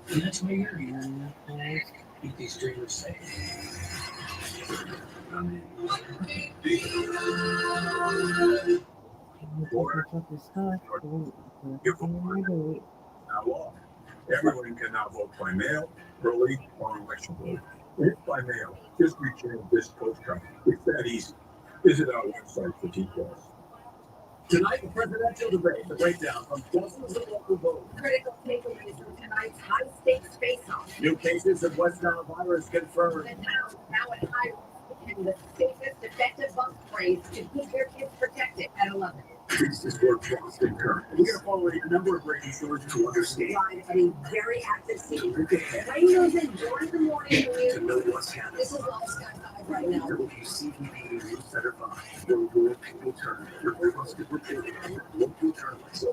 that's why you're here. Keep these dreamers safe. Now walk. Everyone can now vote by mail, early, or election vote. If by mail, just return this postcard. It's that easy. Visit our website for details. Tonight, the presidential debate, the breakdown from dozens of local votes. Critical takeaways from tonight's high-stakes face-off. New cases of West Nile virus confirmed. The town now at high risk and the safest effective bump phrase to keep your kids protected at 11. This is where trust and current. We're going to follow a number of breaking stories to understand. Live at a very active city. Radios enjoy the morning news. To know what's happening. This is all Sky 5 right now. WCPD News Center 5. The real people turn. Your trusted reporting. Local journalists.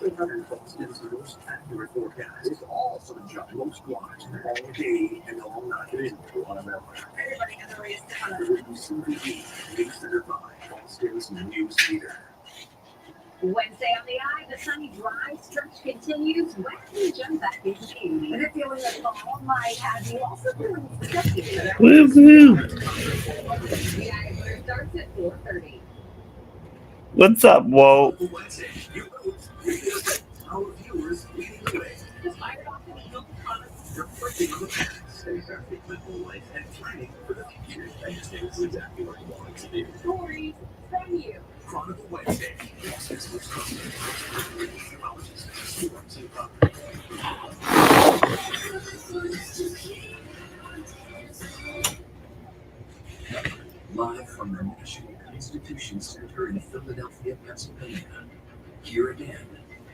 And Boston's most accurate forecast. It's all from John. Most watched all day and all night. On America. Everybody in the race to WCPD News Center 5. Boston's news leader. Wednesday on the Eye, the sunny dry stretch continues. Waxy jump back into beauty. But if feeling that fall might have you also feeling sexy. Woo-hoo. The Eye starts at 4:30. What's up, Walt? Our viewers leading the way. Inspired off the Eagle products. Reflecting on the past. Stay perfect with full life and planning for the future. I just think it's exactly what you want to do. Stories from you. Chronicle Wednesday. Live from the National Constitution Center in Philadelphia, Pennsylvania. Here again,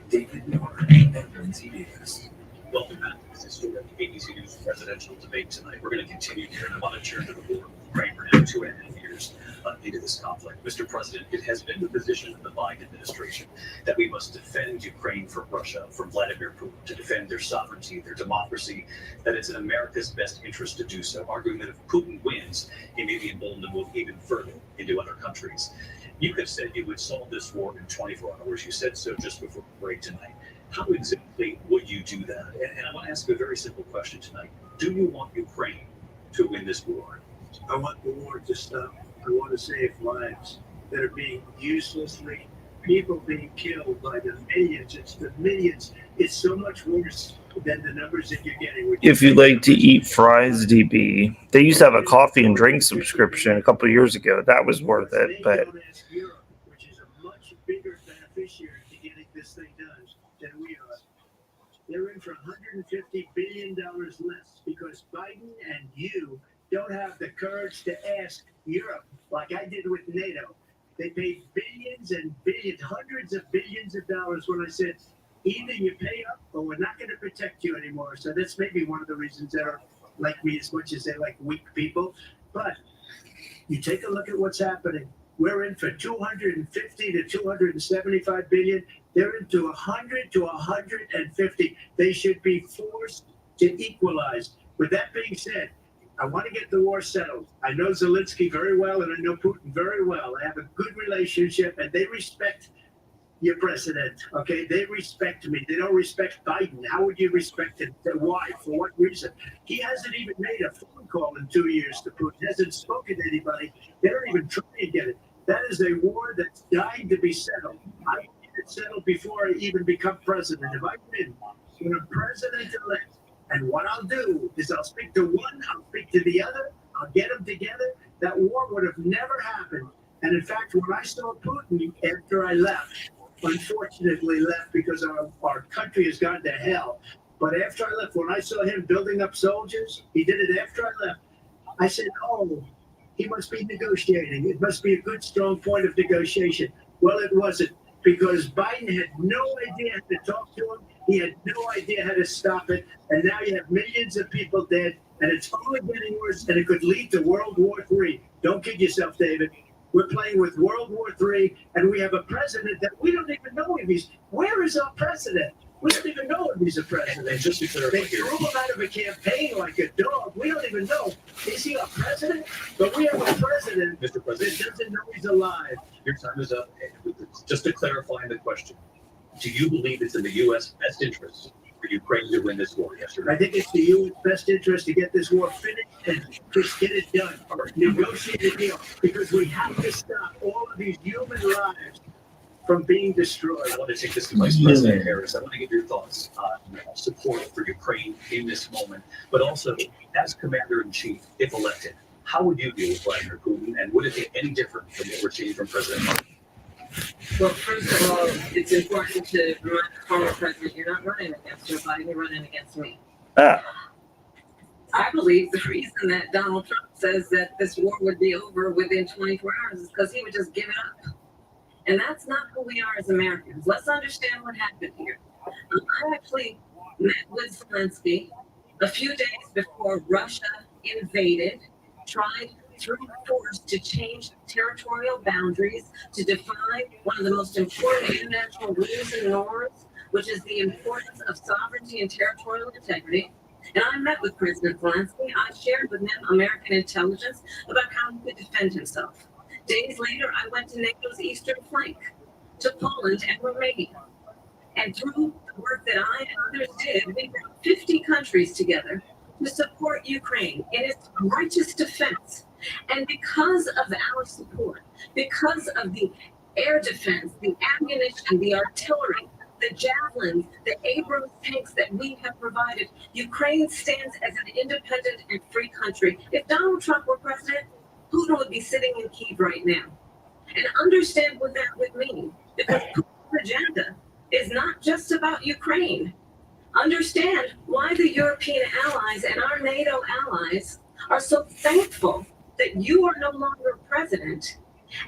David Muir and Lindsay Davis. Welcome back to this historic ABC News presidential debate tonight. We're going to continue here, and I want to turn to the board. Right, we're now 2.5 years into this conflict. Mr. President, it has been the position of the Biden administration that we must defend Ukraine from Russia, from Vladimir Putin, to defend their sovereignty, their democracy, that it's in America's best interest to do so, arguing that if Putin wins, he may be emboldened to move even further into other countries. You have said you would solve this war in 24 hours. You said so just before the break tonight. How exactly would you do that? And I want to ask you a very simple question tonight. Do you want Ukraine to win this war? I want the war to stop. I want to save lives that are being uselessly, people being killed by the millions. It's the millions. It's so much worse than the numbers that you're getting. If you like to eat fries, DB, they used to have a coffee and drink subscription a couple of years ago. That was worth it, but Europe, which is a much bigger beneficiary to getting this thing done than we are. They're in for $150 billion less because Biden and you don't have the courage to ask Europe like I did with NATO. They paid billions and billions, hundreds of billions of dollars when I said, either you pay up or we're not going to protect you anymore. So that's maybe one of the reasons they don't like me as much as they like weak people. But you take a look at what's happening. We're in for 250 to 275 billion. They're into 100 to 150. They should be forced to equalize. With that being said, I want to get the war settled. I know Zelensky very well, and I know Putin very well. I have a good relationship, and they respect your president. Okay, they respect me. They don't respect Biden. How would you respect him? Why? For what reason? He hasn't even made a phone call in 2 years to Putin. Hasn't spoken to anybody. They don't even try to get it. That is a war that's dying to be settled. I get it settled before I even become president. If I win, when I'm president-elect, and what I'll do is I'll speak to one, I'll speak to the other, I'll get them together. That war would have never happened. And in fact, when I saw Putin after I left, unfortunately left because our country has gone to hell. But after I left, when I saw him building up soldiers, he did it after I left. I said, oh, he must be negotiating. It must be a good, strong point of negotiation. Well, it wasn't, because Biden had no idea how to talk to him. He had no idea how to stop it. And now you have millions of people dead, and it's only getting worse, and it could lead to World War III. Don't kid yourself, David. We're playing with World War III, and we have a president that we don't even know if he's. Where is our president? We don't even know if he's a president. And just to clarify, they threw him out of a campaign like a dog. We don't even know. Is he a president? But we have a president, Mr. President, that doesn't know he's alive. your time is up. Just to clarify the question, do you believe it's in the U.S. best interest for Ukraine to win this war? Yes or no? I think it's the U.S. best interest to get this war finished and just get it done. Or negotiate a deal, because we have to stop all of these human lives from being destroyed. I want to take this to Vice President Harris. I want to get your thoughts on support for Ukraine in this moment, but also as Commander-in-Chief, if elected, how would you deal with Vladimir Putin, and would it be any different from what we're seeing from President Biden? Well, first of all, it's important to remind the former president, you're not running against Joe Biden, you're running against me. I believe the reason that Donald Trump says that this war would be over within 24 hours is because he would just give it up. And that's not who we are as Americans. Let's understand what happened here. I actually met with Zelensky a few days before Russia invaded, tried through force to change territorial boundaries, to define one of the most important international rules and norms, which is the importance of sovereignty and territorial integrity. And I met with President Zelensky. I shared with him American intelligence about how he could defend himself. Days later, I went to NATO's eastern flank, to Poland and Romania. And through the work that I and others did, we brought 50 countries together to support Ukraine in its righteous defense. And because of our support, because of the air defense, the ammunition, the artillery, the javelins, the Abrams tanks that we have provided, Ukraine stands as an independent and free country. If Donald Trump were president, Putin would be sitting in Kyiv right now. And understand what that would mean, because Putin's agenda is not just about Ukraine. Understand why the European allies and our NATO allies are so thankful that you are no longer president,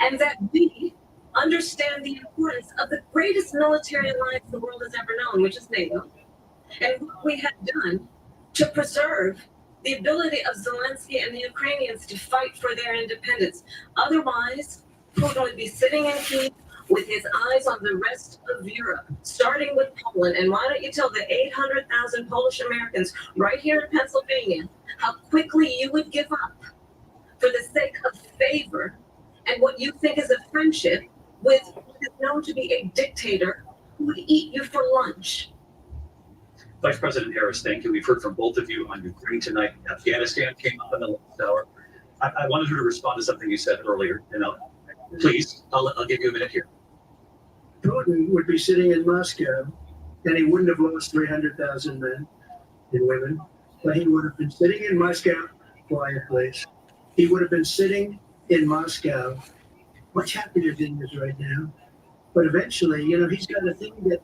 and that we understand the importance of the greatest military alliance the world has ever known, which is NATO, and what we have done to preserve the ability of Zelensky and the Ukrainians to fight for their independence. Otherwise, Putin would be sitting in Kyiv with his eyes on the rest of Europe, starting with Poland. And why don't you tell the 800,000 Polish Americans right here in Pennsylvania how quickly you would give up for the sake of favor and what you think is a friendship with what is known to be a dictator who would eat you for lunch. Vice President Harris, thank you. We've heard from both of you on Ukraine tonight. Afghanistan came up in the last hour. I wanted you to respond to something you said earlier. Please, I'll give you a minute here. Putin would be sitting in Moscow, and he wouldn't have lost 300,000 men and women, but he would have been sitting in Moscow, quiet place. He would have been sitting in Moscow, much happier than he is right now. But eventually, he's got a thing that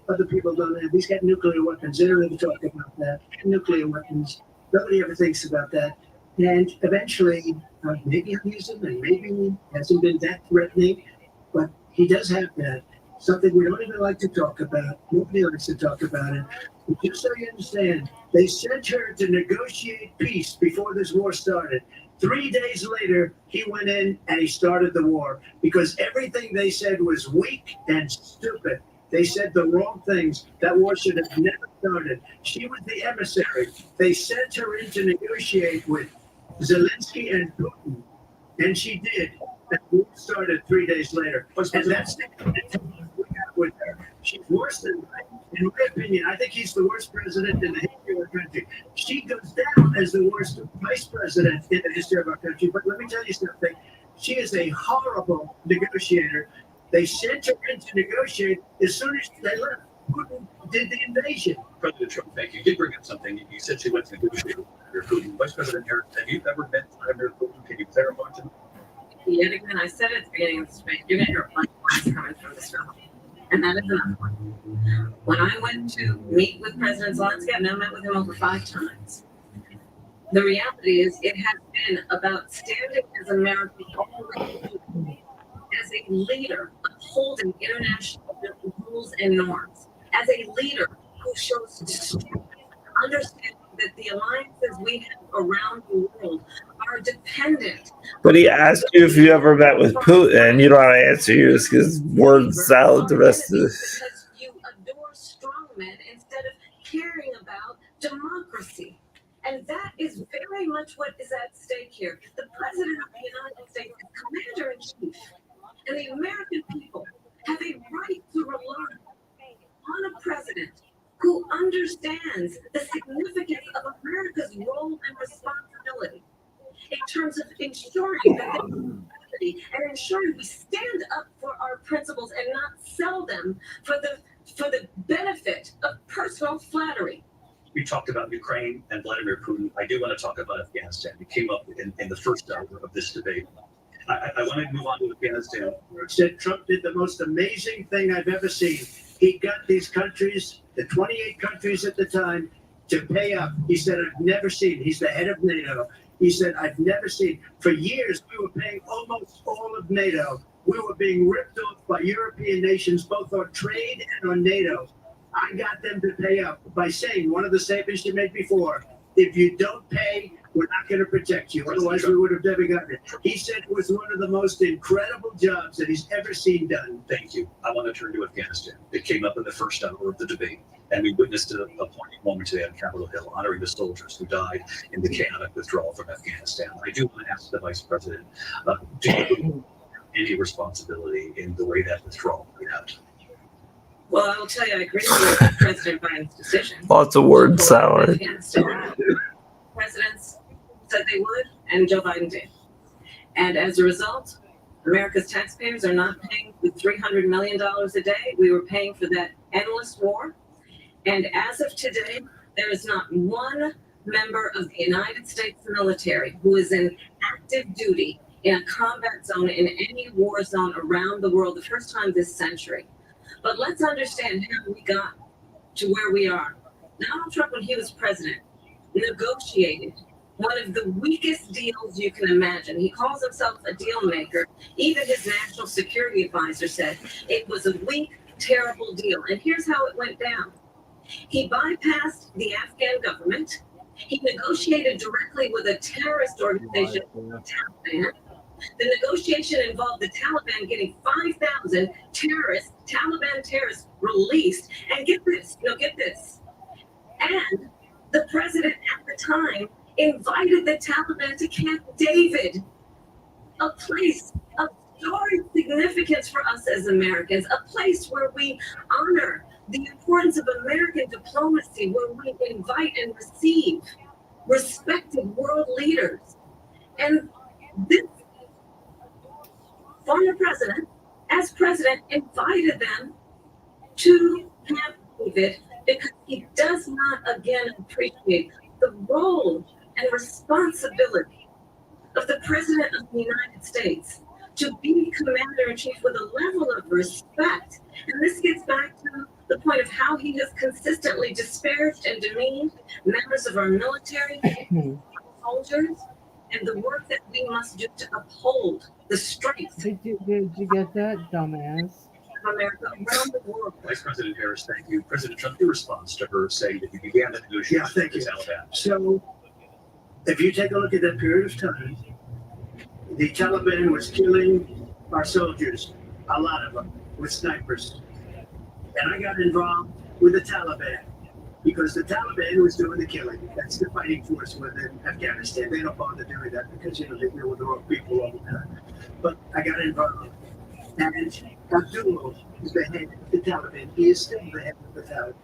other people don't have. He's got nuclear weapons. They don't even talk about that. Nuclear weapons. Nobody ever thinks about that. And eventually, maybe he'll use them, and maybe he hasn't been that threatening, but he does have that. Something we don't even like to talk about. Nobody likes to talk about it. But just so you understand, they sent her to negotiate peace before this war started. 3 days later, he went in and he started the war because everything they said was weak and stupid. They said the wrong things. That war should have never started. She was the emissary. They sent her in to negotiate with Zelensky and Putin, and she did. That war started 3 days later. And that's the we got with her. She's worse than, in my opinion, I think he's the worst president in the history of our country. She goes down as the worst vice president in the history of our country. But let me tell you something. She is a horrible negotiator. They sent her in to negotiate as soon as they left. Putin did the invasion. President Trump, thank you. You did bring up something. You said she went to negotiate with Putin. Vice President Harris, have you ever met Vladimir Putin? Can you clarify to me? Yet again, I said at the beginning of this debate, you're going to hear a bunch of lines coming from this room. And that is enough one. When I went to meet with President Zelensky, I've now met with him over 5 times. The reality is it has been about standing as America's as a leader, upholding international rules and norms, as a leader who shows strength, understanding that the alliances we have around the world are dependent. But he asked you if you ever met with Putin. You don't want to answer you because word salad the rest of this. Because you adore strongmen instead of caring about democracy. And that is very much what is at stake here. The President of the United States is Commander-in-Chief. And the American people have a right to rely on a president who understands the significance of America's role and responsibility in terms of ensuring that and ensuring we stand up for our principles and not sell them for the benefit of personal flattery. We talked about Ukraine and Vladimir Putin. I do want to talk about Afghanistan. It came up in the first hour of this debate. I want to move on to Afghanistan. Said Trump did the most amazing thing I've ever seen. He got these countries, the 28 countries at the time, to pay up. He said, I've never seen, he's the head of NATO. He said, I've never seen, for years, we were paying almost all of NATO. We were being ripped off by European nations, both on trade and on NATO. I got them to pay up by saying one of the statements you made before, if you don't pay, we're not going to protect you. Otherwise, we would have never gotten it. He said it was one of the most incredible jobs that he's ever seen done. Thank you. I want to turn to Afghanistan. It came up in the first hour of the debate, and we witnessed a poignant moment today on Capitol Hill, honoring the soldiers who died in the chaotic withdrawal from Afghanistan. I do want to ask the Vice President, do you have any responsibility in the way that withdrawal played out? Well, I will tell you, I agree with President Biden's decision. Lots of word salad. Presidents said they would, and Joe Biden did. And as a result, America's taxpayers are not paying the $300 million a day we were paying for that endless war. And as of today, there is not one member of the United States military who is in active duty in a combat zone in any war zone around the world, the first time this century. But let's understand how we got to where we are. Donald Trump, when he was president, negotiated one of the weakest deals you can imagine. He calls himself a deal maker. Even his national security advisor said it was a weak, terrible deal. And here's how it went down. He bypassed the Afghan government. He negotiated directly with a terrorist organization, Taliban. The negotiation involved the Taliban getting 5,000 Taliban terrorists released. And get this, get this. And the president at the time invited the Taliban to Camp David, a place of storied significance for us as Americans, a place where we honor the importance of American diplomacy where we invite and receive respected world leaders. And this former president, as president, invited them to Camp David because he does not again appreciate the role and responsibility of the President of the United States to be commander-in-chief with a level of respect. And this gets back to the point of how he has consistently disparaged and demeaned members of our military, soldiers, and the work that we must do to uphold the strength Did you get that, dumbass? of America around the world. Vice President Harris, thank you. President Trump, your response to her saying that you began the negotiations Yeah, thank with you. the Taliban. So, if you take a look at that period of time, the Taliban was killing our soldiers, a lot of them, with snipers. And I got involved with the Taliban because the Taliban was doing the killing. That's the fighting force within Afghanistan. They don't bother doing that because, they deal with the wrong people all the time. But I got involved. And Abdul is the head of the Taliban. He is still the head of the Taliban.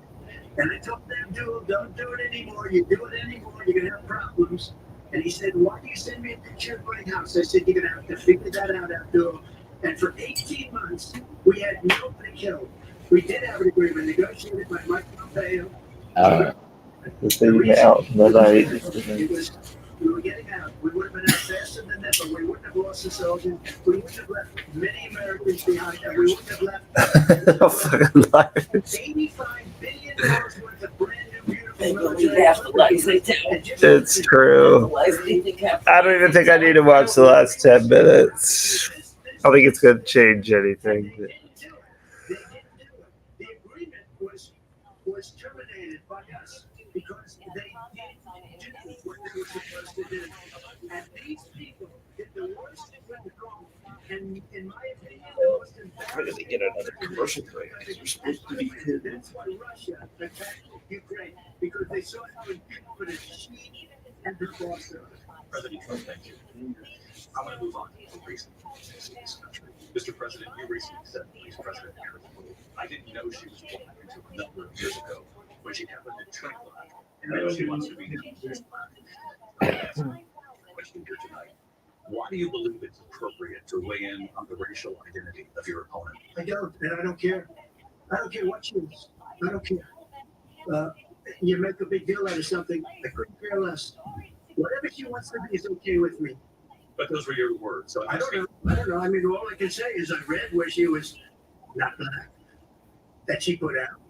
And I told Abdul, don't do it anymore. You do it anymore, you're going to have problems. And he said, why do you send me a picture of my house? I said, you're going to have to figure that out, Abdul. And for 18 months, we had nobody killed. We did have an agreement negotiated by Mike Pompeo. The thing out the night. It was, we were getting out. We would have been out faster than that, but we wouldn't have lost a soldier. We wouldn't have left many Americans behind, and we wouldn't have left Fucking liar. $85 billion worth of brand new, beautiful They believe military half the lies they tell. It's true. I don't even think I need to watch the last 10 minutes. I don't think it's going to change anything. The agreement was terminated by us because they didn't do what they were supposed to do. And these people did the worst thing wrong. And in my opinion, the most We're going to get another commercial break because we're supposed to be good. That's why Russia attacked Ukraine, because they saw how people would cheat and the boss. President Trump, thank you. I want to move on to recent policies in this country. Mr. President, you recently said Vice President Harris, I didn't know she was born into a number of years ago when she happened to turn black, and now she wants to be introduced black. Question here tonight. Why do you believe it's appropriate to weigh in on the racial identity of your opponent? I don't, and I don't care. I don't care what she is. I don't care. You make a big deal out of something, I couldn't care less. Whatever she wants to be is okay with me. But those were your words. So I don't know. I mean, all I can say is I read where she was not black, that she put out,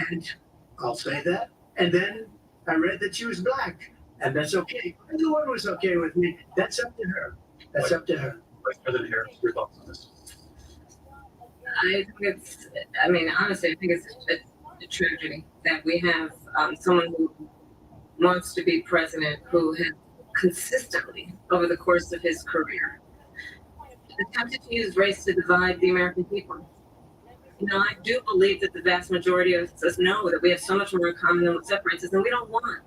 and I'll say that. And then I read that she was black, and that's okay. Either one was okay with me. That's up to her. That's up to her. Vice President Harris, your thoughts on this? Honestly, I think it's a tragedy that we have someone who wants to be president who has consistently, over the course of his career, attempted to use race to divide the American people. I do believe that the vast majority of us know that we have so much more in common than what separates us, and we don't want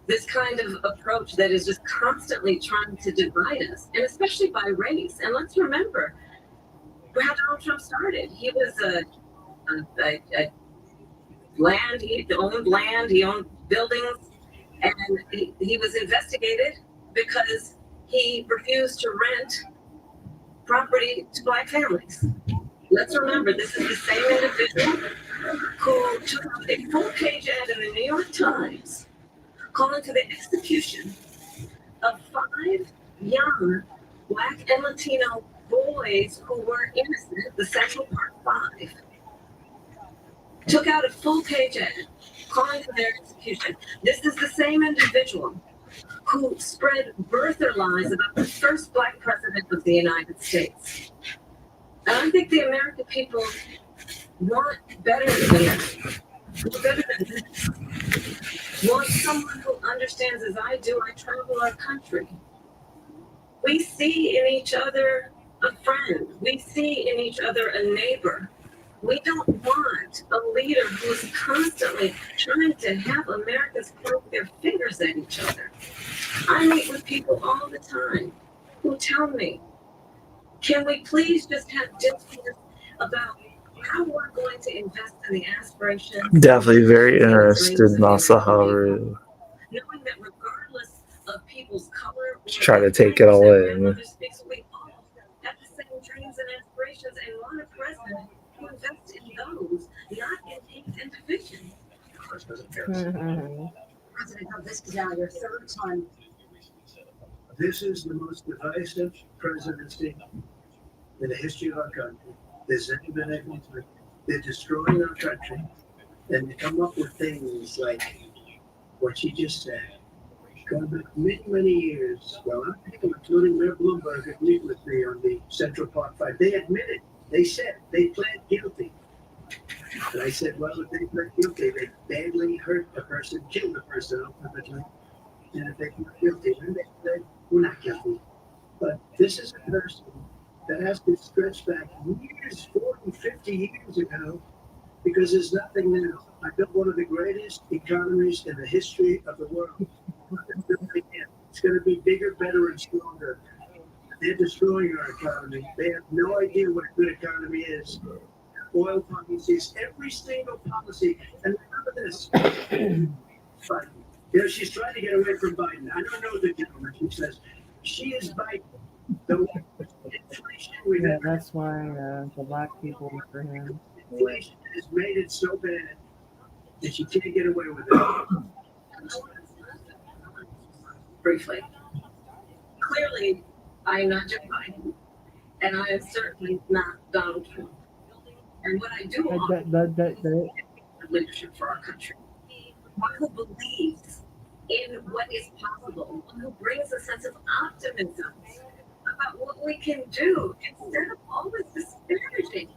this kind of approach that is just constantly trying to divide us, and especially by race. And let's remember how Donald Trump started. He was he owned land, he owned buildings, and he was investigated because he refused to rent property to black families. Let's remember, this is the same individual who took out a full-page ad in the New York Times calling for the execution of 5 young black and Latino boys who were innocent, the Central Park 5. Took out a full-page ad calling for their execution. This is the same individual who spread birther lies about the first black president of the United States. And I think the American people want better than that. Better than this. Want someone who understands, as I do, I travel our country. We see in each other a friend. We see in each other a neighbor. We don't want a leader who is constantly trying to have Americans point their fingers at each other. I meet with people all the time who tell me, can we please just have discourse about how we're going going to invest in the aspirations. Definitely very interested in Masaharu. Knowing that regardless of people's color, Just try to take it all in. we all have the same dreams and aspirations and want a president who invests in those, not in hate and division. President Trump, this is now your third time. This is the most divisive presidency in the history of our country. There's never been anything to it. They're destroying our country, and they come up with things like what she just said. Going back many, many years, well, I'm people, including Mayor Bloomberg, agreed with me on the Central Park fight. They admitted, they said they pled guilty. And I said, well, if they pled guilty, they badly hurt a person, killed a person ultimately. And if they pled guilty, then they said, we're not guilty. But this is a person that has to stretch back years, 40, 50 years ago, because there's nothing now. I built one of the greatest economies in the history of the world. It's going to be bigger, better, and stronger. They're destroying our economy. They have no idea what a good economy is. Oil policies, every single policy. And remember this. Biden. You know, she's trying to get away from Biden. I don't know the gentleman. She says, she is Biden. The inflation we Yeah, have. that's why the black people are for him. Inflation has made it so bad that she can't get away with it. Briefly, clearly, I am not Joe Biden, and I am certainly not Donald Trump. And what I do want is leadership for our country. One who believes in what is possible, one who brings a sense of optimism about what we can do instead of always disparaging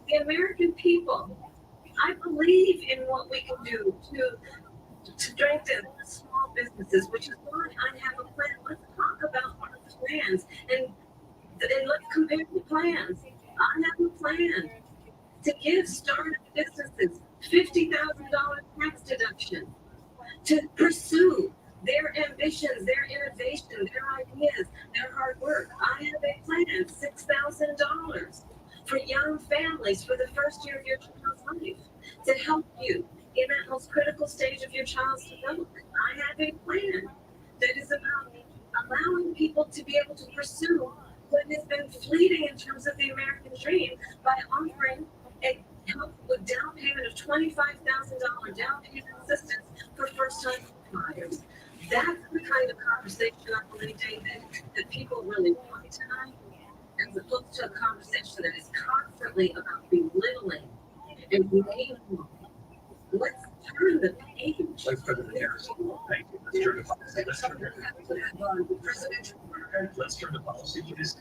the American people. I believe in what we can do to strengthen small businesses, which is why I have a plan. Let's talk about our plans and let's compare the plans. I have a plan to give startup businesses $50,000 tax deduction to pursue their ambitions, their innovation, their ideas, their hard work. I have a plan, $6,000 for young families for the first year of your child's life to help you in that most critical stage of your child's development. I have a plan that is about allowing people to be able to pursue what has been fleeting in terms of the American dream by offering a help with down payment of $25,000 down payment assistance for first-time buyers. That's the kind of conversation I believe, David, that people really want tonight, as opposed to a conversation that is constantly about belittling and naming. Let's turn the page. Vice President Harris, thank you. Let's turn to policy. Let's turn to policy, please.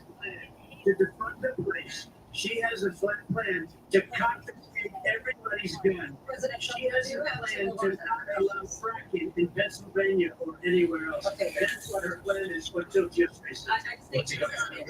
To defund the police, she has a flat plan to confiscate everybody's gun. She has a plan to not allow fracking in Pennsylvania or anywhere else. Okay. That's what her plan is until Tuesday. I think the president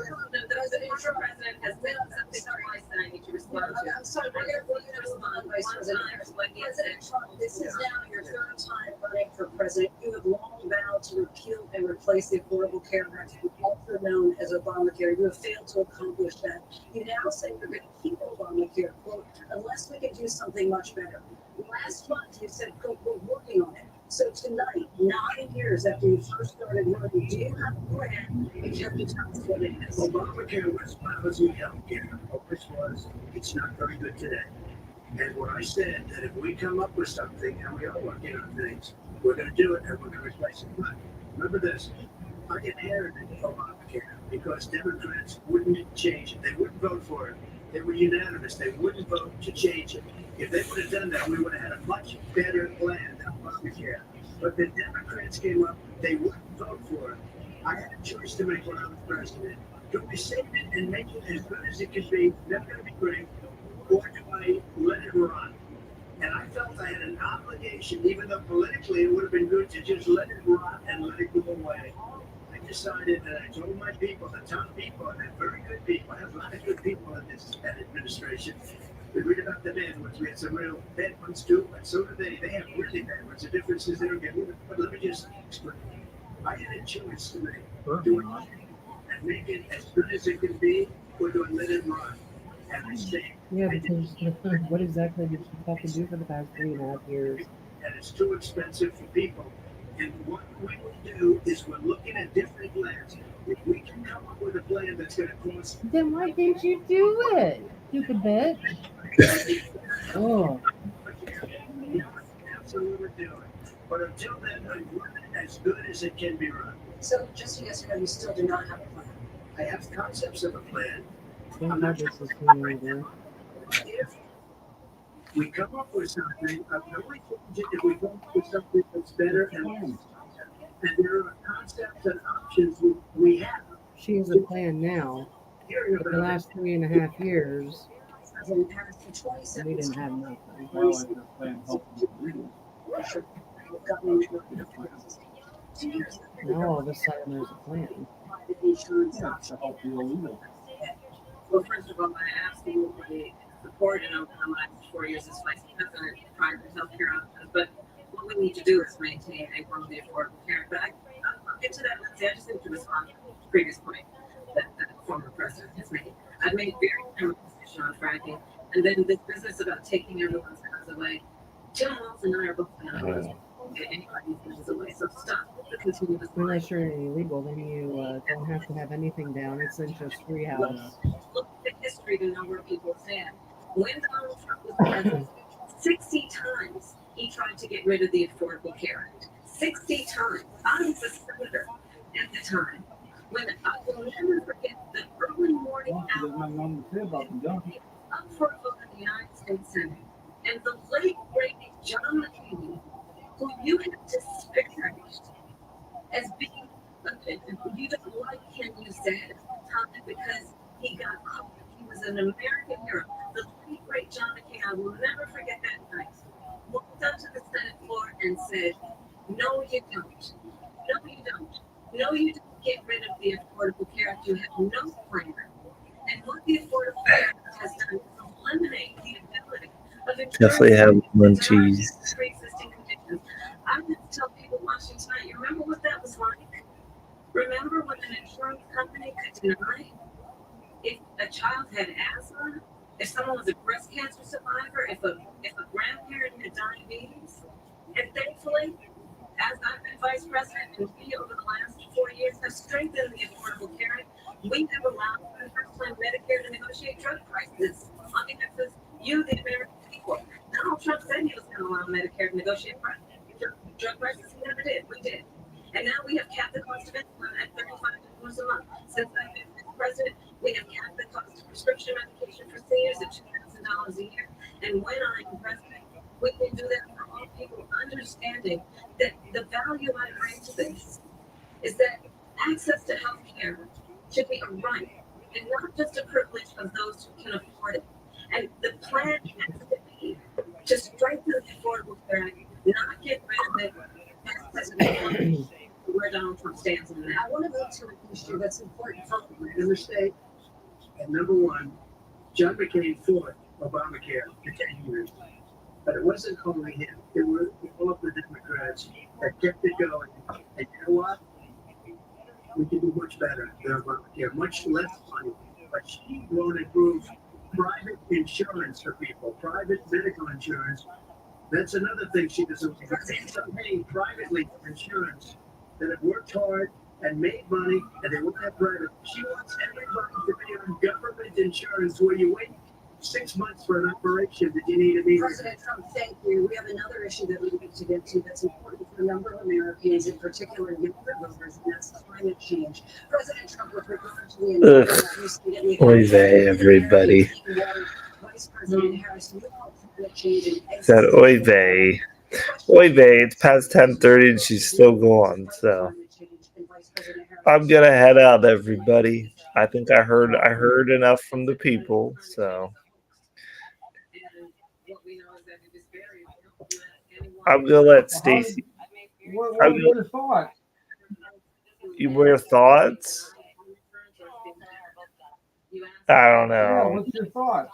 has said something twice that I need to respond to. I'm sorry, we're going to respond, Vice President Harris. President Trump, this is now your third time running for president. You have long vowed to repeal and replace the Affordable Care Act, also known as Obamacare. You have failed to accomplish that. You now say you're going to keep Obamacare, quote, unless we can do something much better. Last month, you said, quote, we're working on it. So tonight, 9 years after you first started working, do you have a plan? And can you tell us what it is? Obamacare was policy health care. Which was, it's not very good today. And what I said, that if we come up with something, and we are working on things, we're going to do it and we're going to replace it. But remember this, I inherited Obamacare because Democrats wouldn't change it. They wouldn't vote for it. They were unanimous. They wouldn't vote to change it. If they would have done that, we would have had a much better plan than Obamacare. But the Democrats came up, they wouldn't vote for it. I had a choice to make when I was president. Do we save it and make it as good as it can be, never going to be great, or do I let it run? And I felt I had an obligation, even though politically it would have been good to just let it run and let it go away. I decided that I told my people, the top people, and they're very good people, I have a lot of good people in this administration. We read about the bad ones. We had some real bad ones too, but so do they. They have really bad ones. The difference is they don't get rid of it. But let me just explain. I had a choice to make. Do it and make it as good as it can be, or do I let it run? and the same. Yeah, because what exactly did she have to do for the past 3.5 years? And it's too expensive for people. And what we will do is we're looking at different plans. If we can come up with a plan that's going to cost. Then why didn't you do it, stupid bitch? Oh. That's what we're doing. But until then, I run it as good as it can be run. So just so yes or no, you still do not have a plan. I have concepts of a plan. Don't have this is over. If we come up with something, I'm only changing if we come up with something that's better and there are concepts and options we have. She has a plan now. For the last 3.5 years, President Harris for 27 we didn't have nothing. Well, and the plan helped you do. Now all of a sudden there's a plan. Yeah, to help the illegal. Well, first of all, I absolutely support and over the last 4 years as vice president prior to healthcare options. But what we need to do is maintain a worldly affordable care. But I'll get to that, Lindsay. I just need to respond to the previous point that the former president has made. I've made very firm position on fracking, and then this business about taking everyone's guns away. Jim Walz and I are both not opposed to get anybody's guns away. So stop the continuous. Unless you're illegal, then you don't have to have anything down. It's in just free house. Look at the history to know where people stand. When Donald Trump was president, 60 times he tried to get rid of the Affordable Care Act. 60 times. I was a senator at the time. When I will never forget the early morning hours up for a vote in the United States Senate. And the late, great John McCain, who you have disparaged as being, you don't like him, you said, Tom, because he got caught. He was an American hero. The late, great John McCain, I will never forget that night, walked up to the Senate floor and said, no, you don't. No, you don't. No, you don't get rid of the Affordable Care Act. You have no plan. And what the Affordable Care Act has done is eliminate the ability of Definitely have munchies. pre-existing conditions. I would tell people watching tonight, you remember what that was like? Remember when an insurance company could deny if a child had asthma, if someone was a breast cancer survivor, if a grandparent had diabetes? And thankfully, as I've been vice president and we over the last 4 years have strengthened the Affordable Care Act, we have allowed for the first time Medicare to negotiate drug prices on behalf of you, the American people. Donald Trump said he was going to allow Medicare to negotiate drug prices. He never did. We did. And now we have capped the cost of insulin at $35 a month. Since I've been president, we have capped the cost of prescription medication for seniors at $2,000 a year. And when I'm president, we can do that for all people, understanding that the value I bring to this is that access to health care should be a right and not just a privilege of those who can afford it. And the plan has to be to strengthen the Affordable Care Act, not get rid of it. That's President where Donald Trump stands in that. I want to go to an issue that's important for Make no mistake. And number one, John McCain fought Obamacare for 10 years. But it wasn't only him. It were all of the Democrats that kept it going. And you know what? We can do much better than Obamacare, much less money. But she won't improve private insurance for people, private medical insurance. That's another thing she doesn't want. People are paying privately for insurance that have worked hard and made money, and they won't have private. She wants everybody to be on government insurance where you wait 6 months for an operation that you need immediately. President Trump, thank you. We have another issue that we need to get to that's important for a number of Americans, in particular younger voters, and that's climate change. President Trump, with regard to the Oy vey, everybody. Vice President Harris, you call climate change an Said oy vey. Oy vey, it's past 10:30 and she's still going, so I'm gonna head out, everybody. I think I heard enough from the people, so I'm gonna let Stacy. What are your thoughts? Your thoughts? I don't Yeah, know. what's your thoughts?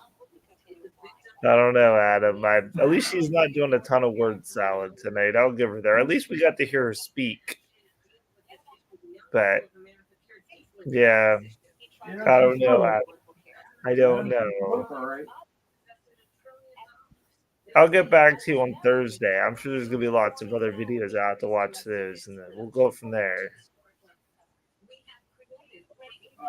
I don't know, Adam. At least she's not doing a ton of word salad tonight. I'll give her there. At least we got to hear her speak. But yeah, I don't know, Adam. I don't know. All right. I'll get back to you on Thursday. I'm sure there's gonna be lots of other videos out to watch those, and then we'll go from there.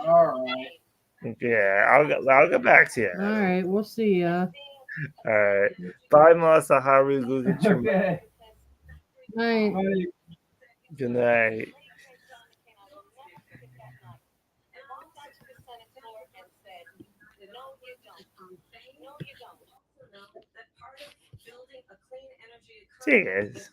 All right. Yeah, I'll get back to you. All right, we'll see ya. All right. Bye, Melissa. Haru. Go get your Okay. Night. Good night. See you guys.